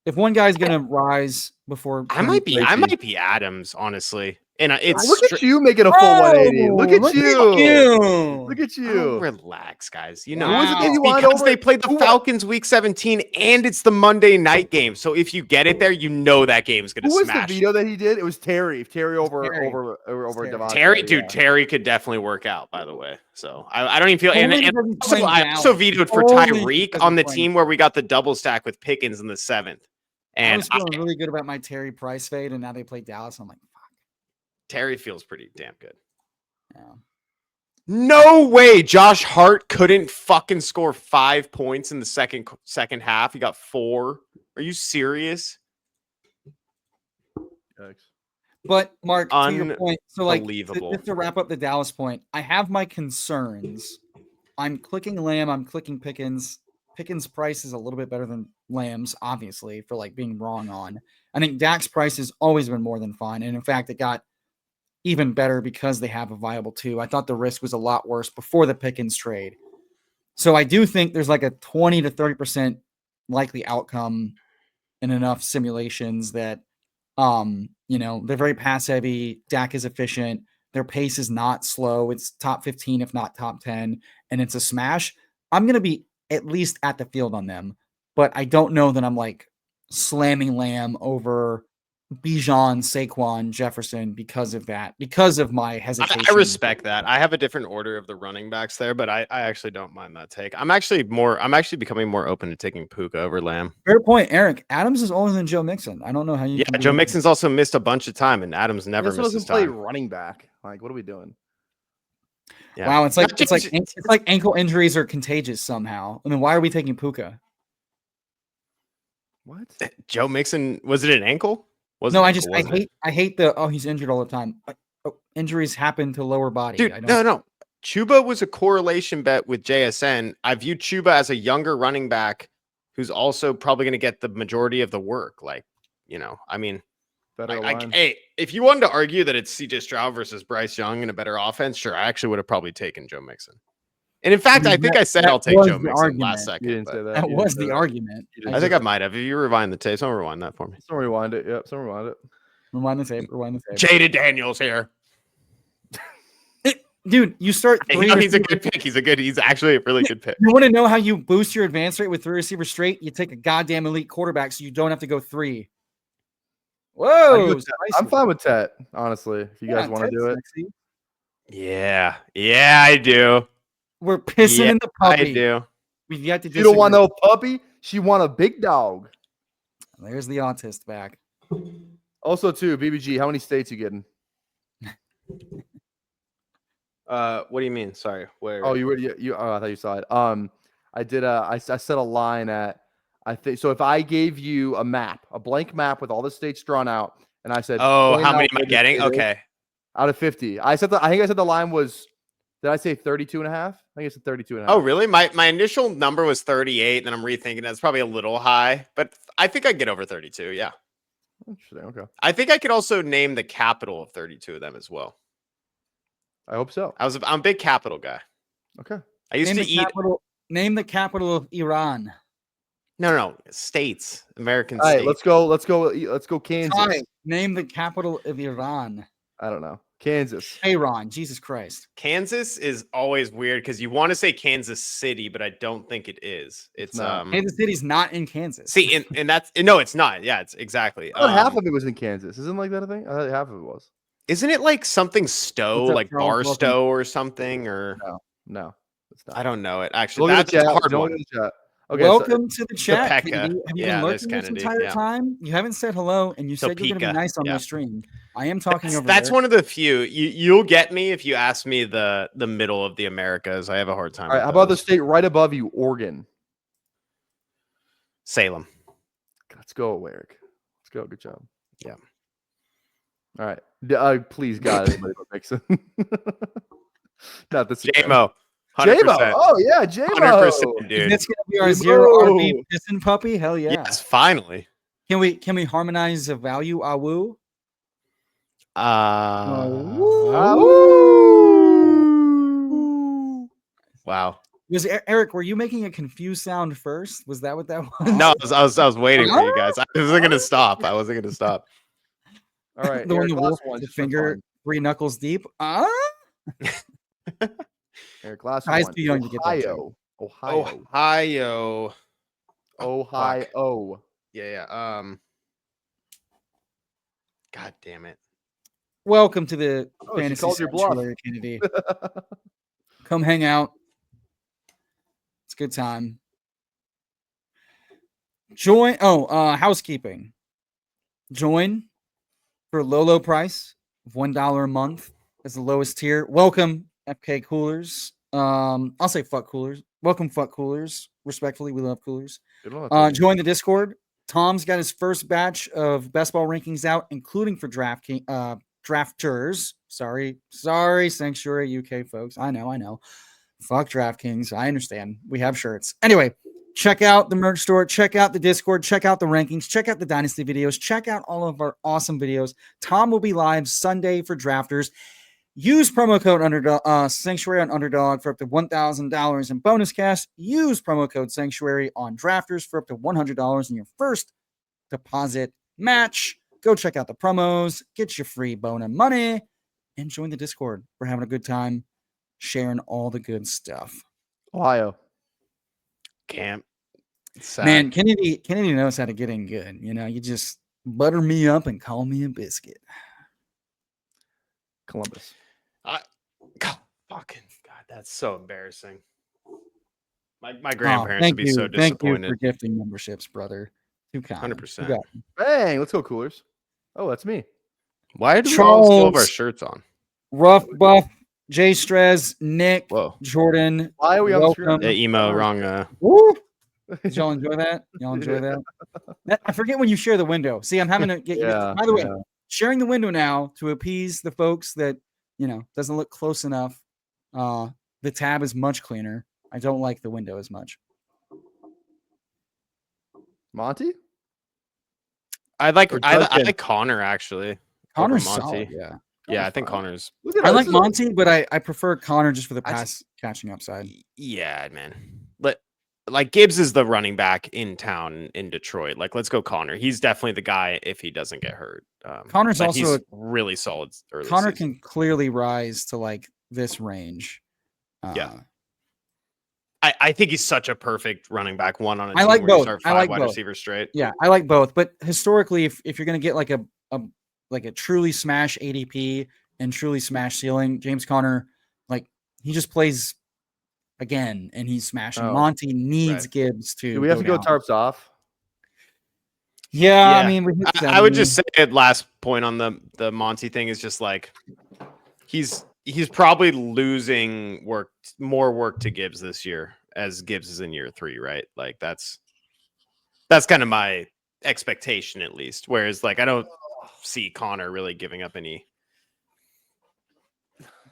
If one guy's gonna rise before, I might be Adams, honestly. And it's look at you making a full 180. Look at you. Look at you. Oh, relax, guys. You know, Who is it that it's you want because over? they played the Falcons week 17 and it's the Monday night game. So if you get it there, you know that game's gonna Who was smash. the veto that he did? It was Terry. Terry over Devontae. Terry, dude, Terry could definitely work out, by the way. So I don't even feel, and also, I also vetoed for Tyreek on the team where we got the double stack with Pickens in the 7th. And I was feeling really good about my Terry Price fade, and now they play Dallas. I'm like, fuck. Terry feels pretty damn good. Yeah. No way Josh Hart couldn't fucking score 5 points in the second half. He got 4. Are you serious? But Mark, to your point, so like Unbelievable. just to wrap up the Dallas point, I have my concerns. I'm clicking Lamb, I'm clicking Pickens. Pickens' price is a little bit better than Lamb's, obviously, for like being wrong on. I think Dak's price has always been more than fine. And in fact, it got even better because they have a viable 2. I thought the risk was a lot worse before the Pickens trade. So I do think there's like a 20 to 30% likely outcome in enough simulations that They're very pass heavy. Dak is efficient. Their pace is not slow. It's top 15, if not top 10, and it's a smash. I'm going to be at least at the field on them, but I don't know that I'm like slamming Lamb over Bijan, Saquon, Jefferson because of that, because of my hesitation. I respect that. I have a different order of the running backs there, but I actually don't mind that take. I'm actually becoming more open to taking Puka over Lamb. Fair point, Eric. Adams is older than Joe Mixon. I don't know how you. Yeah, Joe Mixon's also missed a bunch of time, and Adams never misses doesn't play time. running back. Like, what are we doing? Yeah. Wow, it's like ankle injuries are contagious somehow. I mean, why are we taking Puka? What? Joe Mixon, was it an ankle? I hate the he's injured all the time. Injuries happen to lower body. Dude, no. Chuba was a correlation bet with JSN. I view Chuba as a younger running back who's also probably going to get the majority of the work. Like, I mean, hey, if you wanted to argue that it's CJ Stroud versus Bryce Young in a better offense, sure, I actually would have probably taken Joe Mixon. And in fact, I think I said I'll take Joe Mixon last second. You didn't say that. That was the argument. I think I might have. If you rewind the tape, someone rewind that for me. Someone rewind it. Yep, someone rewind it. Rewind the tape. Jada Daniels here. Dude, you start three. He's a good pick. He's actually a really good pick. You want to know how you boost your advance rate with 3 receivers straight? You take a goddamn elite quarterback so you don't have to go 3. Whoa. I'm fine with Tet, honestly, if you guys want to do it. Sexy. Yeah, I do. We're pissing in the puppy. I do. We've yet to disagree. You don't want no puppy? She want a big dog. There's the autist back. Also, too, BBG, how many states you getting? What do you mean? Sorry. Where? Oh, I thought you saw it. I did I set a line at, I think, so if I gave you a blank map with all the states drawn out, and I said, how many am I getting? Okay. Out of 50. I think I said the line was, did I say 32 and a half? I think I said 32 and a half. Oh, really? My initial number was 38, and then I'm rethinking that's probably a little high, but I think I get over 32. Yeah. Interesting. Okay. I think I could also name the capital of 32 of them as well. I hope so. I'm a big capital guy. Okay. I used to eat. Name the capital of Iran. No, states, American states. All right, let's go Kansas. Sorry, name the capital of Iran. I don't know. Kansas. Iran. Jesus Christ. Kansas is always weird because you want to say Kansas City, but I don't think it is. It's Kansas City's not in Kansas. See, and that's no, it's not. Yeah, it's exactly. Half of it was in Kansas. Isn't like that a thing? I thought half of it was. Isn't it like something Stowe, like Barstow or something? Or no, it's not. I don't know it. Actually, that's a hard one. Okay, welcome to the chat. Have you been lurking this Kennedy, entire time? You haven't said hello, and you said you're going to be nice on my stream. I am talking over That's there. one of the few. You'll get me if you ask me the middle of the Americas. I have a hard time. All right, how about the state right above you, Oregon? Salem. Let's go, Eric. Let's go. Good job. Yeah. All right. Please, God, everybody but Mixon. Not this. JMO. 100%. JMO. Oh yeah, JMO. 100%, dude. It's gonna be our zero RB pissing puppy. Hell yeah! Yes, finally. Can we harmonize the value? Awoo. Wow. Was Eric? Were you making a confused sound first? Was that what that was? No, I was waiting for you guys. I wasn't gonna stop. All right, the Eric, one the finger 3 knuckles deep. Eric, last one. Too young to get that. Ohio. Yeah. God damn it. Welcome to the Fantasy called your bluff, Kennedy. Come hang out. It's a good time. Join. Housekeeping. Join for a low price of $1 a month as the lowest tier. Welcome, FK Coolers. I'll say fuck coolers. Welcome, fuck coolers. Respectfully, we love coolers. Join the Discord. Tom's got his first batch of best ball rankings out, including for drafters. Sorry, Sanctuary UK folks. I know. Fuck DraftKings. I understand. We have shirts. Anyway, check out the merch store. Check out the Discord. Check out the rankings. Check out the Dynasty videos. Check out all of our awesome videos. Tom will be live Sunday for drafters. Use promo code Sanctuary on Underdog for up to $1,000 in bonus cash. Use promo code Sanctuary on drafters for up to $100 in your first deposit match. Go check out the promos, get your free Bona money, and join the Discord. We're having a good time sharing all the good stuff. Ohio. Camp. Sad. Man, Kennedy knows how to get in good. You just butter me up and call me a biscuit. Columbus. Fucking God, that's so embarrassing. My grandparents would be so Thank disappointed. you for gifting memberships, brother. Too kind. 100%. Bang, let's go, Coolers. Oh, that's me. Why do we all still have our Charles. shirts on? Rough Buff, Jay Strez, Nick, Whoa. Jordan. Why are we on the screen? welcome. Yeah, emo, wrong. Woo! Did y'all enjoy that? Y'all enjoy that? I forget when you share the window. See, I'm having to get you. By the way, sharing the window now to appease the folks that, doesn't look close enough. The tab is much cleaner. I don't like the window as much. Monty? I like Connor, actually. Connor's over Monty. solid, yeah. Yeah, I think Connor's. I like Monty, but I prefer Connor just for the pass catching upside. Yeah, man. Like Gibbs is the running back in town in Detroit. Like, let's go Connor. He's definitely the guy if he doesn't get hurt. Connor's also he's really solid early Connor season. can clearly rise to like this range. Yeah. I think he's such a perfect running back one on a team like where both. you start I 5 like wide both. receivers straight. Yeah, I like both. But historically, if you're gonna get like a truly smash ADP and truly smash ceiling, James Conner, like he just plays again and he's smashing. Monty needs Gibbs to. Do we have to go tarps off? Yeah, I mean, I would just say at last point on the Monty thing is just like he's probably losing more work to Gibbs this year as Gibbs is in year 3, right? Like that's kind of my expectation at least. Whereas like I don't see Connor really giving up any.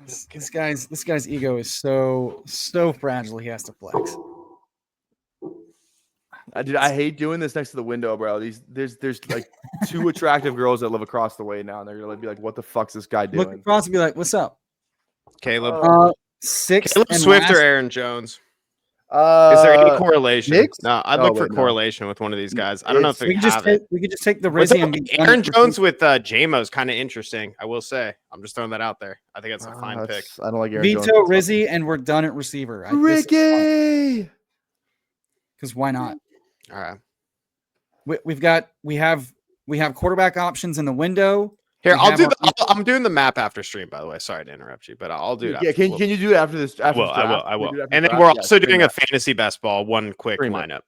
This guy's ego is so fragile. He has to flex. I hate doing this next to the window, bro. There's like 2 attractive girls that live across the way now, and they're gonna be like, "What the fuck's this guy doing?" Look across and be like, "What's up, Caleb?" 6 Caleb and Swift last... or Aaron Jones? Is there any correlation? Knicks? No, I'd look for correlation with one of these guys. I don't know if we could just take the Rizzy and Aaron Jones with JMO is kind of interesting. I will say. I'm just throwing that out there. I think that's a fine pick. I don't like Aaron Vito Jones. Rizzy, and we're done at receiver. Ricky, because why not? All right. We have quarterback options in the window. Here, I'm doing the map after stream, by the way. Sorry to interrupt you, but I'll do it. Yeah, can you do it after this? I will. And then we're also doing a fantasy best ball, one quick lineup.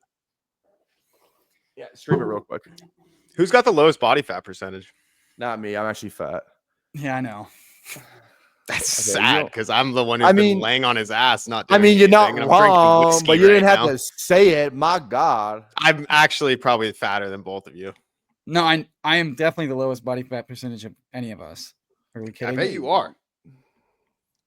Yeah, stream it real quick. Who's got the lowest body fat percentage? Not me. I'm actually fat. Yeah, I know. That's sad because I'm the one who's been laying on his ass. Not. You're not wrong, but you didn't have to say it. My God, I'm actually probably fatter than both of you. No, I am definitely the lowest body fat percentage of any of us. Are we kidding? I bet you are.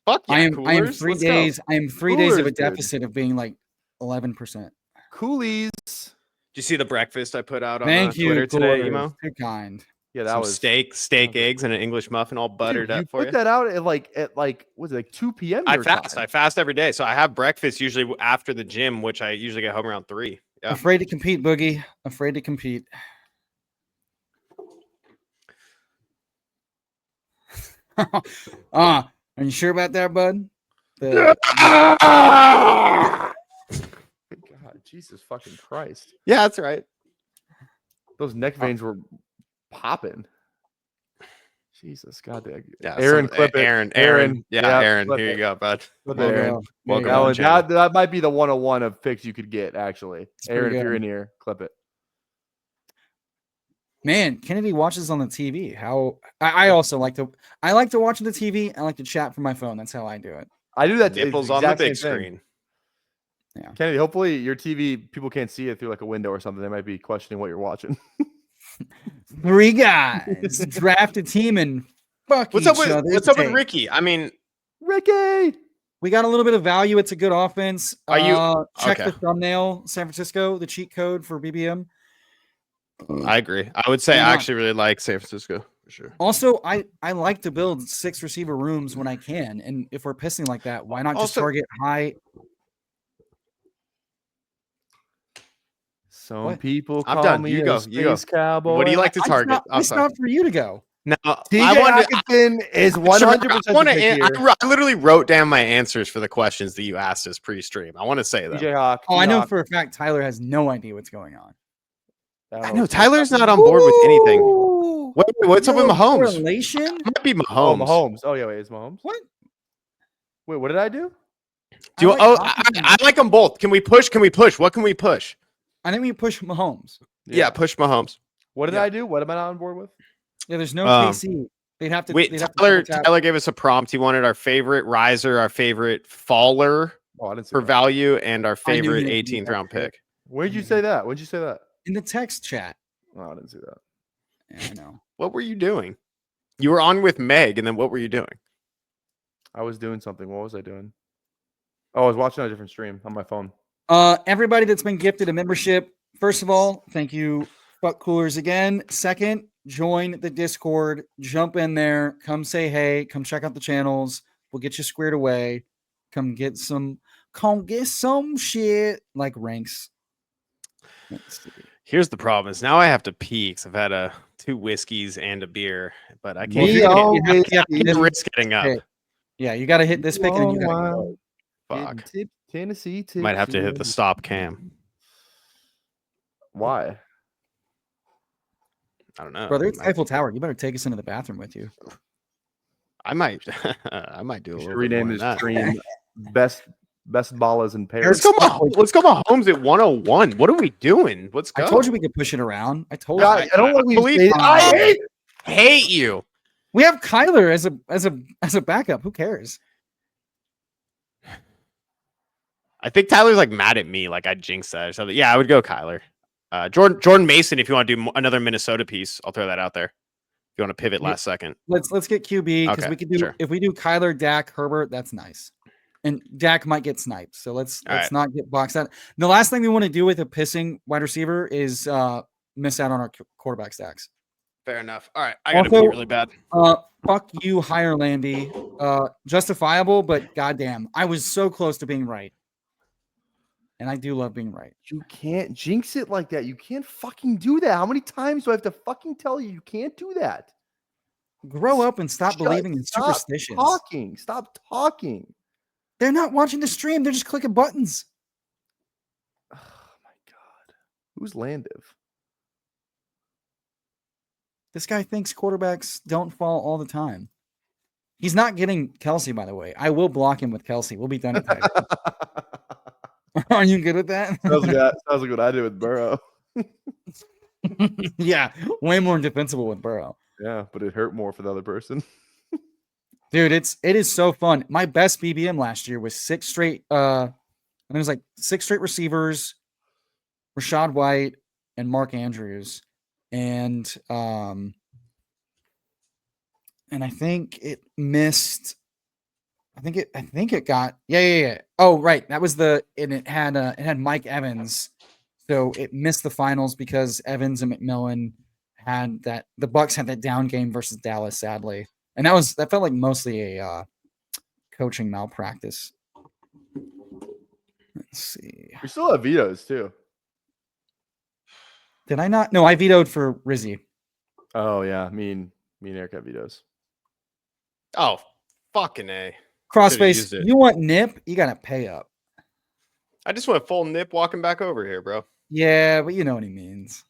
Fuck yeah, I am 3 days. I am 3 days of a deficit of being like 11%. Coolies. Did you see the breakfast I put out on Twitter today, Emo? Too kind. Yeah, that was steak, eggs, and an English muffin all buttered up for you. You put that out at like was it like 2 p.m. I fast every day. So I have breakfast usually after the gym, which I usually get home around 3. Yeah. Afraid to compete, Boogie. Afraid to compete. Are you sure about that, bud? God, Jesus fucking Christ. Yeah, that's right. Those neck veins were popping. Jesus, God. Yeah, Aaron, clip it. Aaron. Yeah, Aaron. Here you go, bud. Welcome. That might be the 101 of picks you could get, actually. Aaron, if you're in here, clip it. Man, Kennedy watches on the TV. I also like to watch on the TV. I like to chat from my phone. That's how I do it. I do that. Nipples on the big screen. Yeah, Kennedy. Hopefully, your TV people can't see it through like a window or something. They might be questioning what you're watching. 3 guys draft a team and fuck what's up with Ricky? I mean, Ricky. We got a little bit of value. It's a good offense. Check okay. the thumbnail. San Francisco, the cheat code for BBM. I agree. I would say I actually really like San Francisco for sure. Also, I like to build 6 receiver rooms when I can, and if we're pissing like that, why not just target high? Some What? people I'm call done. me You a go. You go. space cowboy. What do you like to I target? stopped for you to go. No, TJ I wanted. Hawkinson is 100% I want the pick to. here. I literally wrote down my answers for the questions that you asked us pre-stream. I want to say them. TJ Hawk. Oh, I know for a fact Tyler has no idea what's going on. I know Tyler's not on board with anything. Ooh, Wait, what's up with no Mahomes? correlation? It might be Oh, Mahomes. Mahomes. Oh, yeah, wait, is Mahomes? What? Wait, what did I do? Do you, I like I Hawkinson. like them both. Can we push? Can we push? What can we push? I think we push Mahomes. Yeah, push Mahomes. What did Yeah. I do? What am I not on board with? Yeah, there's no Um, KC. They'd have to. Wait, they'd have to Tyler. double tap. Tyler gave us a prompt. He wanted our favorite riser, our favorite faller Oh, I didn't see for that. value, and our I knew favorite he didn't do 18th that round shit. pick. Where'd you say that? When'd you say that? In the text chat. Oh, I didn't see that. Yeah, I know. What were you doing? You were on with Meg, and then what were you doing? I was doing something. What was I doing? Oh, I was watching a different stream on my phone. Everybody that's been gifted a membership, first of all, thank you, Fuck Coolers again. Second, join the Discord, jump in there, come say hey, come check out the channels. We'll get you squared away. Come get some shit like ranks. Let's see. Here's the problem: is now I have to pee because I've had 2 whiskeys and a beer, but I Me, can't. you always I can't risk getting up. Hey, yeah, you got to hit this pick and then you got to go. Fuck. Tennessee. Might have to hit the stop cam. Why? I don't know. Brother, it's Tyffel Tower. You better take us into the bathroom with you. I might. I might do a We should little bit rename more this than that. stream best ballas in Let's Paris. go. Let's go Mahomes at 101. What are we doing? Let's go. I told you we could push it around. I told God, you. I don't like when you believe- say that. I hate you. We have Kyler as a backup. Who cares? I think Tyler's like mad at me, like I jinxed that or something. Yeah, I would go Kyler. Jordan Mason, if you want to do another Minnesota piece, I'll throw that out there. If you want to pivot last second. Let's get QB because Okay, we could do sure. if we do Kyler, Dak, Herbert, that's nice. And Dak might get sniped, so let's right. not get boxed out. The last thing we want to do with a pissing wide receiver is miss out on our quarterback stacks. Fair enough. All right, I got to Also, pee really bad. Fuck you, higher Landy. Justifiable, but goddamn, I was so close to being right. And I do love being right. You can't jinx it like that. You can't fucking do that. How many times do I have to fucking tell you? You can't do that. Grow up and stop believing in Stop superstitions. talking. Stop talking. They're not watching the stream. They're just clicking buttons. Oh my god. Who's Landiv? This guy thinks quarterbacks don't fall all the time. He's not getting Kelsey, by the way. I will block him with Kelsey. We'll be done at that. Are you good with that? Sounds like what I did with Burrow. Yeah, way more defensible with Burrow. Yeah, but it hurt more for the other person. Dude, it is so fun. My best BBM last year was 6 straight and it was like 6 straight receivers, Rashad White and Mark Andrews. And I think it missed I think it got yeah. Oh, right. That was it had Mike Evans. So it missed the finals because Evans and McMillan had the Bucks had that down game versus Dallas, sadly. And that felt like mostly a coaching malpractice. Let's see. We still have vetoes too. Did I not? No, I vetoed for Rizzy. Oh yeah, me and Eric have vetoes. Oh, fucking A. Crossface, you want nip? You gotta pay up. I just want full nip walking back over here, bro. Yeah, but you know what he means.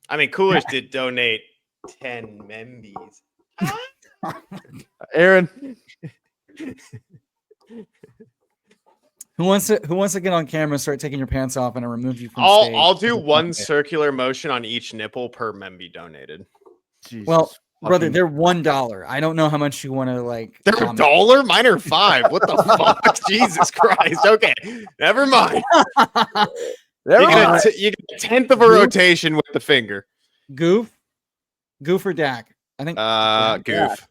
I mean, Coolers did donate 10 membies. Aaron. Who wants to get on camera and start taking your pants off and I remove you from stage? I'll do one circular motion on each nipple per memby donated. Jesus well, brother, fucking- they're $1. I don't know how much you want to like. They're $1? Mine are $5. What the fuck? Jesus Christ. Okay. Never mind. You get a tenth of a rotation with the finger. Goof or Dak? I think Goof.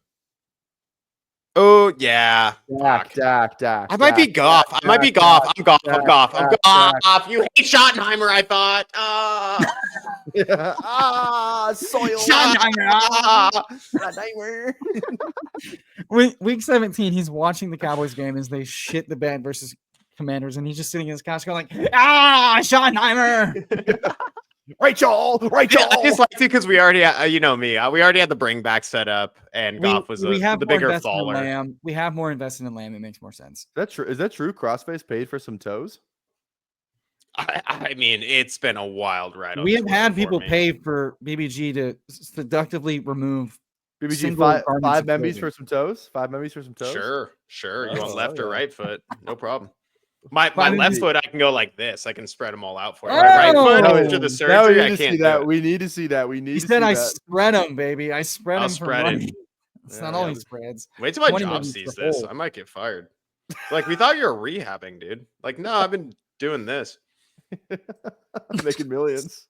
Oh yeah. Dak. I might be Goff. I might be Goff. I'm Goff. I'm Goff. You hate Schottenheimer, I thought. Soil. Week 17, he's watching the Cowboys game as they shit the bed versus Commanders, and he's just sitting in his couch going like, Schottenheimer. Rachel. I just liked it because we already, you know me, we already had the bring back set up, and Goff was we have the more bigger invested in faller. Lamb. We have more invested in Lamb. It makes more sense. Is that true? Crossface paid for some toes. I mean, it's been a wild ride. We have Twitter had for people me. pay for BBG to seductively remove BBG single garments five of membies clothing. for some toes. 5 membies for some toes. Sure. You Oh, want left or yeah. right foot? No problem. My Fine, left dude. foot, I can go like this. I can spread them all out for you. My right foot Oh! after the Now we surgery, I need to see can't do that. it. We need to see that. We need He to said see I that. spread him, baby. I spread I'll him for spread it. money. It's not Yeah, all yeah. he spreads. Wait till my 20 job membies sees for this. whole. I might get fired. Like, we thought you were rehabbing, dude. Like, no, I've been doing this. Making millions.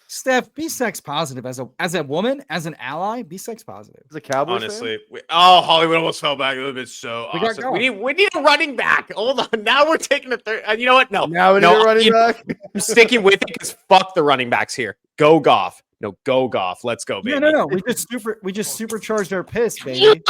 Steph, be sex positive as a woman, as an ally. Be sex positive. As a Cowboys Honestly, Hollywood almost fell back. It would have been so We got awesome. Goff. We need a running back. Hold on. Now we're taking a third. You know what? No. fan. Now we need no, a running back. I'm sticking with it because fuck the running backs here. Go Goff. No, go Goff. Let's go, baby. No. We just supercharged our piss, baby.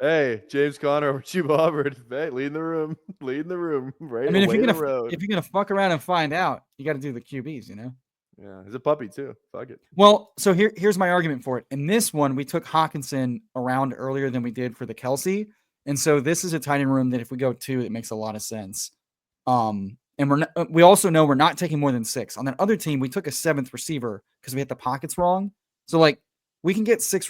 Hey, James Conner over Chuba Hubbard. Hey, leading the room. Leading the room. Right I mean, if away you're the gonna road. if you're gonna fuck around and find out, you got to do the QBs, you know. Yeah, he's a puppy too. Fuck it. Well, so here's my argument for it. In this one, we took Hawkinson around earlier than we did for the Kelsey, and so this is a tight end room that if we go 2, it makes a lot of sense. And we also know we're not taking more than 6. On that other team, we took a 7th receiver because we hit the pockets wrong. So like we can get 6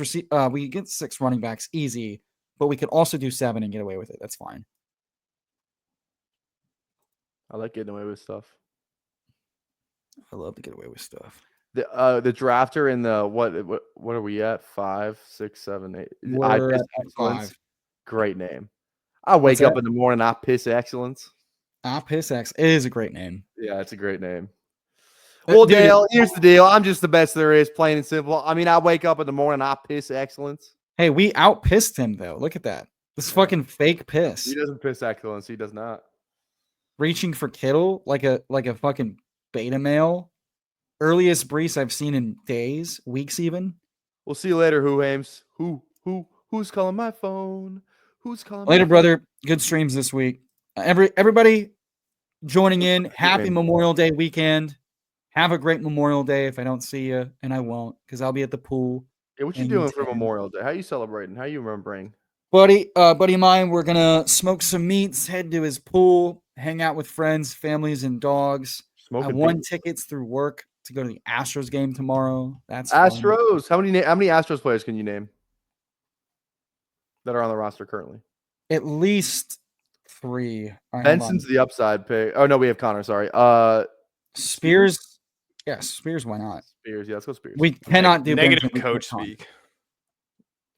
running backs easy, but we could also do 7 and get away with it. That's fine. I like getting away with stuff. I love to get away with stuff. The drafter in the what are we at? 5, 6, 7, 8. We're at Excellence. 5. Great name. I wake What's up that? in the morning. I piss excellence. Piss X. It is a great name. Yeah, it's a great name. Well, Dude, Dale, here's the deal. I'm just the best there is, plain and simple. I mean, I wake up in the morning. I piss excellence. Hey, we out pissed him though. Look at that. This fucking fake piss. He doesn't piss excellence. He does not. Reaching for Kittle like a fucking beta male. Earliest Brees I've seen in days, weeks even. We'll see you later, Who Hames. Who's calling my phone? Who's calling Later, my brother. Good streams this week. Everybody joining in. Happy game. Memorial Day weekend. Have a great Memorial Day if I don't see you, and I won't because I'll be at the pool. Yeah, what you and doing for 10. Memorial Day? How you celebrating? How you remembering? Buddy of mine, we're gonna smoke some meats, head to his pool, hang out with friends, families, and dogs. I Smoking won beats. tickets through work to go to the Astros game tomorrow. That's fun. Astros. How many Astros players can you name that are on the roster currently? At least 3. All right, hold Benson's on. the upside pick. Oh no, we have Connor. Sorry. Spears. Yes, Spears. Why not? Spears. Yeah, let's go Spears. We cannot do negative Benson. coach speak.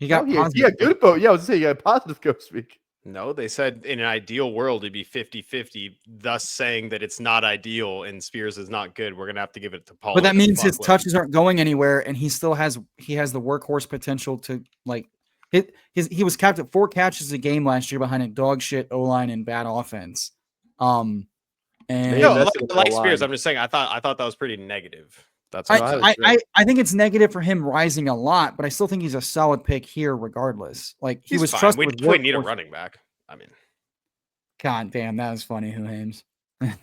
He got positive. Yeah, good vote. Yeah, I was gonna say you got positive coach speak. No, they said in an ideal world it'd be 50-50, thus saying that it's not ideal and Spears is not good. We're gonna have to give it to Paul. But that means his touches aren't going anywhere, and he still has the workhorse potential to like hit. He was capped at 4 catches a game last year behind a dog shit O-line and bad offense. And no, like Spears, I'm just saying I thought that was pretty negative. That's I think it's negative for him rising a lot, but I still think he's a solid pick here regardless. Like he was fine. trusted. We need a running back. I mean, God damn, that was funny. Who Hames? I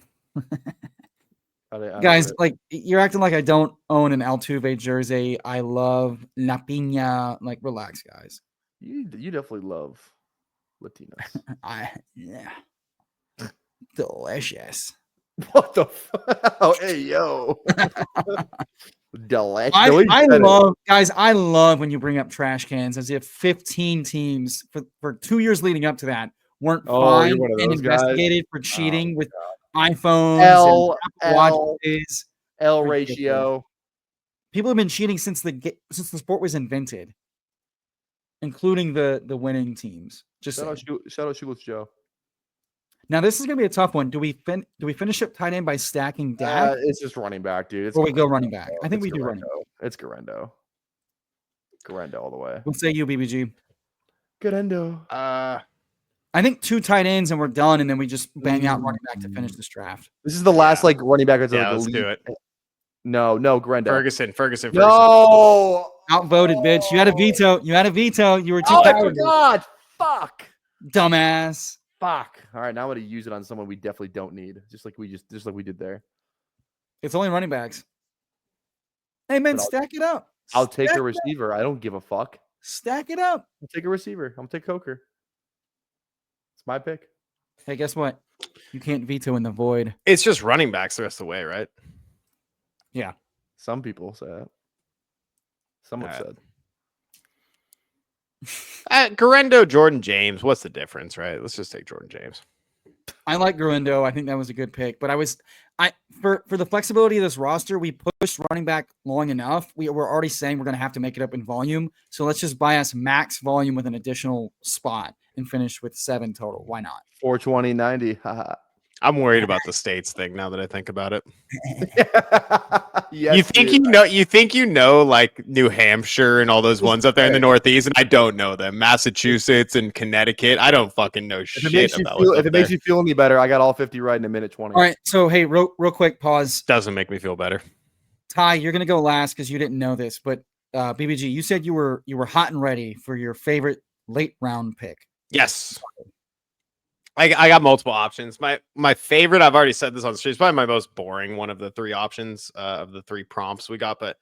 Guys, like you're acting like I don't own an Altuve jersey. I love La Piña. Like, relax, guys. You definitely love Latinos. Yeah, delicious. What the fuck? Oh, hey yo, delicious. I love, guys. I love when you bring up trash cans as if 15 teams for 2 years leading up to that weren't fined and investigated for cheating with iPhones and Apple Watches. L ratio. People have been cheating since the sport was invented, including the winning teams. Just shout out Shoeless Joe. Now this is gonna be a tough one. Do we finish up tight end by stacking Dak? It's just running back, dude. Or we go running back. I think we do running back. It's Garendo. Garendo all the way. What say you, BBG? Garendo. I think 2 tight ends and we're done, and then we just bang out running back to finish this draft. This is the last running back. Let's do it. No, Garendo. Ferguson. No. Outvoted, bitch. You had a veto. You were too I cowardly. forgot. Fuck. Dumbass. Fuck. All right, now I'm gonna use it on someone we definitely don't need, just like we did there. It's only running backs. Hey man, But stack it up. I'll take Stack a it up. receiver. I don't give a fuck. Stack it up. I'll take a receiver. I'm gonna take Coker. It's my pick. Hey, guess what? You can't veto in the void. It's just running backs the rest of the way, right? Yeah. Some people say that. Some have said. Garendo, Jordan James. What's the difference, right? Let's just take Jordan James. I like Garendo. I think that was a good pick, but for the flexibility of this roster, we pushed running back long enough. We're already saying we're going to have to make it up in volume. So let's just buy us max volume with an additional spot and finish with 7 total. Why not? 420, 90. I'm worried about the states thing now that I think about it. Yes, you think you know like New Hampshire and all those ones up there in the Northeast, and I don't know them. Massachusetts and Connecticut. I don't fucking know shit about if it makes you feel any better, I got all 50 right in a minute 20. All right. So hey, real quick pause. Doesn't make me feel better. Ty, you're gonna go last because you didn't know this, but BBG, you said you were hot and ready for your favorite late round pick. Yes. I got multiple options. My favorite, I've already said this on the street, is probably my most boring one of the 3 options of the 3 prompts we got, but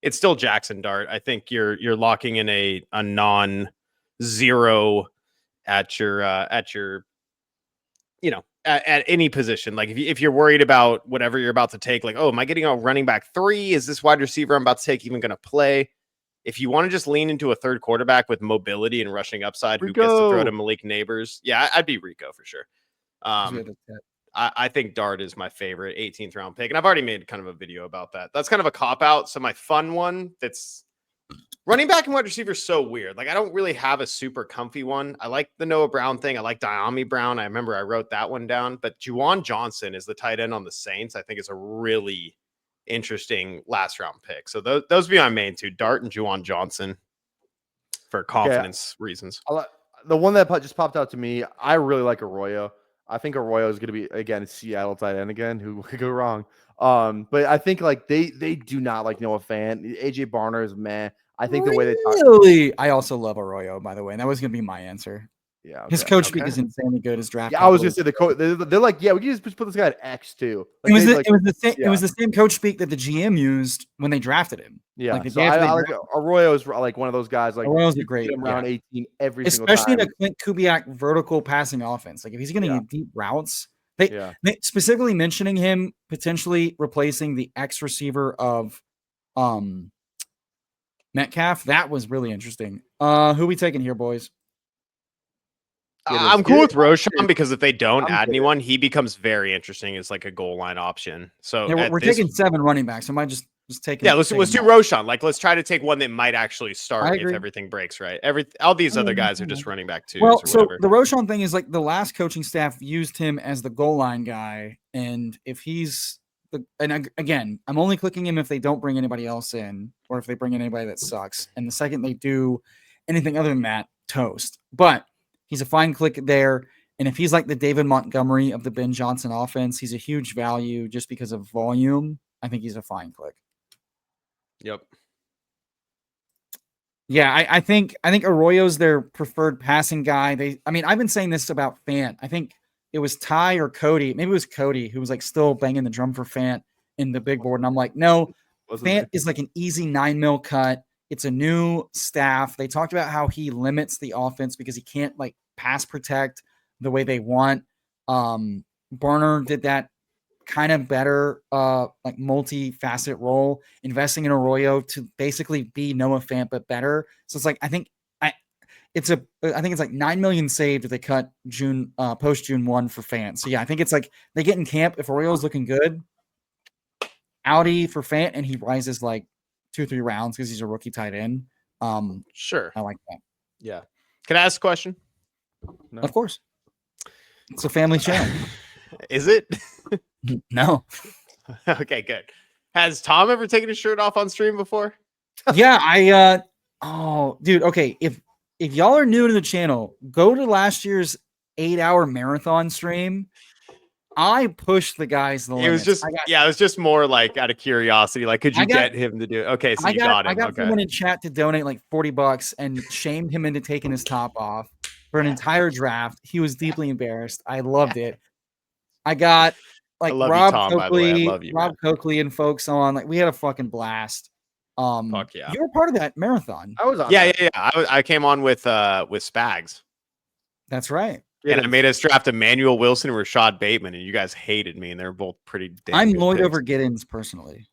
it's still Jackson Dart. I think you're locking in a non-zero at your at any position. Like if you're worried about whatever you're about to take, like, oh, am I getting a running back 3? Is this wide receiver I'm about to take even going to play? If you want to just lean into a third quarterback with mobility and rushing upside, Rico. who gets to throw to Malik Neighbors, yeah, I'd be Rico for sure. I think Dart is my favorite 18th round pick, and I've already made kind of a video about that. That's kind of a cop out. So my fun one, that's running back and wide receiver, is so weird. Like I don't really have a super comfy one. I like the Noah Brown thing. I like Diami Brown. I remember I wrote that one down. But Juwan Johnson is the tight end on the Saints. I think is a really interesting last round pick. So those would be my main 2, Dart and Juwan Johnson, for confidence reasons. The one that just popped out to me, I really like Arroyo. I think Arroyo is going to be, again, Seattle tight end again. Who could go wrong? But I think like they do not like Noah Fant. AJ Barner is meh. I think the way they talk. I also love Arroyo, by the way. And that was going to be my answer. Yeah, his coach speak is insanely good. His draft. Yeah, I was gonna say the coach. They're like, yeah, we can just put this guy at X too. Like, it was the same coach speak that the GM used when they drafted him. Yeah, like so I like Arroyo is like one of those guys. Like Arroyo's a great around 18 every especially single time. in a Clint Kubiak vertical passing offense. Like if he's going to get deep routes, they specifically mentioning him potentially replacing the X receiver of Metcalf. That was really interesting. Who we taking here, boys? I'm cool with Roshan because if they don't add anyone, he becomes very interesting as like a goal line option. So yeah, we're taking 7 running backs. I might just take. Yeah, let's do Roshan. Like let's try to take one that might actually start if everything breaks right. All these other guys are just running back 2s. Well, so the Roshan thing is like the last coaching staff used him as the goal line guy, and if he's again, I'm only clicking him if they don't bring anybody else in, or if they bring in anybody that sucks. And the second they do anything other than that, toast. But he's a fine click there. And if he's like the David Montgomery of the Ben Johnson offense, he's a huge value just because of volume. I think he's a fine click. Yep. Yeah, I think Arroyo's their preferred passing guy. I've been saying this about Fant. I think it was Ty or Cody. Maybe it was Cody who was like still banging the drum for Fant in the big board. And I'm like, no, Fant is like an easy 9 mil cut. It's a new staff. They talked about how he limits the offense because he can't like pass protect the way they want. Barner did that kind of better, like multi-facet role, investing in Arroyo to basically be Noah Fant but better. So it's like I think it's like 9 million saved if they cut post June 1 for Fant. So yeah, I think it's like they get in camp if Arroyo's looking good. Audi for Fant and he rises like 2-3 rounds because he's a rookie tight end. Sure. I like that. Yeah. Can I ask a question? No. Of course. It's a family channel. Is it? No. Okay, good. Has Tom ever taken his shirt off on stream before? Yeah, dude, okay. If y'all are new to the channel, go to last year's 8-hour marathon stream. I pushed the guys the limits. It was just more like out of curiosity. Like, could you get him to do it? Okay, so you got him. I got someone in chat to donate like $40 and shamed him into taking his top off. for an entire draft. He was deeply embarrassed. I loved it. I got like love you, Rob Tom, by the way. I Coakley, love you, man. and folks on. Like we had a fucking blast. Fuck yeah. You were part of that marathon. I was on. Yeah, that. yeah, yeah. I came on with Spags. That's right. And I made us draft Emmanuel Wilson and Rashad Bateman, and you guys hated me, and they're both pretty damn I'm good Lloyd picks. over Giddens personally.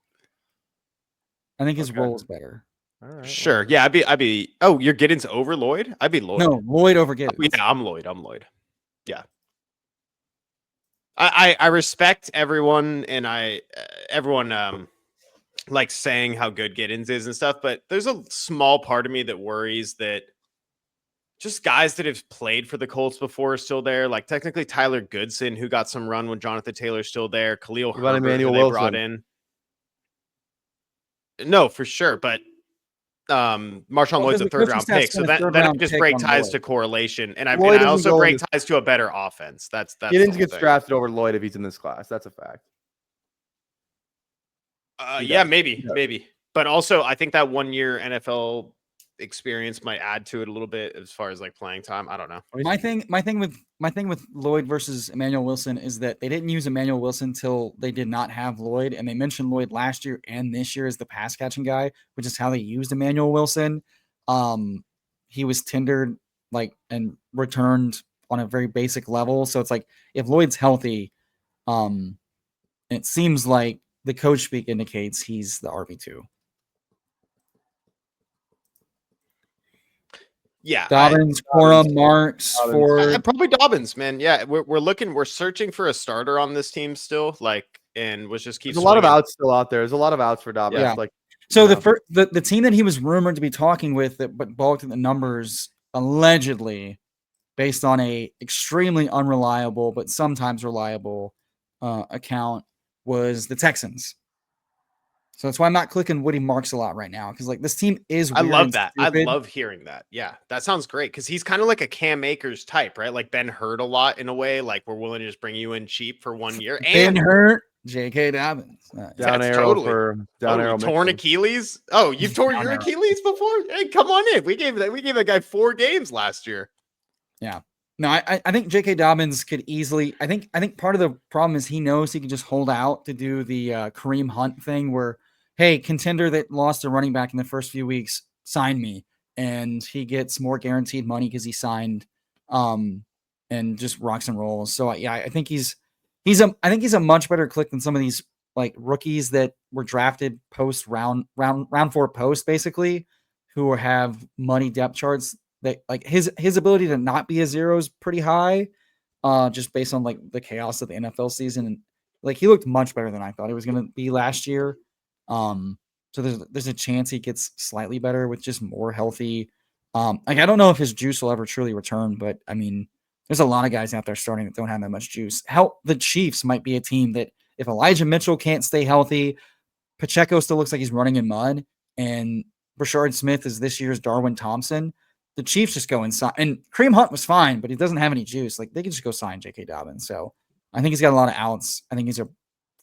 I think his Okay. role is better. All right. Sure. Yeah, I'd be. Oh, you're Giddens over Lloyd? I'd be Lloyd. No, Lloyd over Giddens. Oh, yeah, I'm Lloyd. Yeah. I respect everyone, and everyone like saying how good Giddens is and stuff, but there's a small part of me that worries that just guys that have played for the Colts before are still there. Like technically Tyler Goodson, who got some run when Jonathan Taylor's still there. Khalil What about Herbert, Emmanuel who they Wilson? brought in. No, for sure, but Marshawn Lloyd's a the third coaching round staff pick, so spent a then I third-round just pick break on ties Lloyd. to correlation, and I Lloyd also doesn't go break into- ties to a better offense. That's the Giddens whole gets thing. drafted over Lloyd if he's in this class. That's a fact. Yeah, maybe. does. But also, I think that 1 year NFL experience might add to it a little bit as far as like playing time. I don't know. My thing with Lloyd versus Emmanuel Wilson is that they didn't use Emmanuel Wilson till they did not have Lloyd, and they mentioned Lloyd last year and this year as the pass catching guy, which is how they used Emmanuel Wilson. He was tendered and returned on a very basic level, so it's like if Lloyd's healthy, it seems like the coach speak indicates he's the RB2. Yeah, Dobbins, Corum, Marks, Ford. probably Dobbins, man. Yeah, we're searching for a starter on this team still, and was just keep. There's a lot of swinging. outs still out there. There's a lot of outs for Dobbins. Yeah. Like So you the team that he was rumored to be talking with that but balked at the numbers allegedly based on a extremely unreliable but sometimes reliable account was the Texans. So that's why I'm not clicking Woody Marks a lot right now because like this team is. I weird love and that. stupid. I love hearing that. Yeah, that sounds great because he's kind of like a Cam Akers type, right? Like Ben Hurt a lot in a way. Like we're willing to just bring you in cheap for 1 year. Ben And Hurt, J.K. Dobbins. down That's arrow totally- for down arrow. torn Mixon. Achilles. Oh, you've torn Down your arrow. Achilles before? Hey, come on in. We gave that guy 4 games last year. No, I think J.K. Dobbins could easily. I think part of the problem is he knows he can just hold out to do the Kareem Hunt thing, where hey, contender that lost a running back in the first few weeks, sign me, and he gets more guaranteed money because he signed, and just rocks and rolls. So yeah, I think he's a much better click than some of these like rookies that were drafted post round 4 post basically, who have money depth charts. That like his ability to not be a zero is pretty high, just based on like the chaos of the NFL season, and like he looked much better than I thought he was going to be last year. So there's a chance he gets slightly better with just more healthy. Like I don't know if his juice will ever truly return, but I mean, there's a lot of guys out there starting that don't have that much juice. The Chiefs might be a team that if Elijah Mitchell can't stay healthy, Pacheco still looks like he's running in mud, and Brashard Smith is this year's Darwin Thompson. The Chiefs just go inside, and Kareem Hunt was fine, but he doesn't have any juice. Like they could just go sign J.K. Dobbins. So I think he's got a lot of outs. I think he's a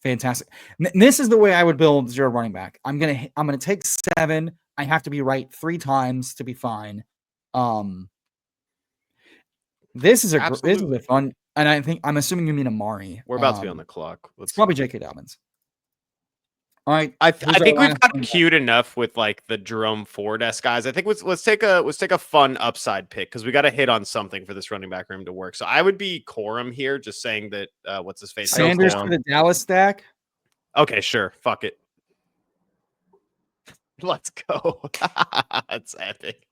fantastic. This is the way I would build zero running back. I'm gonna take 7. I have to be right 3 times to be fine. This is a fun, and I'm assuming you mean Amari. We're about to be on the clock. It's probably J.K. Dobbins. All right, I think we've got cute enough with like the Jerome Ford-esque guys. I think let's take a fun upside pick because we got to hit on something for this running back room to work. So I would be Corum here, just saying that what's his face Sanders for the Dallas stack. Okay, sure, fuck it. Let's go. That's epic.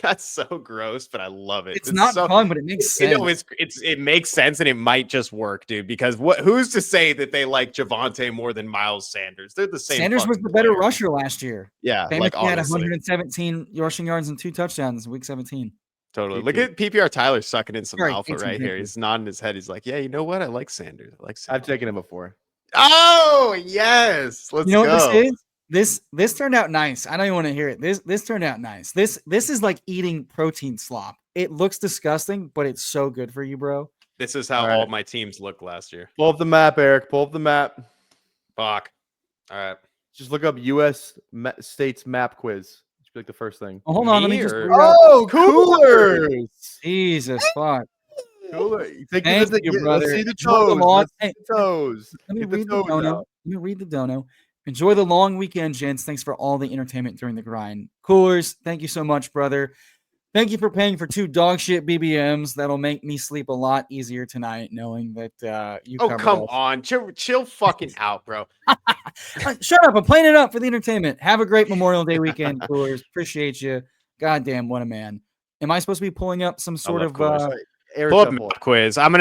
That's so gross, but I love it. It's not fun, but it makes sense. You know, it makes sense, and it might just work, dude. Because who's to say that they like Javonte more than Miles Sanders? They're the same. Sanders was the better rusher last year. Yeah, Famous like had honestly. 117 rushing yards and 2 touchdowns in week 17. Totally. Look at PPR Tyler sucking in some Right, alpha right here. He's nodding his head. He's like, yeah, you know what? I like Sanders. I've taken him before. Oh, yes. Let's go. What this is? This turned out nice. I don't even want to hear it. This turned out nice. This is like eating protein slop. It looks disgusting, but it's so good for you, bro. This is how all my teams looked last year. Pull up the map, Eric. Pull up the map. Fuck. All right. Just look up U.S. States map quiz. be like the first thing. Oh, hold on, let me Me just or- read out. Oh, coolers! Jesus, fuck. Cooler. Thank you, brother. Let's see the Enjoy the toes. long- Let's see hey, the toes. Let me Get the read the toes dono. out. Let me read the dono. Enjoy the long weekend, gents. Thanks for all the entertainment during the grind. Coolers, thank you so much, brother. Thank you for paying for 2 dog shit BBMs. That'll make me sleep a lot easier tonight, knowing that you Oh, covered come us. on. Chill fucking out, bro. Shut up. I'm playing it up for the entertainment. Have a great Memorial Day weekend, Coolers. Appreciate you. Goddamn, what a man. Am I supposed to be pulling up some sort love of Coolers. Eric's Pull up got pull map quiz. I'm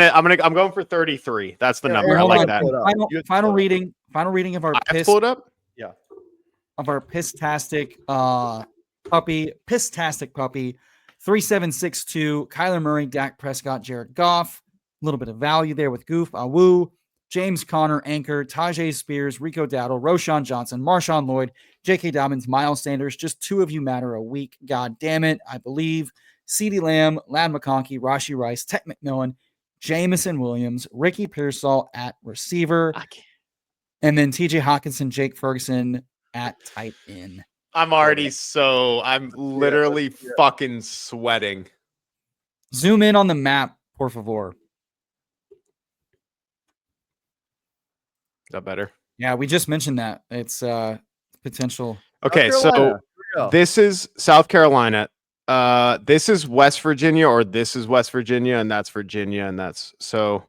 going for 33. That's the Yeah, number. Eric, I hold like on. that. pull it up. Final, You have to final pull it up. reading of our I have to piss pull it up. Yeah. of our pistastic puppy 3762 Kyler Murray, Dak Prescott, Jared Goff. A little bit of value there with Goof, Awoo, James Conner, Anchor, Tajay Spears, Rico Dowdle, Roshan Johnson, Marshawn Lloyd, J.K. Dobbins, Miles Sanders. Just 2 of you matter a week. God damn it. I believe CeeDee Lamb, Lad McConkey, Rashi Rice, Tech McMillan, Jamison Williams, Ricky Pearsall at receiver, I can't. and then TJ Hawkinson, Jake Ferguson at tight end. I'm literally fucking sweating. Zoom in on the map, por favor. Is that better? Yeah, we just mentioned that. It's potential. Okay, South so Carolina. Here we go. this is South Carolina. This is West Virginia, or this is West Virginia, and that's Virginia, and that's so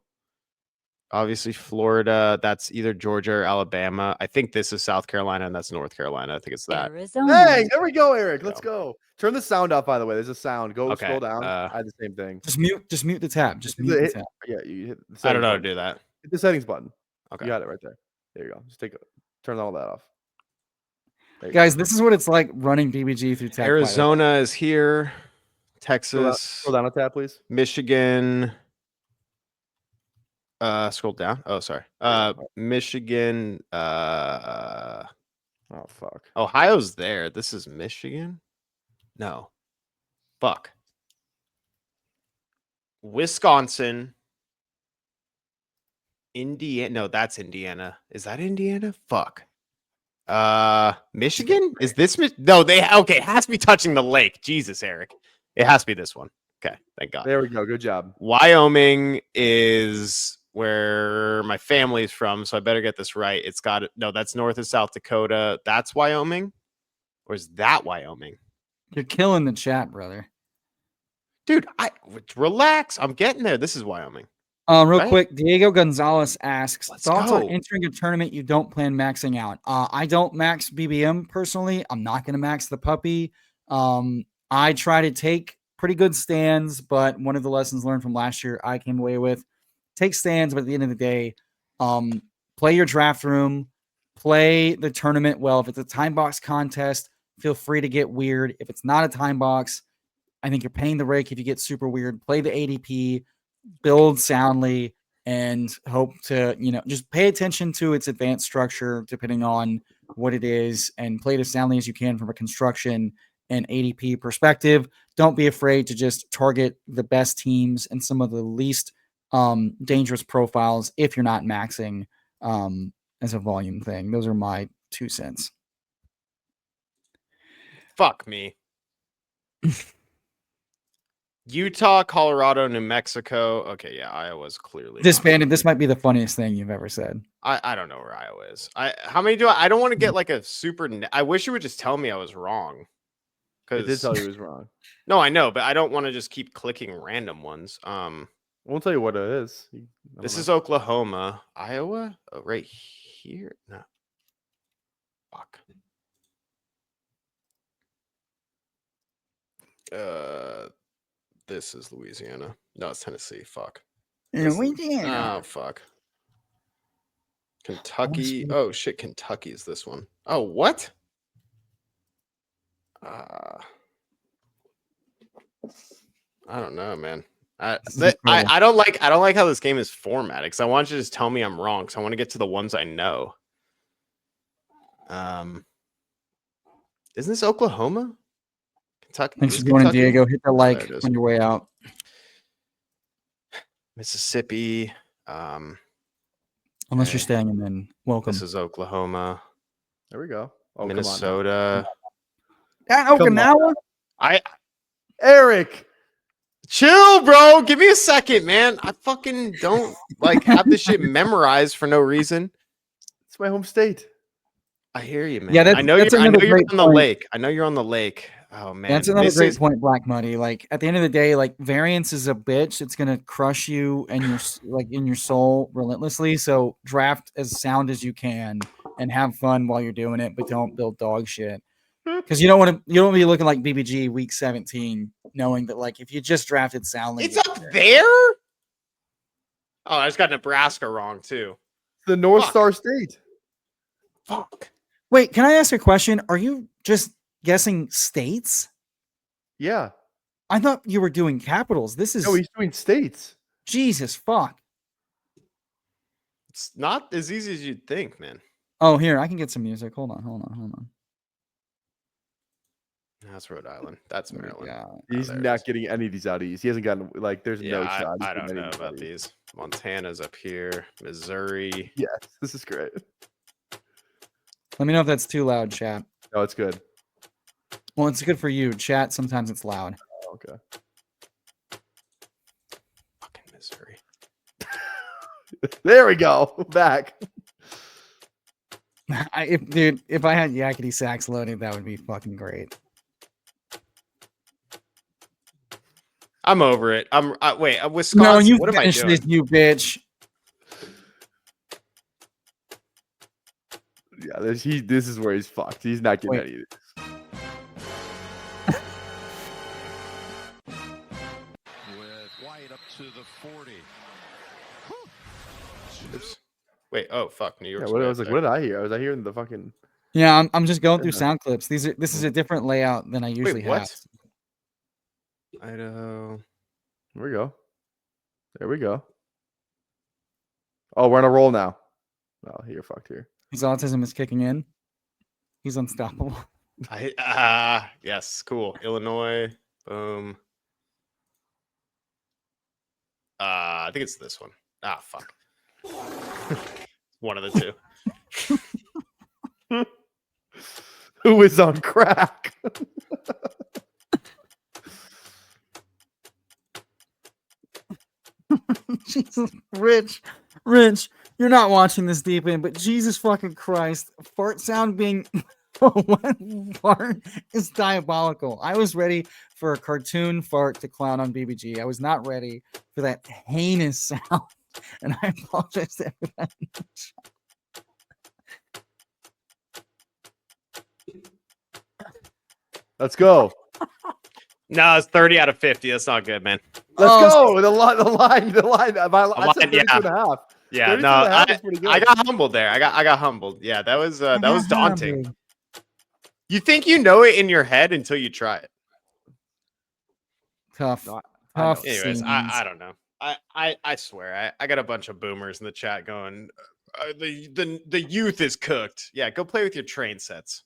obviously Florida. That's either Georgia or Alabama. I think this is South Carolina, and that's North Carolina. I think it's that. Arizona. Hey, there we go, Eric. Let's go. Turn the sound off, by the way. There's a sound. Go Okay, scroll down. I had the same thing. Just mute the tab. Just Hit mute the hit- tab. Yeah, you hit the I don't settings know how to button. do that. Hit the settings button. Okay. You got it right there. There you go. Just turn all that off. There you Guys, this is what it's like running BBG through Tech Pilot. Arizona is here. go. Texas, Scroll down a tab, please. Michigan. Scroll down. Oh, sorry. Michigan. Oh fuck. Ohio's there. This is Michigan. No. Fuck. Wisconsin. Indiana. No, that's Indiana. Is that Indiana? Fuck. Michigan? Is this no, it has to be touching the lake. Jesus, Eric. It has to be this one. Okay, thank God. There we go. Good job. Wyoming is where my family's from, so I better get this right. It's got it. No, that's North and South Dakota. That's Wyoming? Or is that Wyoming? You're killing the chat, brother. Dude, relax. I'm getting there. This is Wyoming. Real Right? quick, Diego Gonzalez asks, Let's thoughts go. on entering a tournament you don't plan maxing out? I don't max BBM personally. I'm not going to max the puppy. I try to take pretty good stands, but one of the lessons learned from last year I came away with, take stands, but at the end of the day, play your draft room, play the tournament well. If it's a time box contest, feel free to get weird. If it's not a time box, I think you're paying the rake if you get super weird. Play the ADP, build soundly, and hope to, just pay attention to its advanced structure depending on what it is, and play it as soundly as you can from a construction and ADP perspective. Don't be afraid to just target the best teams and some of the least dangerous profiles if you're not maxing as a volume thing. Those are my 2 cents. Fuck me. Utah, Colorado, New Mexico. Okay, yeah, Iowa's clearly Disbanded. This might be the funniest thing you've ever said. I don't know where Iowa is. How many do I don't want to get like a super. I wish you would just tell me I was wrong. It did tell you it was wrong. No, I know, but I don't want to just keep clicking random ones. I won't tell you what it is. This is Oklahoma, Iowa, right here. No, fuck. This is Louisiana. No, it's Tennessee. Fuck. Louisiana. Oh, fuck. Kentucky. Oh, shit. Kentucky is this one. Oh, what? I don't know, man. I don't like how this game is formatted, because I want you to just tell me I'm wrong, because I want to get to the ones I know. Isn't this Oklahoma? Kentucky. Thanks for joining, Diego. Hit the like on your way out. Mississippi. Unless you're staying, and then welcome. This is Oklahoma. There we go. Oh, Minnesota. At Come on. Okinawa? Eric. Chill, bro. Give me a second, man. I fucking don't like have this shit memorized for no reason. It's my home state. I hear you, man. Yeah, I know that's you're another on great the point. lake. I know you're on the lake. Oh man. That's another this great is point, Black Muddy. Like at the end of the day, like variance is a bitch. It's gonna crush you and your like in your soul relentlessly. So draft as sound as you can and have fun while you're doing it, but don't build dog shit. Because you don't want to be looking like BBG week 17, knowing that like if you just drafted soundly, it's up there. Oh, I just got Nebraska wrong too. The North Fuck. Star State. Fuck. Wait, can I ask a question? Are you just guessing states? Yeah. I thought you were doing capitals. This is No, he's doing states. Jesus fuck. It's not as easy as you'd think, man. Oh, here, I can get some music. Hold on. That's Rhode Island. That's Maryland. Yeah. He's there it not is. getting any of these out east. He hasn't gotten like there's no Yeah, shot. he's I getting don't any know of about out east. these. Montana's up here. Missouri. Yes, this is great. Let me know if that's too loud, chat. No, it's good. Well, it's good for you. Chat, sometimes it's loud. Oh, okay. Fucking Missouri. There we go. Back. If I had Yakety Sax loaded, that would be fucking great. I'm over it. Wait, Wisconsin. No, you what am I finished doing? this, you bitch. Yeah, this is where he's fucked. He's not getting Wait. any of this. With White up to the 40. Oops. Wait. Oh fuck. New Yeah, York. what, I was like, what did I hear? Was I hearing the fucking Yeah, I'm just going through Yeah. sound clips. This is a different layout than I usually what? have. Idaho. There we go. There we go. Oh, we're on a roll now. Oh, you're fucked here. His autism is kicking in. He's unstoppable. Yes, cool. Illinois. Boom. I think it's this one. Ah, fuck. One of the two. Who is on crack? Jesus, Rich, you're not watching this deep in, but Jesus fucking Christ, fart sound being one fart is diabolical. I was ready for a cartoon fart to clown on BBG. I was not ready for that heinous sound, and I apologize to everybody. Let's go. No, it's 30 out of 50. That's not good, man. Let's Oh, go. The line. I said 32 yeah. and a half. Yeah, 32 no, and a half is pretty good. I got humbled there. I got humbled. Yeah, that was daunting. Dude. You think you know it in your head until you try it. Tough. No, I know. Tough. Anyways, scenes. I don't know. I swear I got a bunch of boomers in the chat going, the youth is cooked. Yeah, go play with your train sets.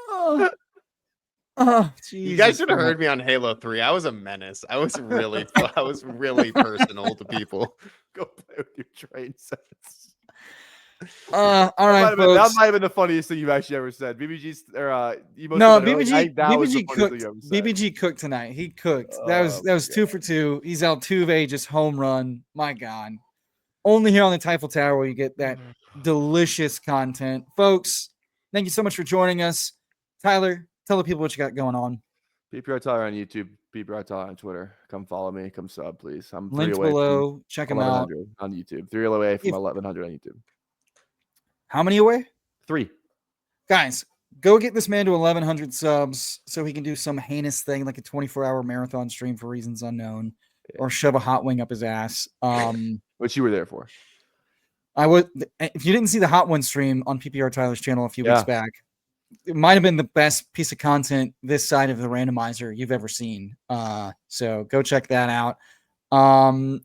Oh, oh, You guys Jesus should have Christ. heard me on Halo 3. I was a menace. I was really personal to people. Go play with your train sets. All That right, that folks. might have been the funniest thing you've actually ever said. BBG's or Emo No, said, BBG. I- that was the BBG funniest cooked. thing you ever said. BBG cooked tonight. He cooked. That was Oh, 2 for 2. He's Altuve just home run. My God. Only here on the Tyffel Tower where you get that delicious content, folks. Thank you so much for joining us, Tyler. Tell the people what you got going on. PPR Tyler on YouTube, PPR Tyler on Twitter. Come follow me. Come sub, please. I'm 3 Linked away below. Check from them out. 1100 on YouTube. 3 away from If- 1100 on YouTube. How many away? 3. Guys, go get this man to 1,100 subs so he can do some heinous thing like a 24-hour marathon stream for reasons unknown, or shove a hot wing up his ass. Which you were there for. I would, if you didn't see the Hot One stream on PPR Tyler's channel a few weeks Yeah. back, it might have been the best piece of content this side of the randomizer you've ever seen. So go check that out.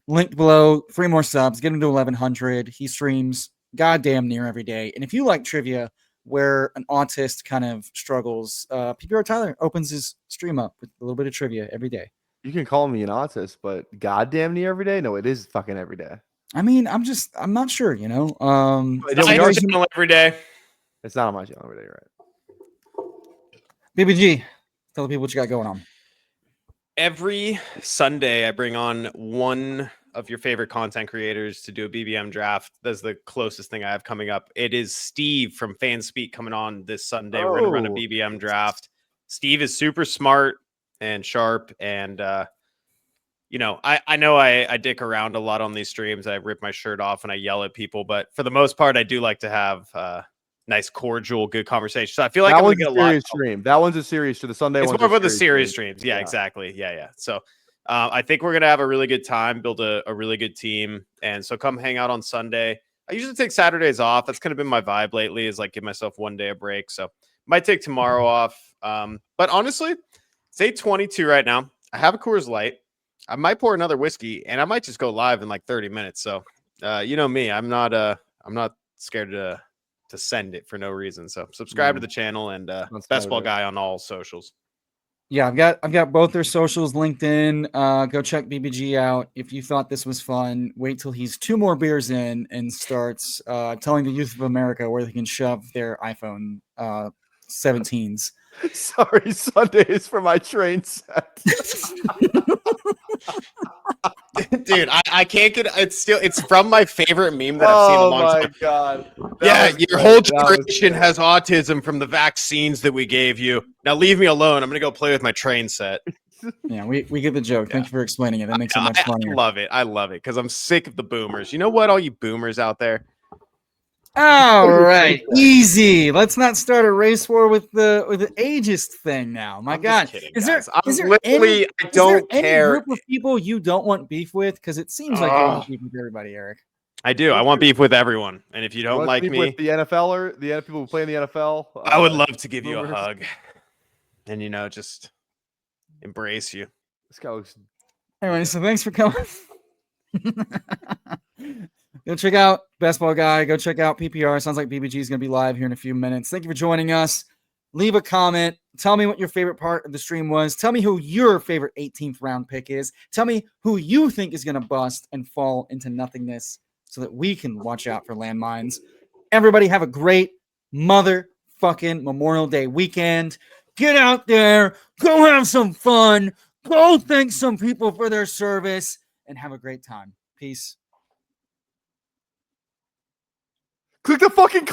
Linked below, 3 more subs, get him to 1,100. He streams goddamn near every day. And if you like trivia, where an autist kind of struggles. PPR Tyler opens his stream up with a little bit of trivia every day. You can call me an autist, but goddamn near every day? No, it is fucking every day. I mean, I'm not sure, you know. Yeah, we I are- channel every day. It's not on my channel every day, right? BBG, tell the people what you got going on. Every Sunday, I bring on one of your favorite content creators to do a BBM draft. That's the closest thing I have coming up. It is Steve from Fanspeak coming on this Sunday. We're going to run a Oh. BBM draft. Steve is super smart and sharp. And, you know I dick around a lot on these streams. I rip my shirt off and I yell at people. But for the most part, I do like to have nice, cordial, good conversation. So I feel like I'm going to get a lot. Serious stream. That one's a serious stream. The Sunday It's one's more a about the serious series stream. streams. Yeah, exactly. Yeah. So I think we're going to have a really good time, build a really good team. And so come hang out on Sunday. I usually take Saturdays off. That's kind of been my vibe lately, is like give myself one day a break. So might take tomorrow off. But honestly, it's 8:22 right now. I have a Coors Light. I might pour another whiskey and I might just go live in like 30 minutes. So you know me, I'm not scared to send it for no reason. So subscribe to the channel and Best Ball Guy on all socials. Yeah, I've got both their socials linked in. Go check BBG out. If you thought this was fun, wait till he's 2 more beers in and starts telling the youth of America where they can shove their iPhone 17s. Sorry, Sunday is for my train set. Dude, I can't get it's from my favorite meme that I've seen a long time. God. Yeah, your whole generation has autism from the vaccines that we gave you. Now leave me alone. I'm gonna go play with my train set. Yeah, we get the joke. Thank you for explaining it. That makes it much I funnier. love it. I love it because I'm sick of the boomers. You know what, all you boomers out there? All right, easy. Let's not start a race war with the ageist thing now. My I'm God, just kidding, is there guys. I'm is there literally any, I is there don't any care. group of people you don't want beef with? Because it seems like you want beef with everybody, Eric. I do. I want beef with everyone. And if you don't Let's like beef me, with the NFL or the people who play in the NFL. I would love to give you a boomers. hug. And just embrace you. This guy looks. Anyway, so thanks for coming. Go check out Best Ball Guy. Go check out PPR. Sounds like BBG is going to be live here in a few minutes. Thank you for joining us. Leave a comment. Tell me what your favorite part of the stream was. Tell me who your favorite 18th round pick is. Tell me who you think is going to bust and fall into nothingness so that we can watch out for landmines. Everybody have a great motherfucking Memorial Day weekend. Get out there. Go have some fun. Go thank some people for their service and have a great time. Peace. Click the fucking